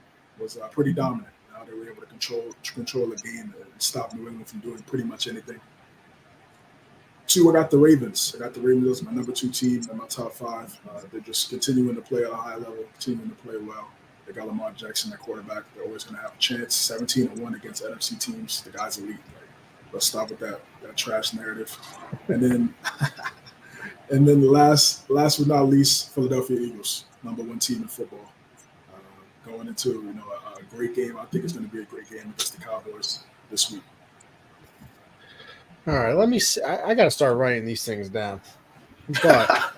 S2: was pretty dominant. They were able to control the game and stop New England from doing pretty much anything. 2, I got the Ravens. I got the Ravens as my number 2 team in my top 5. They're just continuing to play at a high level, continuing to play well. They got Lamar Jackson at quarterback. They're always going to have a chance. 17-1 against NFC teams. The guy's elite. Let's stop with that trash narrative. And then, last but not least, Philadelphia Eagles, number 1 team in football. Going into a great game. I think it's going to be a great game against the Cowboys this week.
S1: All right, let me see. I got to start writing these things down, but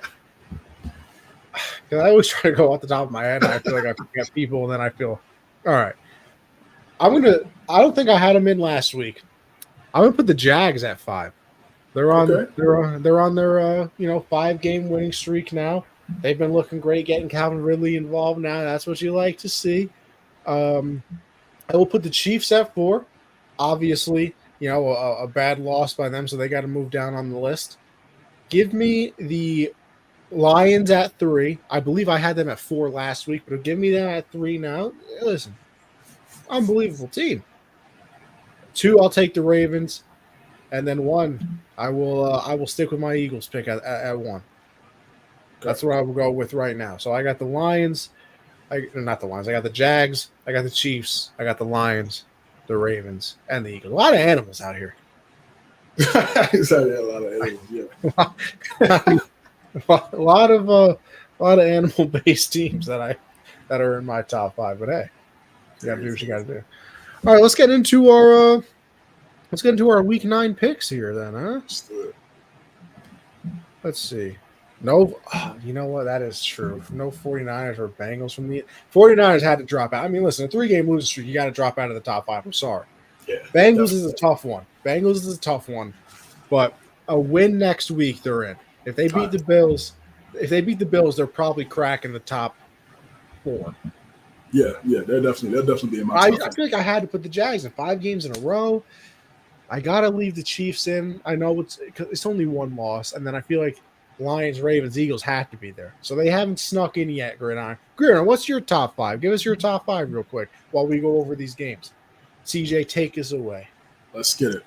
S1: because I always try to go off the top of my head, and I feel like I forget people, and then I feel all right. I don't think I had them in last week. I'm gonna put the Jags at 5. They're on. Okay. They're on their 5-game winning streak now. They've been looking great, getting Calvin Ridley involved now. That's what you like to see. I will put the Chiefs at 4. Obviously, a bad loss by them, so they got to move down on the list. Give me the Lions at 3. I believe I had them at 4 last week, but give me them at 3 now. Listen, unbelievable team. 2, I'll take the Ravens, and then 1, I will stick with my Eagles pick at 1. That's what I will go with right now. So I got the Lions. Not the Lions. I got the Jags. I got the Chiefs. I got the Lions, the Ravens, and the Eagles. A lot of animals out here.
S2: Exactly, a lot of animals. Yeah.
S1: a lot of animal-based teams that are in my top 5. But hey, you got to do what you got to do. All right, let's get into our Week 9 picks here, then, huh?
S2: Let's do it.
S1: Let's see. No, you know what? That is true. No 49ers or Bengals from the 49ers had to drop out. I mean, listen, a 3-game losing streak, you got to drop out of the top 5. I'm sorry.
S2: Yeah.
S1: Bengals is a tough one. But a win next week, they're in. If they beat the Bills, they're probably cracking the top 4.
S2: Yeah, they'll definitely be in my top 5.
S1: I feel like I had to put the Jags in 5 games in a row. I gotta leave the Chiefs in. I know it's only 1 loss, and then I feel like Lions, Ravens, Eagles have to be there. So they haven't snuck in yet, Gridiron. Gridiron, what's your top 5? Give us your top 5 real quick while we go over these games. CJ, take us away.
S2: Let's get it.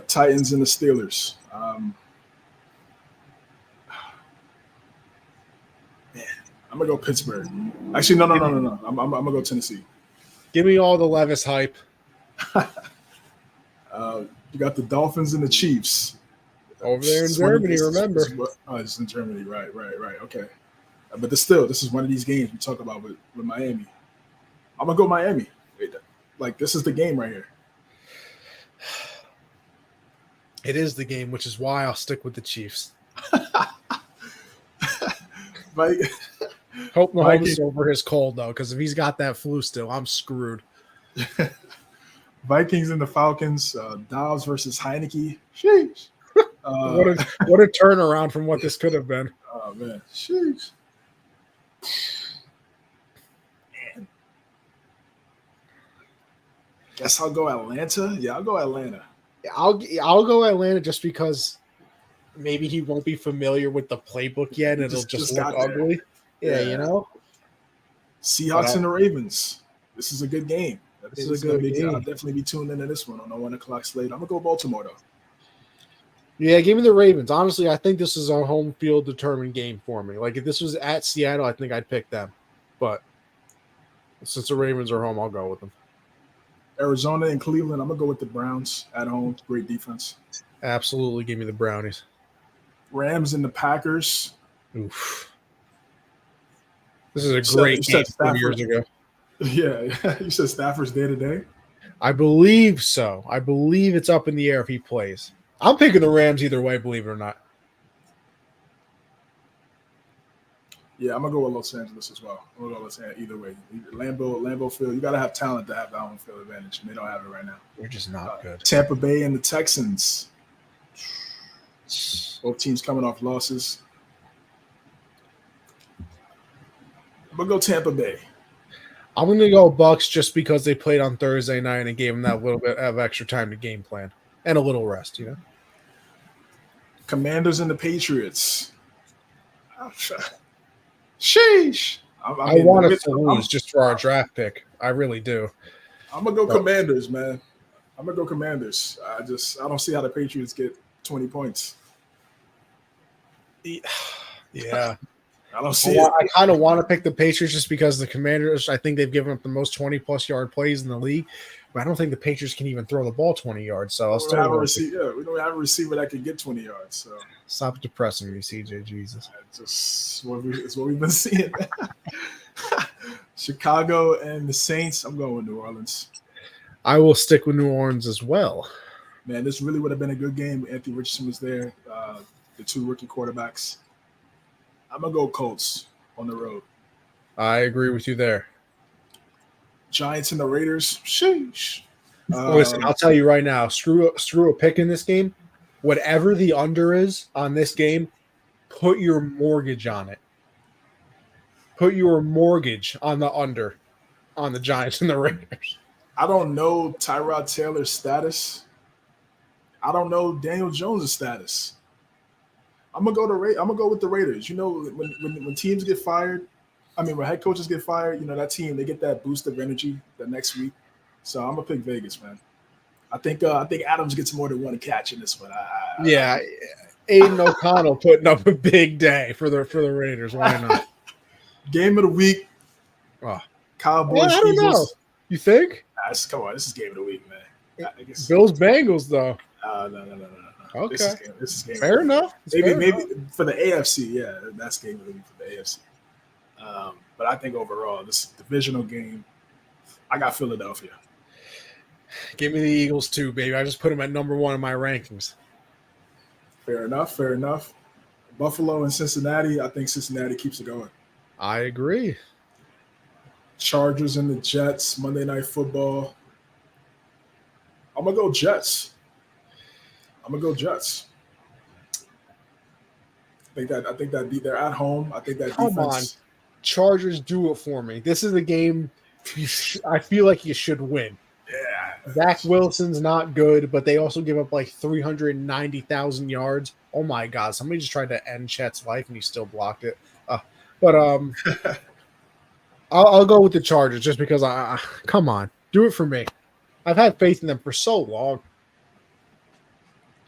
S2: Titans and the Steelers. Man, I'm going to go Pittsburgh. Actually, no. I'm going to go Tennessee.
S1: Give me all the Levis hype.
S2: You got the Dolphins and the Chiefs.
S1: Over there in Germany, remember.
S2: It's in Germany. Right. Okay. But this is one of these games we talk about with Miami. I'm going to go Miami. This is the game right here.
S1: It is the game, which is why I'll stick with the Chiefs. Hope Mahomes is over his cold, though, because if he's got that flu still, I'm screwed.
S2: Vikings and the Falcons. Dobbs versus Heineke. Sheesh.
S1: What a turnaround from what this could have been.
S2: Oh, man. Sheesh. Man. Guess I'll go Atlanta. Yeah, I'll go Atlanta.
S1: I'll go Atlanta just because maybe he won't be familiar with the playbook yet, and it'll just look ugly. Yeah,
S2: Seahawks and the Ravens. This is a good game.
S1: This is a good game.
S2: I'll definitely be tuned into this one on the 1 o'clock slate. I'm going to go Baltimore, though.
S1: Yeah, give me the Ravens. Honestly, I think this is a home field determined game for me. Like, if this was at Seattle, I think I'd pick them. But since the Ravens are home, I'll go with them.
S2: Arizona and Cleveland, I'm going to go with the Browns at home. Great defense.
S1: Absolutely. Give me the Brownies.
S2: Rams and the Packers.
S1: Oof. This is a great game from years ago.
S2: Yeah. You said Stafford's day-to-day?
S1: I believe so. I believe it's up in the air if he plays. I'm picking the Rams either way, believe it or not.
S2: Yeah, I'm gonna go with Los Angeles as well. I'm gonna go with Los Angeles either way. Lambeau Field. You gotta have talent to have the home field advantage, and they don't have it right now.
S1: We're just not good.
S2: Tampa Bay and the Texans. Both teams coming off losses. I'm gonna go Tampa Bay.
S1: I'm going to go Bucks just because they played on Thursday night and gave them that little bit of extra time to game plan and a little rest, you know?
S2: Commanders and the Patriots. Sheesh.
S1: I want us to lose just for our draft pick. I really do.
S2: I'm going to go Commanders, man. I'm going to go Commanders. I don't see how the Patriots get 20 points.
S1: Yeah.
S2: I don't see it.
S1: I kind of want to pick the Patriots just because the Commanders, I think they've given up the most 20-plus yard plays in the league, but I don't think the Patriots can even throw the ball 20 yards. So
S2: we don't have a receiver that can get 20 yards. So
S1: stop depressing me, CJ. Jesus.
S2: It's what we've been seeing. Chicago and the Saints. I'm going with New Orleans.
S1: I will stick with New Orleans as well.
S2: Man, this really would have been a good game. Anthony Richardson was there. The two rookie quarterbacks. I'm going to go Colts on the road.
S1: I agree with you there.
S2: Giants and the Raiders. Sheesh.
S1: Listen, I'll tell you right now, screw a pick in this game. Whatever the under is on this game, put your mortgage on it. Put your mortgage on the under on the Giants and the Raiders.
S2: I don't know Tyrod Taylor's status. I don't know Daniel Jones' status. I'm gonna go with the Raiders. You know, when teams get fired, when head coaches get fired, you know, that team, they get that boost of energy the next week. So I'm gonna pick Vegas, man. I think Adams gets more than one catch in this one.
S1: Aiden O'Connell putting up a big day for the Raiders. Why not?
S2: Game of the week. Cowboys.
S1: I don't know. You think?
S2: Come on, this is game of the week, man.
S1: Bills Bengals though.
S2: No.
S1: Okay.
S2: This is game
S1: fair enough.
S2: Maybe for the AFC, yeah, that's game of the week for the AFC. But I think overall, this divisional game, I got Philadelphia.
S1: Give me the Eagles too, baby. I just put them at number 1 in my rankings.
S2: Fair enough. Buffalo and Cincinnati, I think Cincinnati keeps it going.
S1: I agree.
S2: Chargers and the Jets, Monday Night Football. I'm going to go Jets. I think that they're at home. I think that
S1: Come on. Chargers, do it for me. This is a game I feel like you should win.
S2: Yeah.
S1: Zach Wilson's not good, but they also give up like 390,000 yards. Oh my God. Somebody just tried to end Chet's life and he still blocked it. I'll go with the Chargers just because come on, do it for me. I've had faith in them for so long.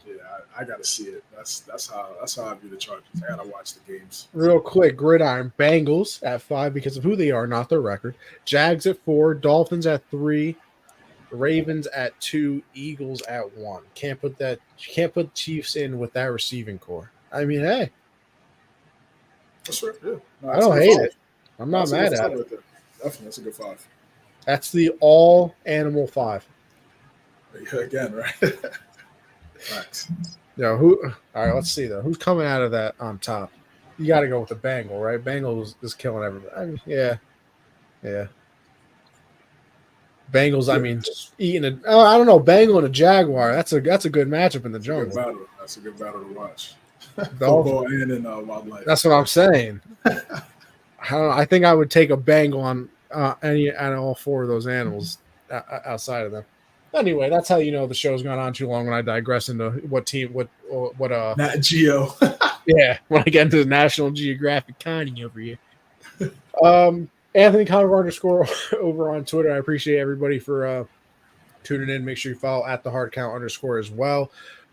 S2: Yeah, I gotta see it. That's how I view the Chargers. I gotta watch the games.
S1: Real quick, gridiron Bengals at 5 because of who they are, not their record. Jags at 4, Dolphins at 3, Ravens at 2, Eagles at 1. Can't put Chiefs in with that receiving core. I mean, hey,
S2: that's right. Yeah, no,
S1: I don't hate it. I'm not mad at it.
S2: Right there. Definitely, that's a good 5.
S1: That's the all animal 5.
S2: Yeah, again, right? Facts.
S1: All right, let's see though. Who's coming out of that on top? You got to go with the Bengal, right? Bengals is killing everybody. Yeah. Bengals. I mean, just eating I don't know. Bengal and a Jaguar. That's a good matchup in the jungle.
S2: That's a good battle to watch.
S1: Football
S2: and in wildlife.
S1: That's what I'm saying. I think I would take a Bengal on any and all 4 of those animals outside of them. Anyway, that's how you know the show's gone on too long when I digress into what
S2: Nat Geo.
S1: Yeah, when I get into the National Geographic Connie over here. Anthony Conover _ over on Twitter. I appreciate everybody for tuning in. Make sure you follow at the hardcount _ as well.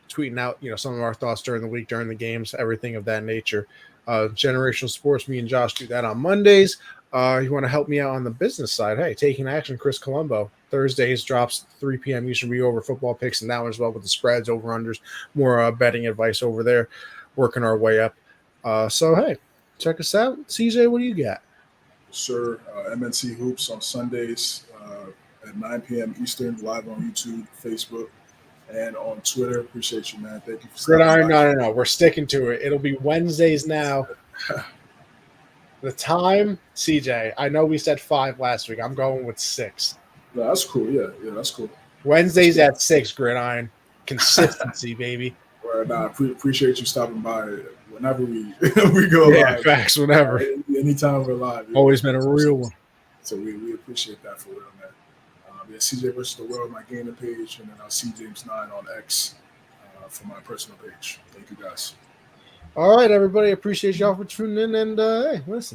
S1: Tweeting out, some of our thoughts during the week, during the games, everything of that nature. Generational Sports, me and Josh do that on Mondays. You want to help me out on the business side? Hey, Taking Action, Chris Colombo. Thursdays drops 3 p.m. Eastern. We over football picks and that one as well with the spreads, over unders, more betting advice over there. Working our way up. So hey, check us out. CJ, what do you got?
S2: Sir, MNC Hoops on Sundays at 9 p.m. Eastern, live on YouTube, Facebook, and on Twitter. Appreciate you, man. Thank you for
S1: Gridiron. No. We're sticking to it. It'll be Wednesdays now. The time, CJ, I know we said 5 last week. I'm going with 6.
S2: No, that's cool. Yeah, that's cool.
S1: Wednesdays at 6, Gridiron. Consistency, baby.
S2: Well, nah, appreciate you stopping by whenever we we go
S1: Yeah,
S2: live.
S1: facts, whenever.
S2: Anytime we're live.
S1: Always been a real one.
S2: So we appreciate that for real, man. Yeah, CJ versus the World, my gaming page, and then I'll see James 9 on X for my personal page. Thank you, guys.
S1: All right, everybody. Appreciate y'all for tuning in. And hey, listen.